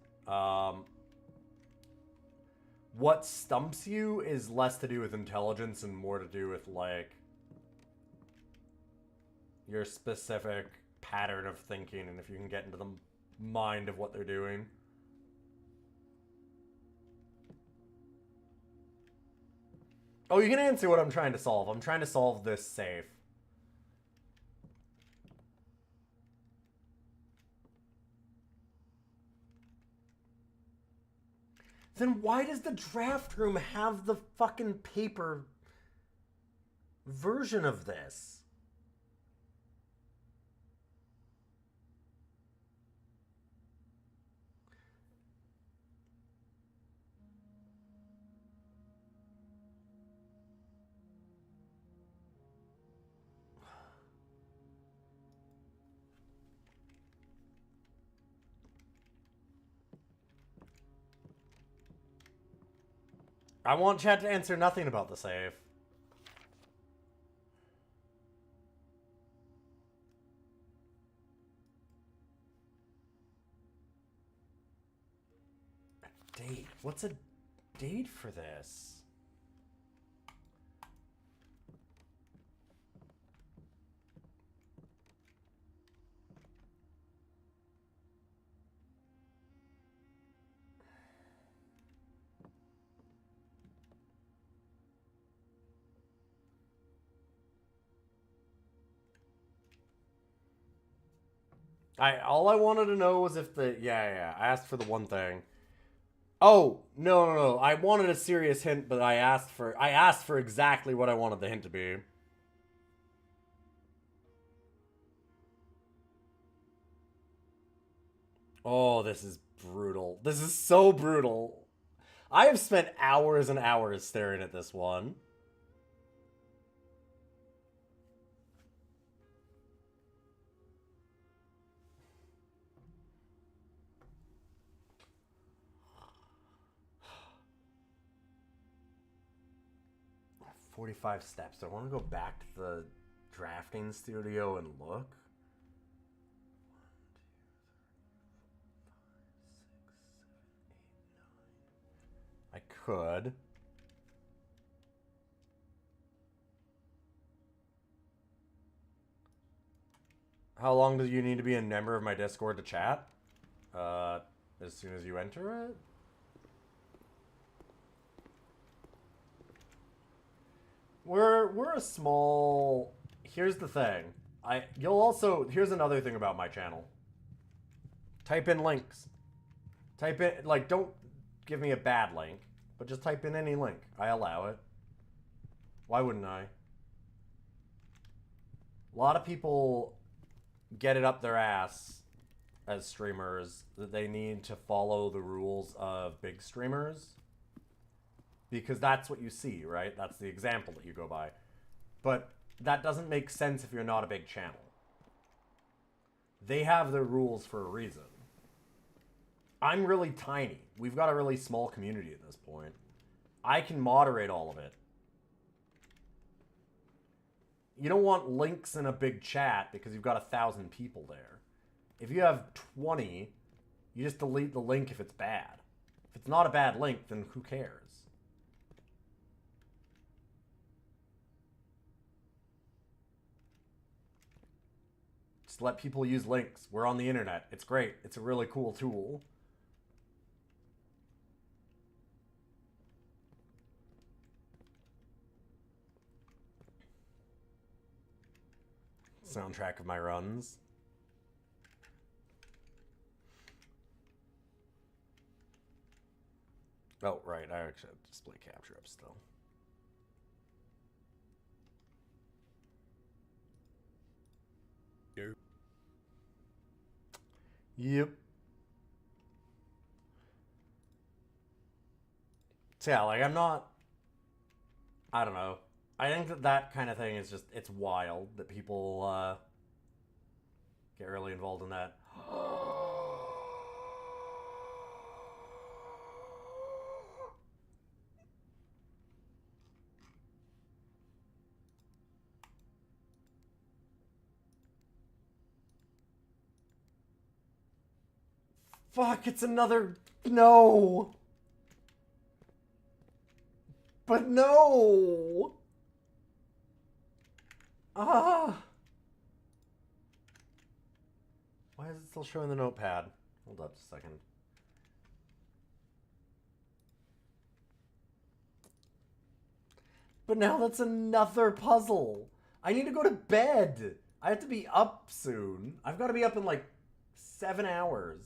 what stumps you is less to do with intelligence and more to do with like your specific pattern of thinking and if you can get into the mind of what they're doing. Oh, you can answer what I'm trying to solve. I'm trying to solve this safe. Then why does the draft room have the fucking paper version of this? I want chat to answer nothing about the save. A date? What's a date for this? All I wanted to know was if the I asked for the one thing. Oh, no. I wanted a serious hint, but I asked for exactly what I wanted the hint to be. Oh, this is brutal. This is so brutal. I have spent hours and hours staring at this one. "45 steps. I want to go back to the drafting studio and look. I could. How long do you need to be a member of my Discord to chat? As soon as you enter it? We're a small. Here's the thing. Here's another thing about my channel. Type in links. Type in, like, don't give me a bad link, but just type in any link. I allow it. Why wouldn't I? A lot of people get it up their ass as streamers that they need to follow the rules of big streamers because that's what you see, right? That's the example that you go by. But that doesn't make sense if you're not a big channel. They have their rules for a reason. I'm really tiny. We've got a really small community at this point. I can moderate all of it. You don't want links in a big chat because you've got 1,000 people there. If you have 20, you just delete the link if it's bad. If it's not a bad link, then who cares? Just let people use links. We're on the internet. It's great. It's a really cool tool. Soundtrack of my runs. Oh, right. I actually have display capture up still. Yep. So yeah, like, I'm not... I don't know. I think that kind of thing is just... It's wild that people get really involved in that. Fuck, it's another... No! But no! Ah! Why is it still showing the notepad? Hold up a second. But now that's another puzzle. I need to go to bed. I have to be up soon. I've got to be up in like 7 hours.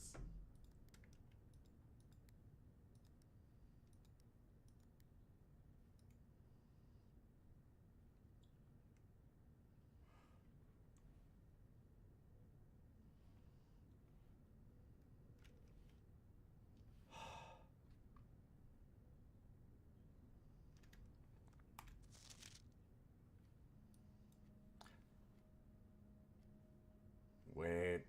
Wait.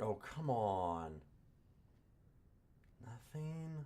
Oh, come on. Nothing.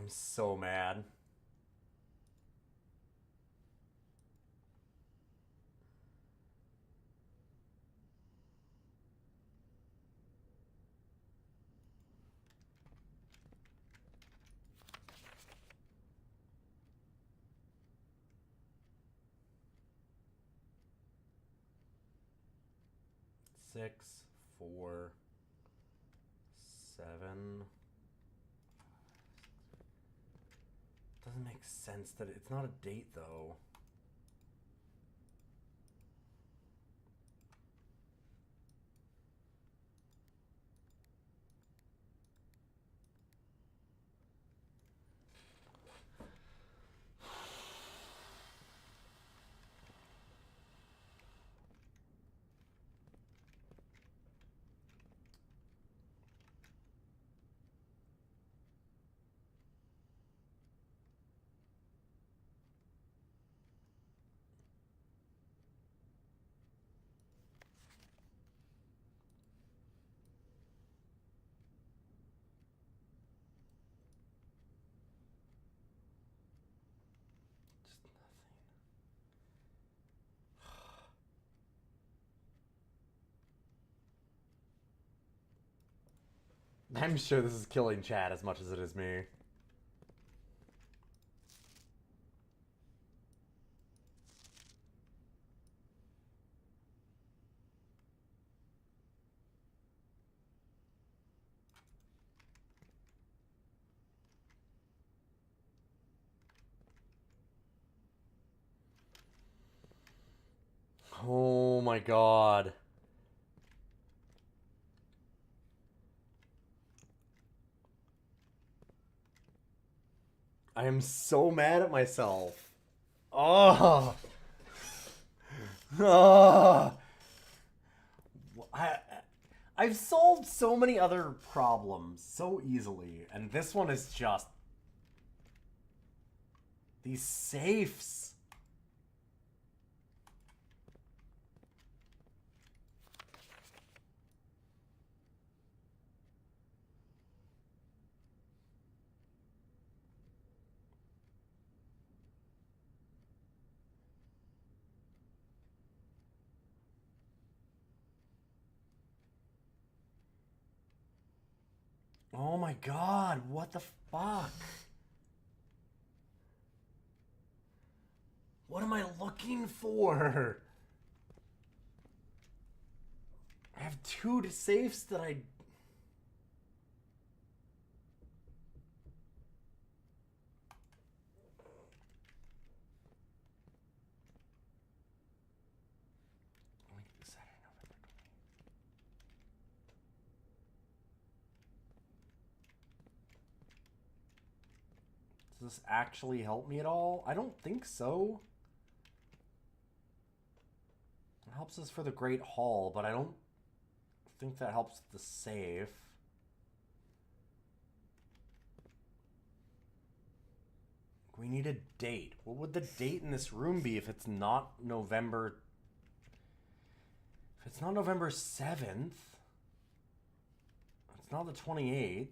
I'm so mad. Six, 4, 7. Doesn't make sense that it's not a date though. Just nothing. I'm sure this is killing chat as much as it is me. Oh my god. I am so mad at myself. Oh. Oh. I've solved so many other problems so easily, and this one is just these safes. Oh my god, what the fuck? What am I looking for? I have 2 safes that I... Does this actually help me at all? I don't think so. It helps us for the Great Hall, but I don't think that helps the safe. We need a date. What would the date in this room be if it's not November... If it's not November 7th... It's not the 28th...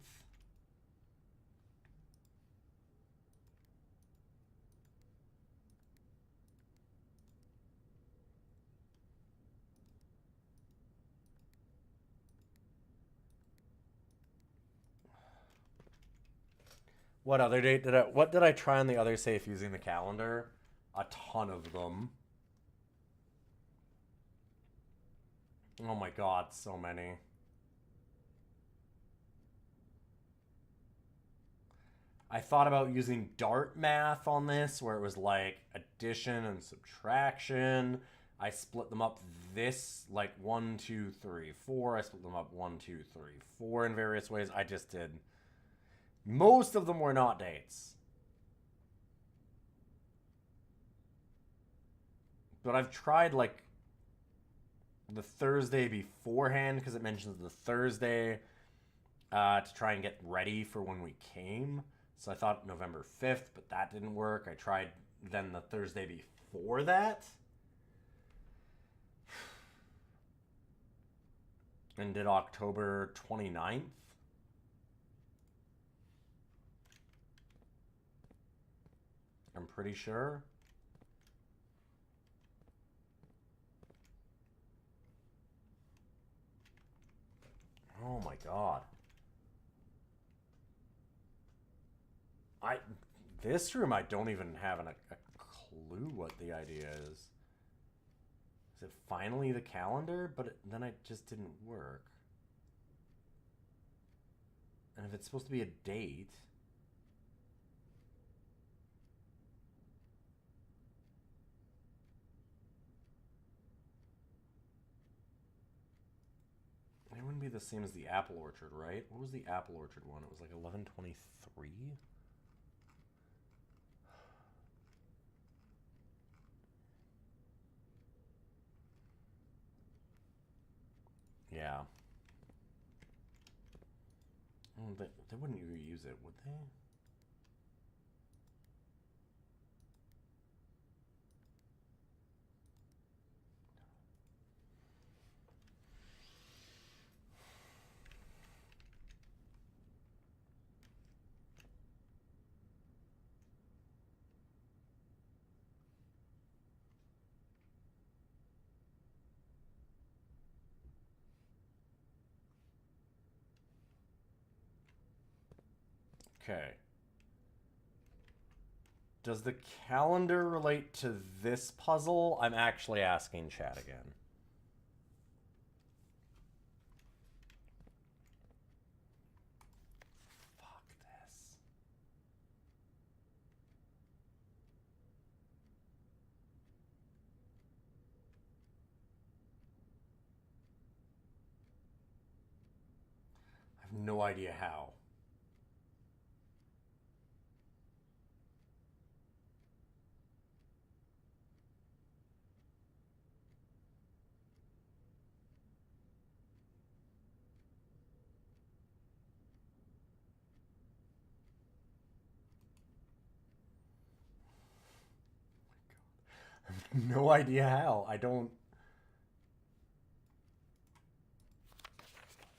What other date did what did I try on the other safe using the calendar? A ton of them. Oh my god, so many. I thought about using dart math on this, where it was like addition and subtraction. I split them up this, like 1, 2, 3, 4. I split them up 1, 2, 3, 4 in various ways. I just did. Most of them were not dates. But I've tried like the Thursday beforehand, because it mentions the Thursday, to try and get ready for when we came. So I thought November 5th, but that didn't work. I tried then the Thursday before that. And did October 29th. pretty sure. Oh my god. This room I don't even have a clue what the idea is. Is it finally the calendar? But then it just didn't work. And if it's supposed to be a date... It wouldn't be the same as the apple orchard, right? What was the apple orchard one? It was like 11/23? Yeah. Oh, they wouldn't reuse it, would they? Okay. Does the calendar relate to this puzzle? I'm actually asking chat again. Fuck this. I have no idea how. No idea how. I don't... 1, 2, 3, 4, 5, 6, 7, 8, 9,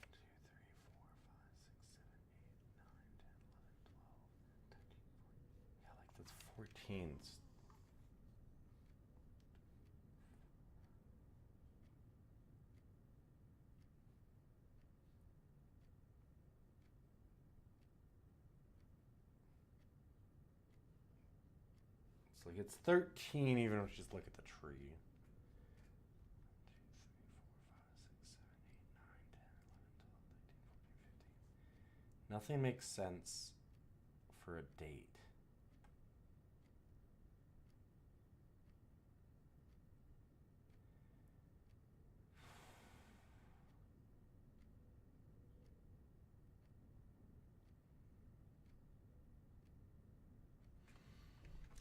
10, 11, 12, 13, 14. Yeah, like that's 14. It's like it's 13 even if you just look at the tree. 1, 2, 3, 4, 5, 6, 7, 8, 9, 10, 11, 12, 13, 14. Nothing makes sense for a date.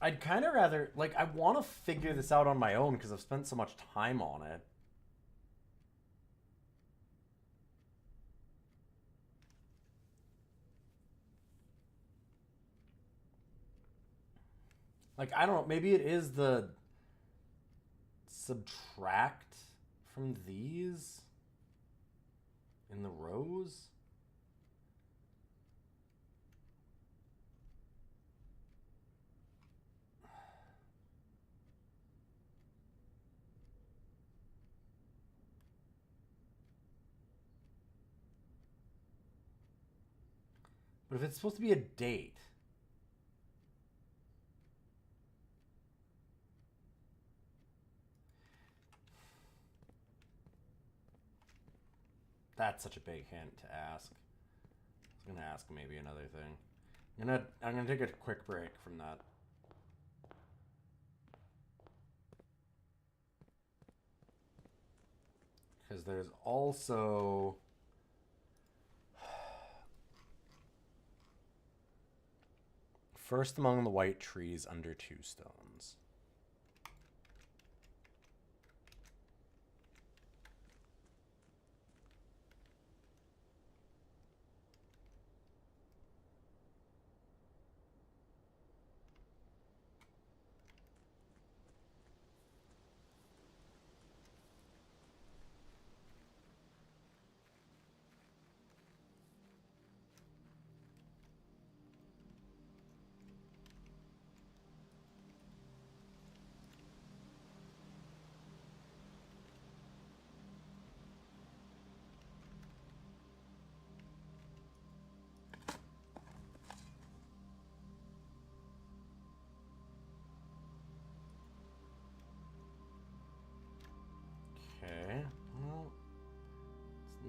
I'd kind of rather, like, I want to figure this out on my own because I've spent so much time on it. Like, I don't know, maybe it is the subtract from these in the rows. But if it's supposed to be a date, that's such a big hint to ask. I was gonna ask maybe another thing. I'm gonna take a quick break from that. Because there's also first among the white trees under 2 stones.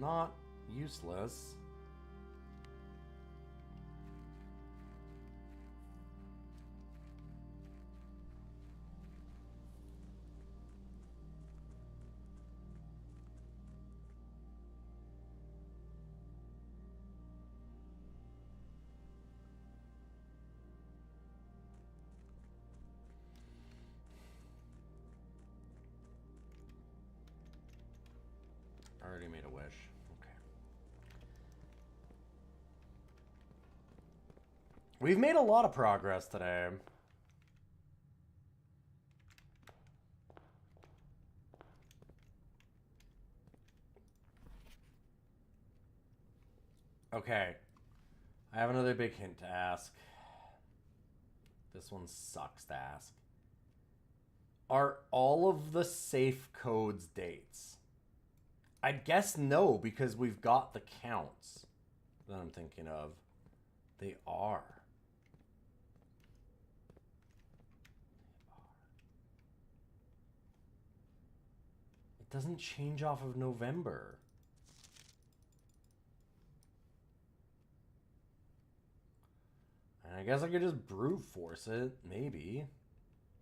not useless. Already made a wish. Okay. We've made a lot of progress today. Okay. I have another big hint to ask. This one sucks to ask. Are all of the safe codes dates? I'd guess no, because we've got the counts that I'm thinking of. They are. It doesn't change off of November. And I guess I could just brute force it, maybe.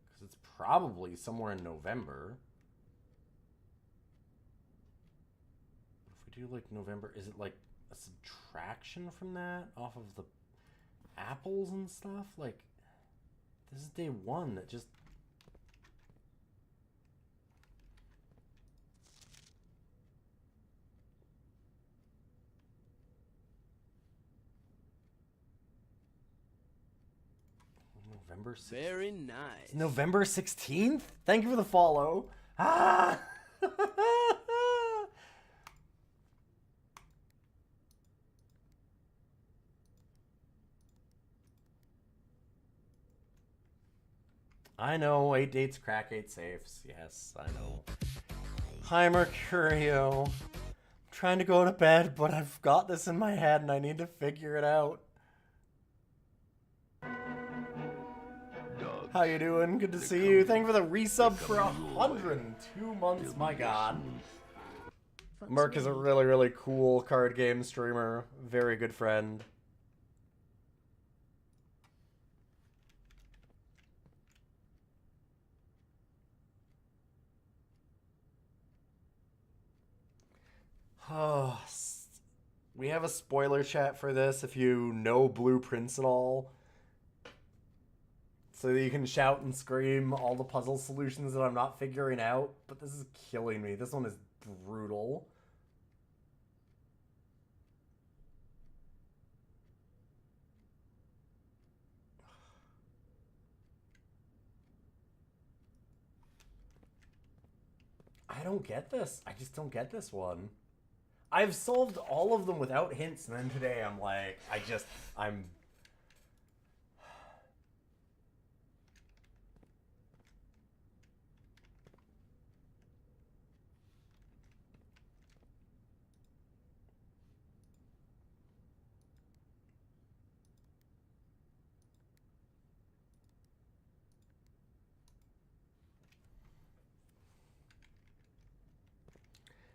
Because it's probably somewhere in November. If we do like November, is it like a subtraction from that off of the apples and stuff? Like, this is day one that just... November 16th. Very nice. It's November 16th? Thank you for the follow. Ah! I know, 8 dates crack 8 safes. Yes, I know. Hi, Mercurio. I'm trying to go to bed, but I've got this in my head and I need to figure it out. How you doing? Good to see you. Thank you for the resub for 102 months. My God. Merc is a really, really cool card game streamer. Very good friend. Oh, we have a spoiler chat for this if you know blueprints at all. So that you can shout and scream all the puzzle solutions that I'm not figuring out. But this is killing me. This one is brutal. I don't get this. I just don't get this one. I've solved all of them without hints, and then today I'm like, I'm...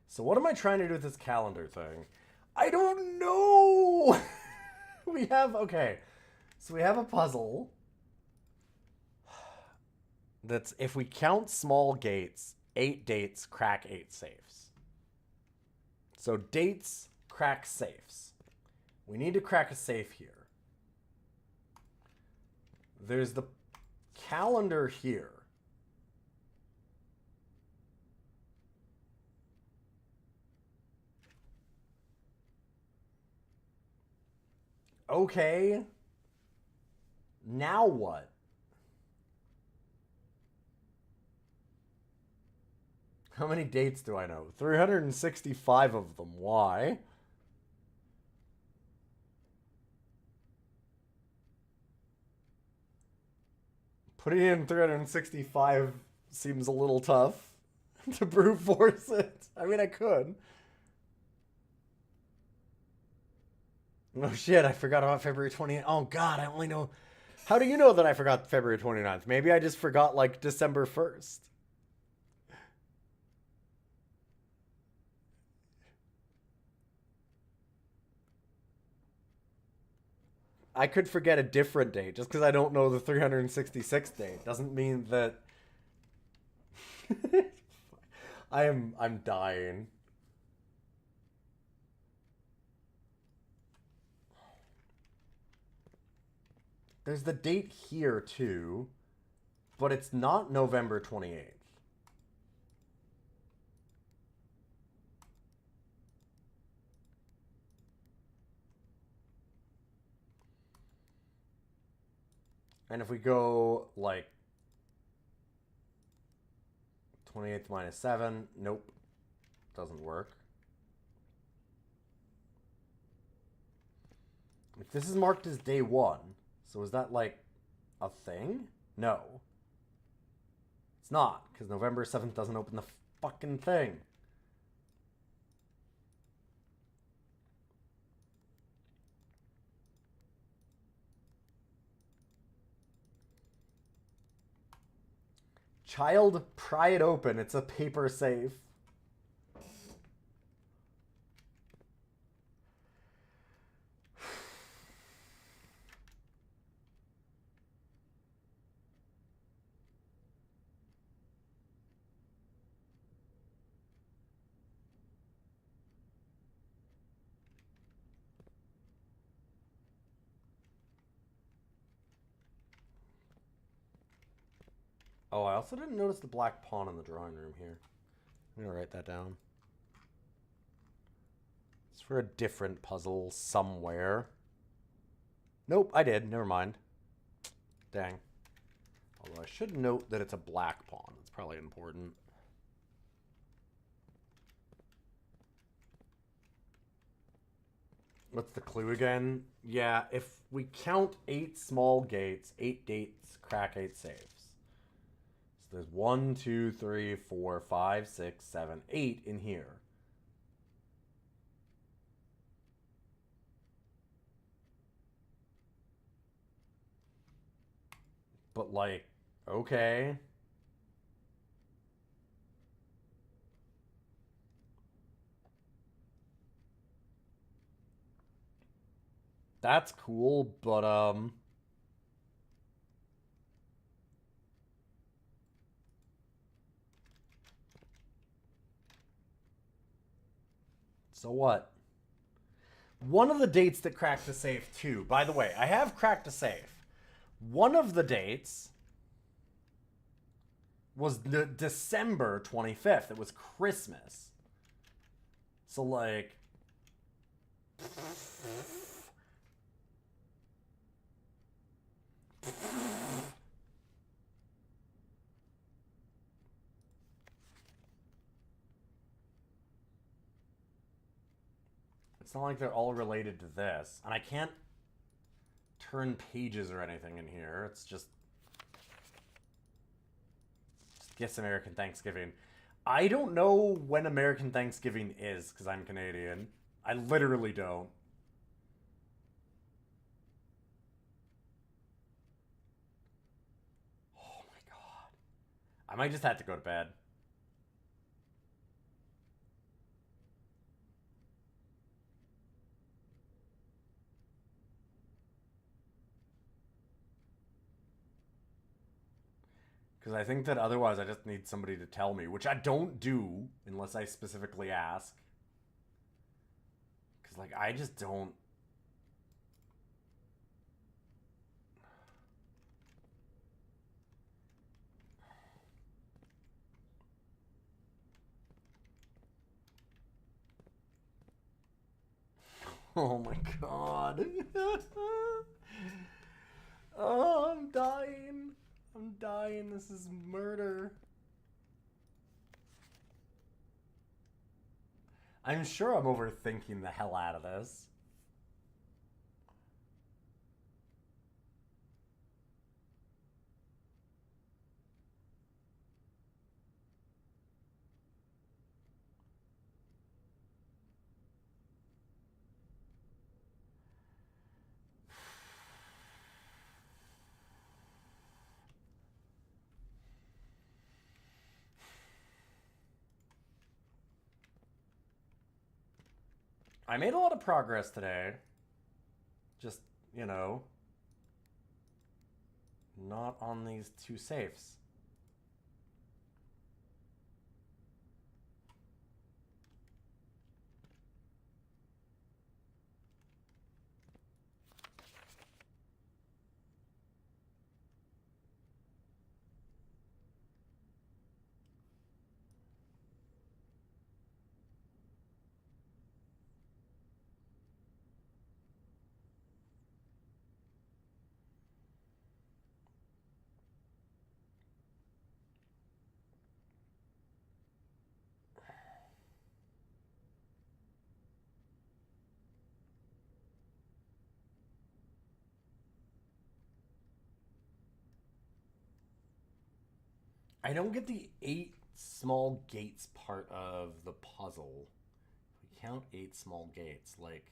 So what am I trying to do with this calendar thing? I don't know! We have, okay. So we have a puzzle that's, if we count small gates, 8 dates crack 8 safes. So dates crack safes. We need to crack a safe here. There's the calendar here. Okay. Now what? How many dates do I know? 365 of them. Why? Putting in 365 seems a little tough to brute force it. I mean, I could. Oh shit, I forgot about February 20th. Oh god, I only know... How do you know that I forgot February 29th? Maybe I just forgot, like, December 1st. I could forget a different date just because I don't know the 366th date. Doesn't mean that I'm dying. There's the date here too, but it's not November 28th. And if we go like 28th minus 7, nope, doesn't work. If this is marked as day 1, so is that like a thing? No. It's not, because November 7th doesn't open the fucking thing. Child, pry it open. It's a paper safe. Oh, I also didn't notice the black pawn in the drawing room here. I'm gonna write that down. It's for a different puzzle somewhere. Nope, I did. Never mind. Dang. Although I should note that it's a black pawn. That's probably important. What's the clue again? Yeah, if we count 8 small gates, 8 dates crack 8 safes. So there's 1, 2, 3, 4, 5, 6, 7, 8 in here. But like, okay. That's cool, but so what? One of the dates that cracked the safe too. By the way, I have cracked a safe. One of the dates was December 25th. It was Christmas. So like it's not like they're all related to this. And I can't turn pages or anything in here. It's just guess American Thanksgiving. I don't know when American Thanksgiving is because I'm Canadian. I literally don't. Oh my god. I might just have to go to bed. Because I think that otherwise I just need somebody to tell me, which I don't do unless I specifically ask. Because, like, I just don't. Oh my god. Oh, I'm dying. I'm dying. This is murder. I'm sure I'm overthinking the hell out of this. I made a lot of progress today. Just you know, not on these two safes. I don't get the 8 small gates part of the puzzle. If we count 8 small gates, like...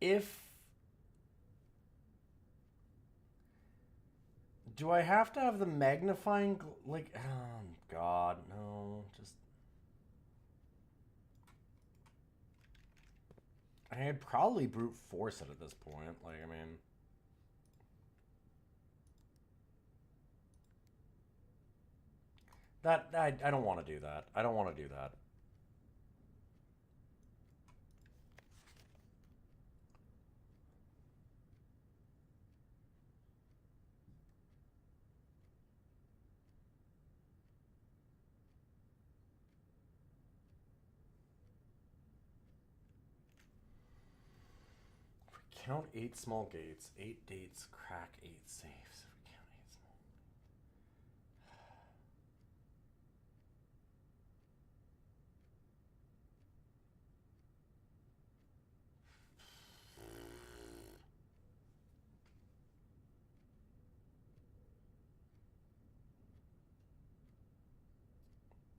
If... Do I have to have the magnifying... like... Oh, God, no. Just... I'd probably brute force it at this point. Like, I mean... I don't want to do that. I don't want to do that. If we count 8 small gates, 8 dates, crack 8 safes. If we count 8 small...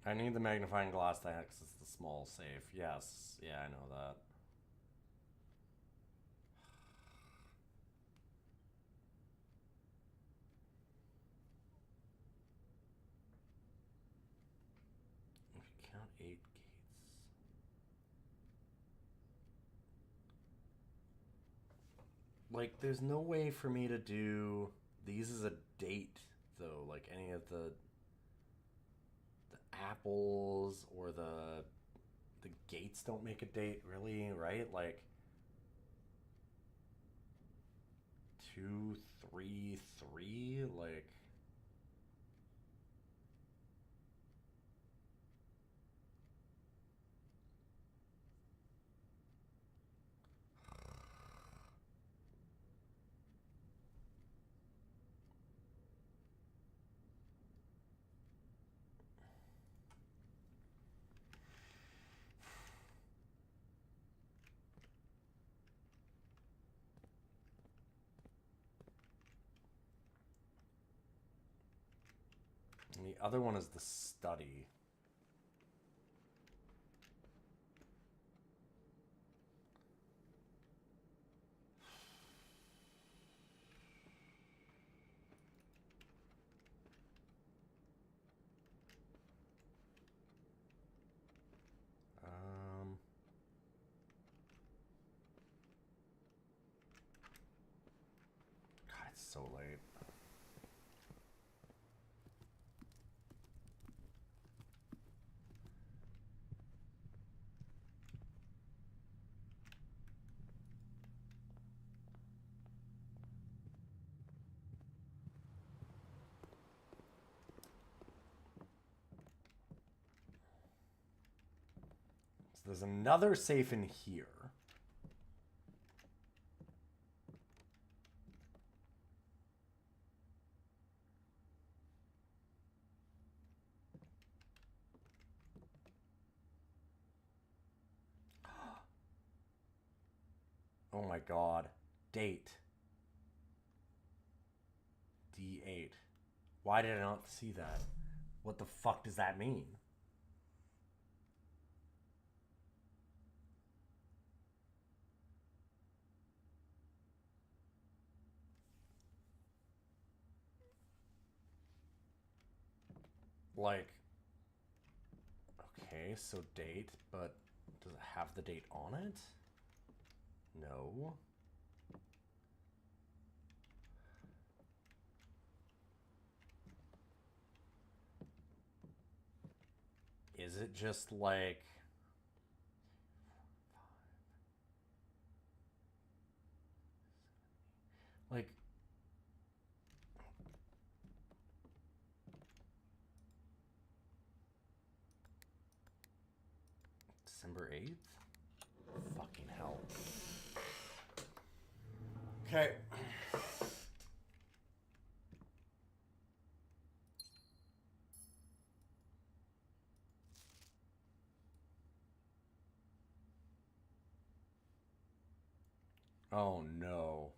I need the magnifying glass to access the small safe. Yes. Yeah, I know that. If you count 8 gates... Like, there's no way for me to do these as a date, though. Like, any of the apples or the gates don't make a date, really, right? Like, 2, 3, 3, like... And the other one is the study. God, it's so late. So there's another safe in here. Oh my god. Date. D8. Why did I not see that? What the fuck does that mean? like, okay, so date, but does it have the date on it? No. Is it just like... Like... December 8th? Fucking hell. Okay. Oh no.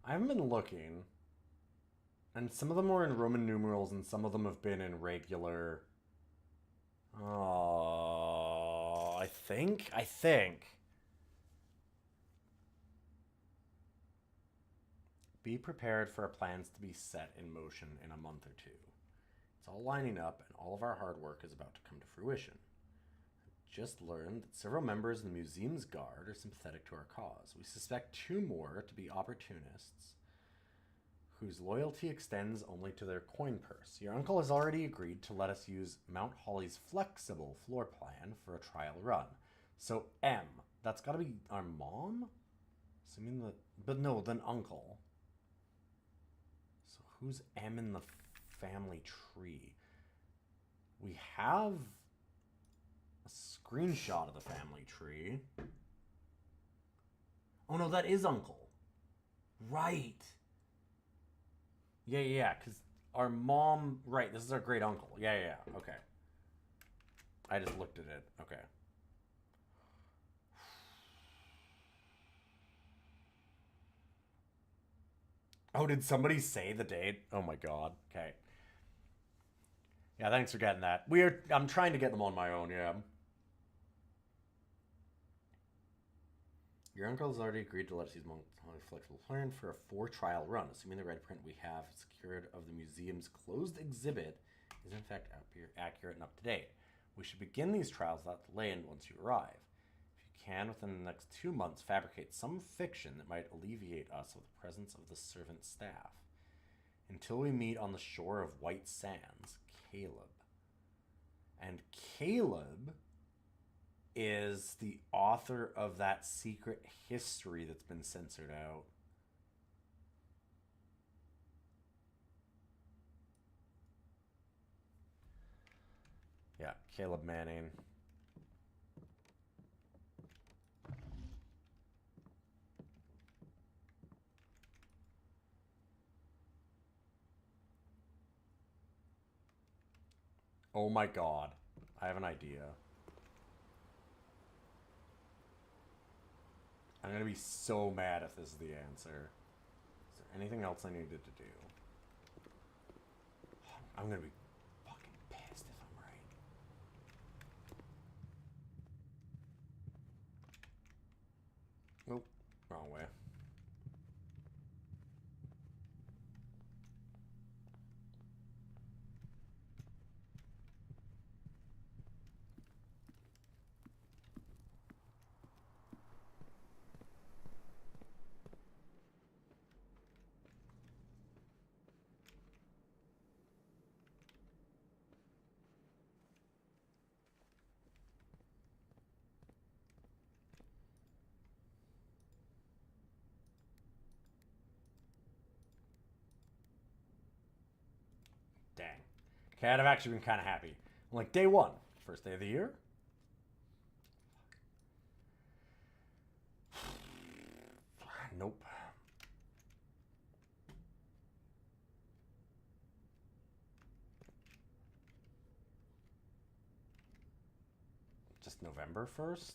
I haven't been looking. And some of them were in Roman numerals and some of them have been in regular. Oh, I think. Be prepared for our plans to be set in motion in a month or two. It's all lining up and all of our hard work is about to come to fruition. Just learned that several members of the museum's guard are sympathetic to our cause. We suspect 2 more to be opportunists whose loyalty extends only to their coin purse. Your uncle has already agreed to let us use Mount Holly's flexible floor plan for a trial run. So M, that's gotta be our mom? Assuming that, but no, then uncle. So who's M in the family tree? We have a screenshot of the family tree. Oh no, that is uncle. Right. Yeah, because our mom... Right, this is our great uncle. Yeah, okay. I just looked at it. Okay. Oh, did somebody say the date? Oh my god. Okay. Yeah, thanks for getting that. I'm trying to get them on my own, yeah. Your uncle has already agreed to let us use Mount Holly's flexible plan for a 4 trial run, assuming the red print we have secured of the museum's closed exhibit is in fact accurate and up to date. We should begin these trials without delay and once you arrive. If you can, within the next 2 months, fabricate some fiction that might alleviate us of the presence of the servant staff. Until we meet on the shore of White Sands, Caleb. And Caleb is the author of that secret history that's been censored out. Yeah, Caleb Manning. Oh my god. I have an idea. I'm gonna be so mad if this is the answer. Is there anything else I needed to do? I'm gonna be fucking pissed if I'm right. Nope, wrong way. Dang. Okay, I'd have actually been kind of happy. I'm like, day 1, first day of the year. Nope. Just November 1st?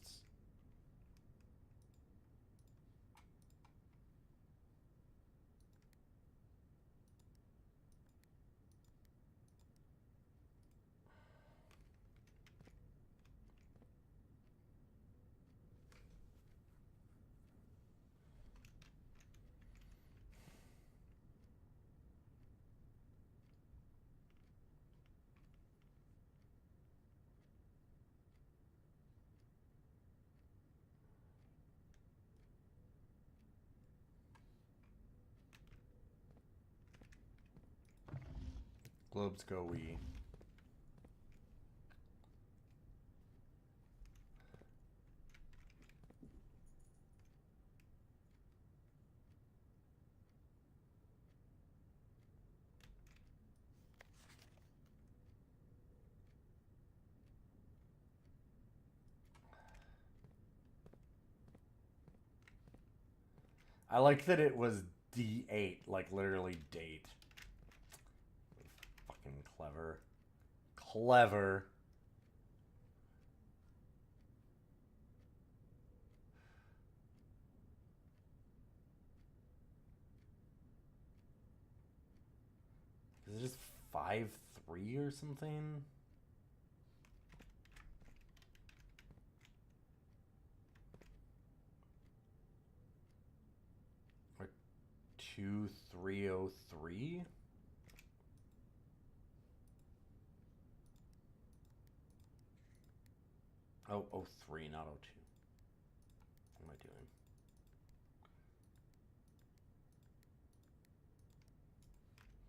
globes go we? I like that it was D8, like literally date. Fucking clever. Clever. Is it just 5-3 or something? Or 2-3-0-3? Oh, 03, not 02. What am I doing?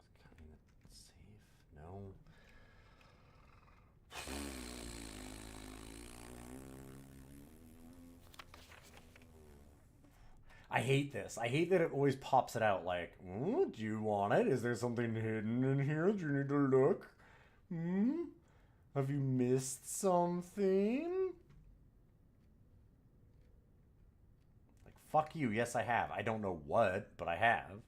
Is counting it safe? No. I hate this. I hate that it always pops it out like, do you want it? Is there something hidden in here? Do you need to look? Have you missed something? Like, fuck you. Yes, I have. I don't know what, but I have.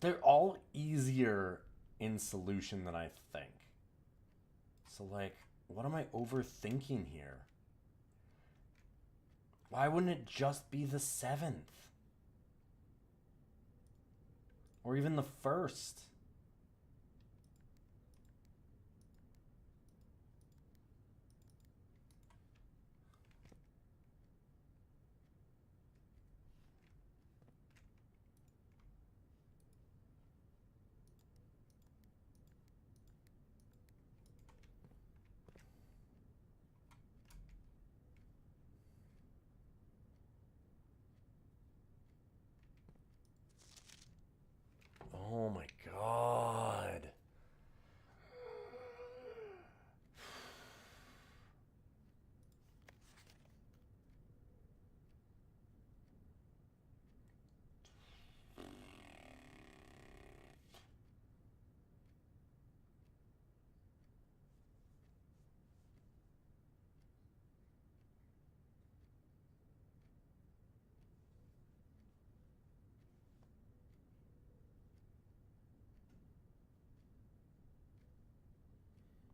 They're all easier in solution than I think. So, like, what am I overthinking here? Why wouldn't it just be the 7th? Or even the 1st? Oh my god.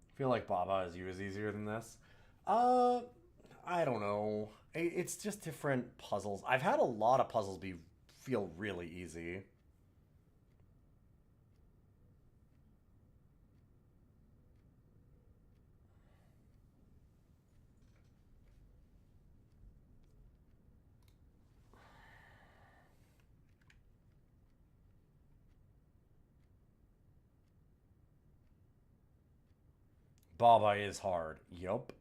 I feel like Baba as you is easier than this. Uh, I don't know. It's just different puzzles. I've had a lot of puzzles feel really easy. Baba is hard. Yup.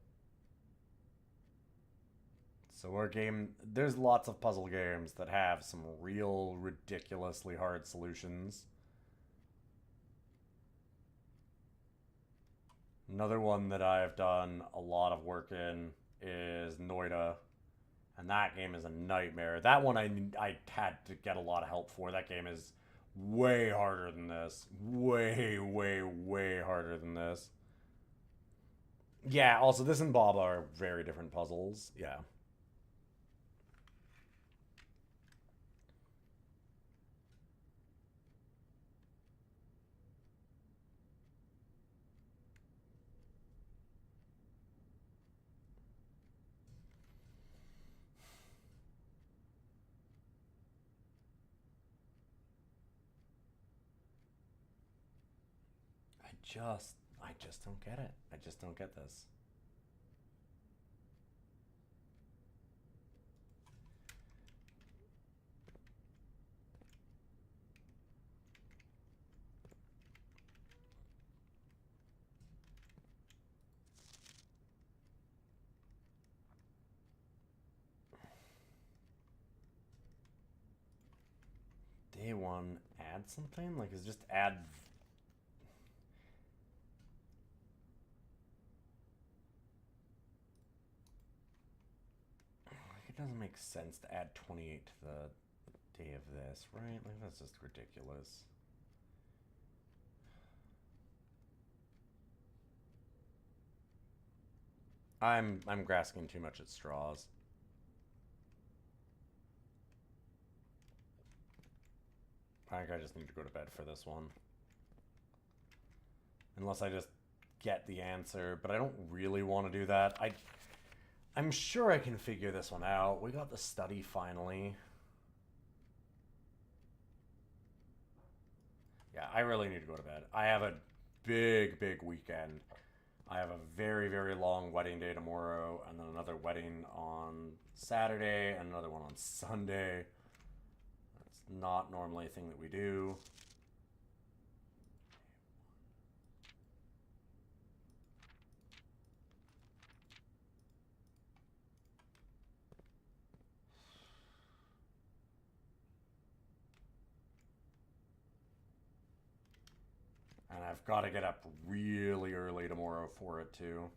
So there's lots of puzzle games that have some real ridiculously hard solutions. Another one that I've done a lot of work in is Noida. And that game is a nightmare. That one I had to get a lot of help for. That game is way harder than this. Way, way, way harder than this. Yeah, also this and Baba are very different puzzles. Yeah. I just don't get it. I just don't get this. on add something? Like, is just add... Like, it doesn't make sense to add 28 to the day of this, right? Like, that's just ridiculous. I'm grasping too much at straws. I think I just need to go to bed for this one. Unless I just get the answer, but I don't really want to do that. I'm sure I can figure this one out. We got the study finally. Yeah, I really need to go to bed. I have a big weekend. I have a very long wedding day tomorrow, and then another wedding on Saturday, and another one on Sunday. That's not normally a thing that we do. And I've got to get up really early tomorrow for it, too.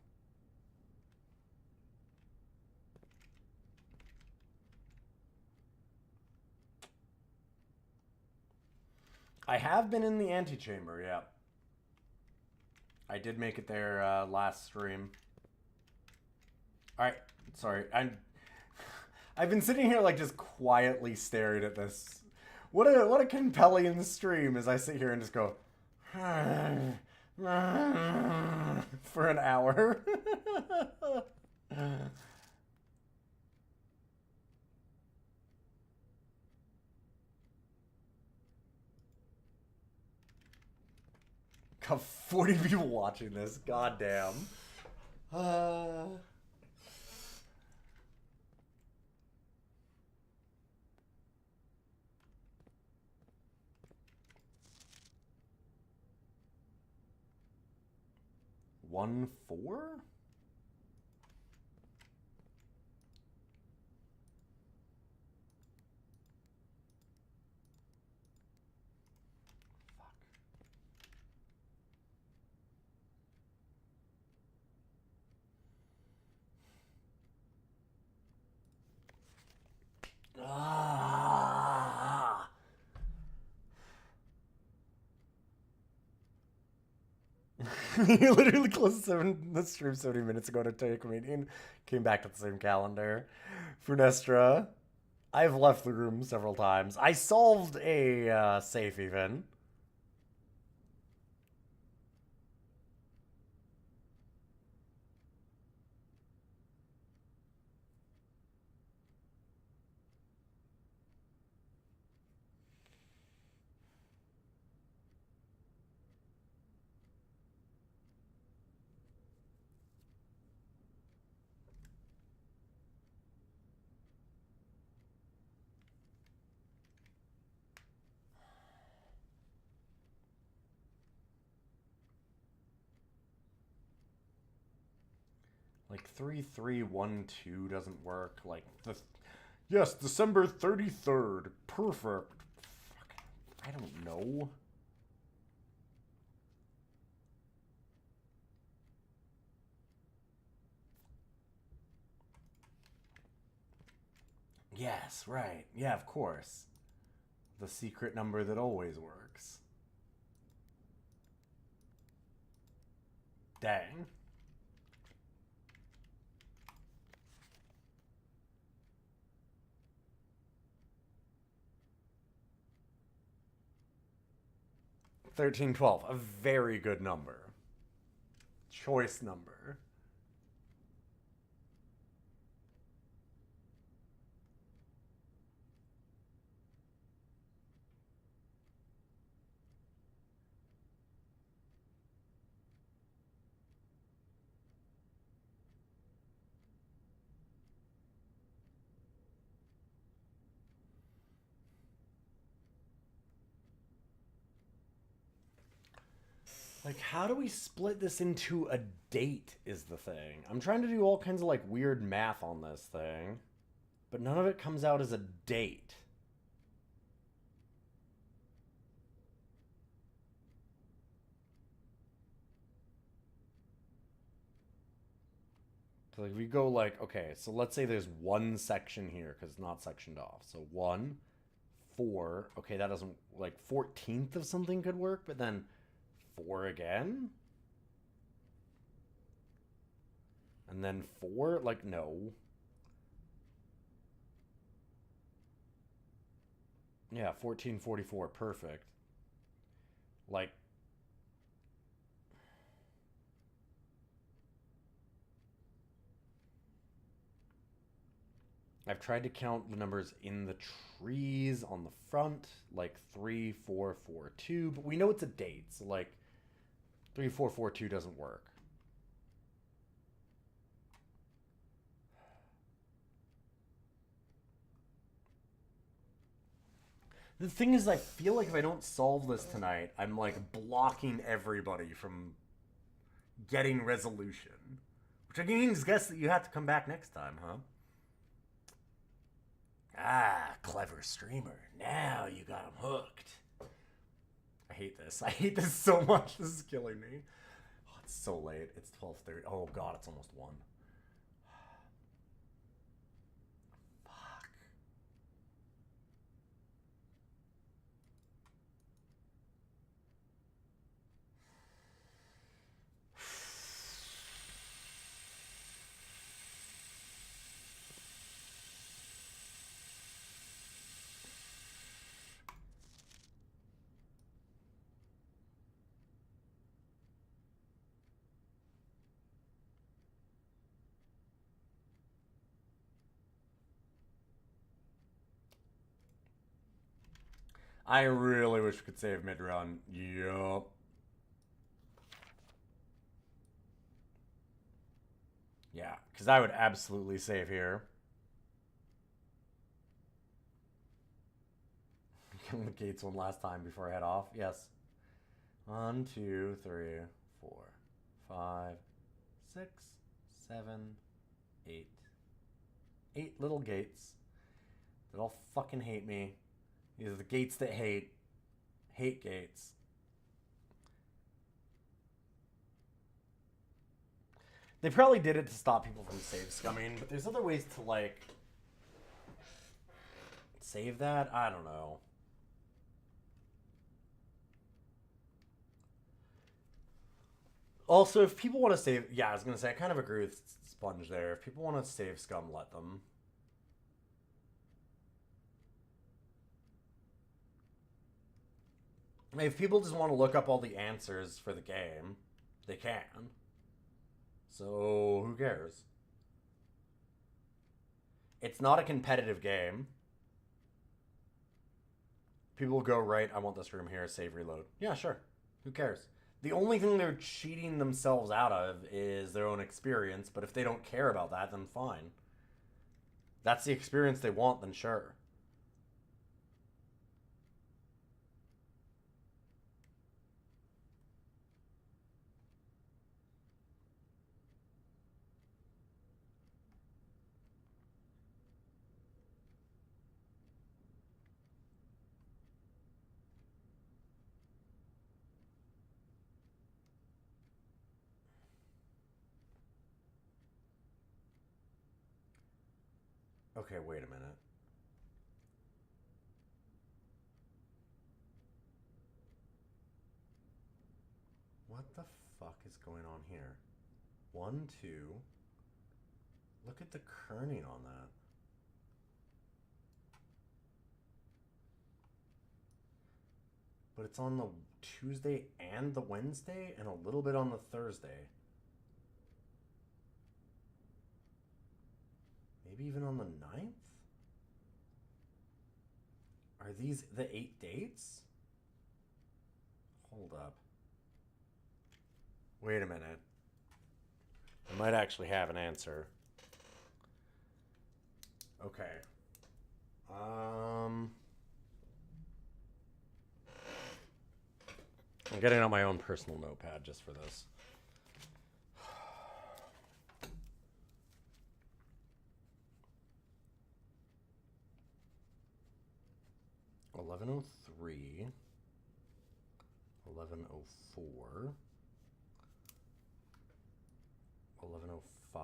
I have been in the antechamber, yeah. I did make it there last stream. Alright, sorry. I've been sitting here, like, just quietly staring at this. What a compelling stream as I sit here and just go... for an hour. Got 40 people watching this. Goddamn. 1-4? Ah. You literally closed the stream 70 minutes ago to tell your comedian. Came back to the same calendar. Funestra. I've left the room several times. I solved a safe even. Like 3312 doesn't work. Like yes, December 33rd. Perfect. I don't know. Yes, right. Yeah, of course. The secret number that always works. Dang. $1312, a very good number. Choice number. Like, how do we split this into a date is the thing. I'm trying to do all kinds of, like, weird math on this thing. But none of it comes out as a date. So like we go like, okay, so let's say there's one section here because it's not sectioned off. So 1, 4. Okay, that doesn't, like 14th of something could work, but then 4 again? And then 4? Like, no. Yeah, 1444, perfect. Like, I've tried to count the numbers in the trees on the front, like 3442, but we know it's a date, so like 3442 doesn't work. The thing is, I feel like if I don't solve this tonight, I'm like blocking everybody from getting resolution. Which means, guess that you have to come back next time, huh? Ah, clever streamer. Now you got him hooked. I hate this. I hate this so much. This is killing me. Oh, it's so late. It's 12:30. Oh god, it's almost 1. Fuck. I really wish we could save mid-run. Yup. Yeah, because I would absolutely save here. Give the gates one last time before I head off. Yes. 1, 2, 3, 4, 5, 6, 7, 8. 8 little gates that all fucking hate me. These are the gates that hate. Hate gates. They probably did it to stop people from save scumming, but there's other ways to, like, save that? I don't know. Also, if people want to save... Yeah, I was going to say, I kind of agree with Sponge there. If people want to save scum, let them. I mean, if people just want to look up all the answers for the game, they can. So, who cares? It's not a competitive game. People go, right, I want this room here, save, reload. Yeah, sure. Who cares? The only thing they're cheating themselves out of is their own experience, but if they don't care about that, then fine. That's the experience they want, then sure. Okay, wait a minute. What the fuck is going on here? 1, 2. Look at the kerning on that. But it's on the Tuesday and the Wednesday, and a little bit on the Thursday. Maybe even on the 9th? Are these the 8 dates? Hold up. Wait a minute. I might actually have an answer. Okay. I'm getting out my own personal notepad just for this. $11.03, $11.04, $11.05.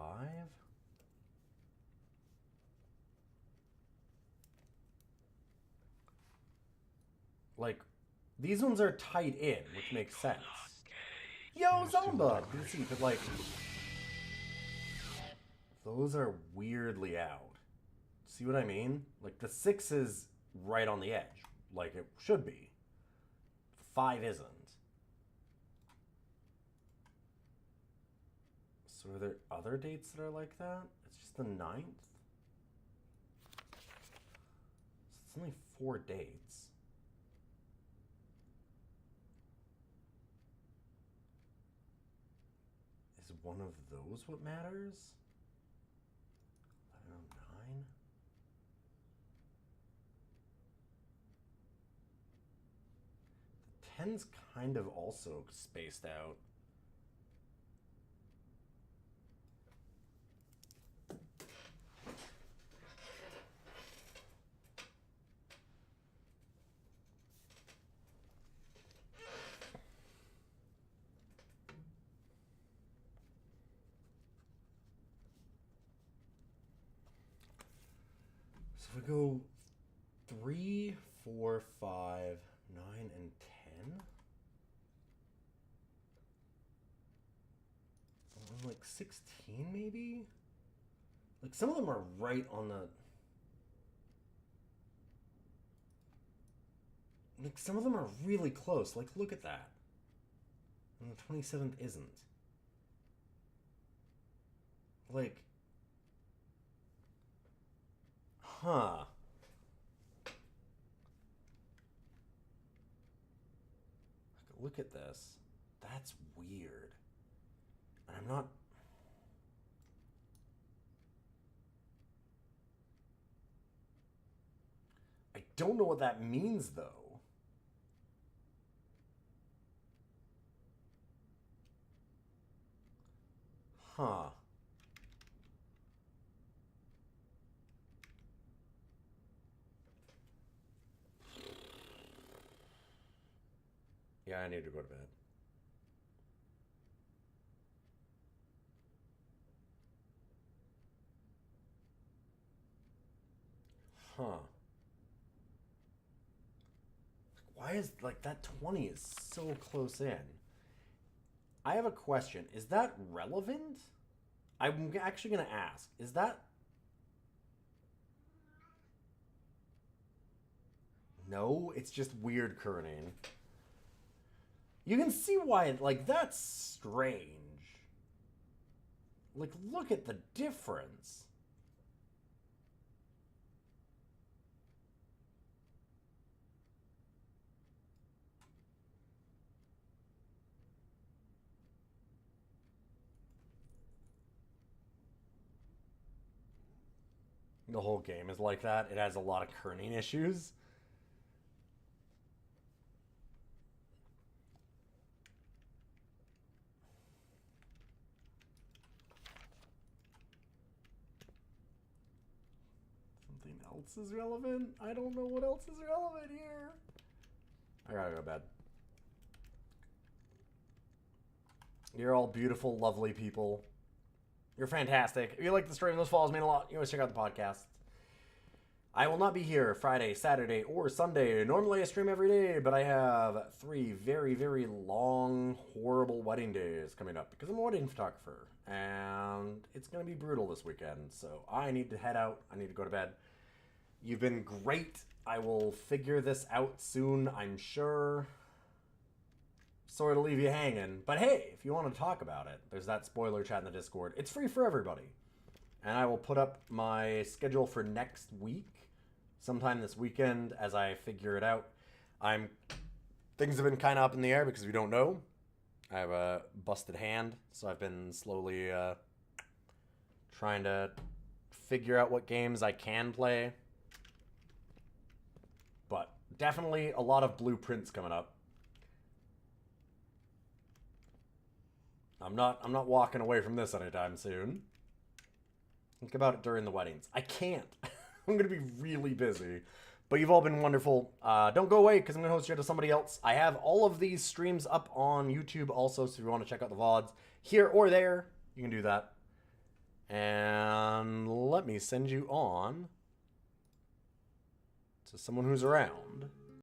Like, these ones are tied in, which makes sense. Yo, Zomba! You can see, but like, those are weirdly out. See what I mean? Like, the 6 is right on the edge, like it should be. 5 isn't. So are there other dates that are like that? It's just the 9th? So it's only 4 dates. Is one of those what matters? 1109? The 10's kind of also spaced out. So if we go 3, 4, 5, 9, and 10. Like 16 maybe? Like some of them are right on the... Like some of them are really close. Like look at that. And the 27th isn't. Like... Huh. Look at this. That's weird. And I'm not... I don't know what that means, though. Huh. Yeah, I need to go to bed. Huh. Why is, like, that 20 is so close in? I have a question. Is that relevant? I'm actually going to ask. Is that... No, it's just weird kerning. You can see why, like, that's strange. Like, look at the difference. The whole game is like that. It has a lot of kerning issues. Something else is relevant? I don't know what else is relevant here. I gotta go to bed. You're all beautiful, lovely people. You're fantastic. If you like the stream, those follows mean a lot. You always check out the podcast. I will not be here Friday, Saturday, or Sunday. Normally I stream every day, but I have 3 very, very long, horrible wedding days coming up because I'm a wedding photographer. And it's going to be brutal this weekend, so I need to head out. I need to go to bed. You've been great. I will figure this out soon, I'm sure. Sorry to leave you hanging, but hey, if you want to talk about it, there's that spoiler chat in the Discord. It's free for everybody. And I will put up my schedule for next week, sometime this weekend, as I figure it out. Things have been kind of up in the air because we don't know. I have a busted hand, so I've been slowly trying to figure out what games I can play. But definitely a lot of blueprints coming up. I'm not walking away from this anytime soon. Think about it during the weddings. I can't. I'm going to be really busy. But you've all been wonderful. Don't go away because I'm going to host you to somebody else. I have all of these streams up on YouTube also, so if you want to check out the VODs here or there, you can do that. And let me send you on to someone who's around.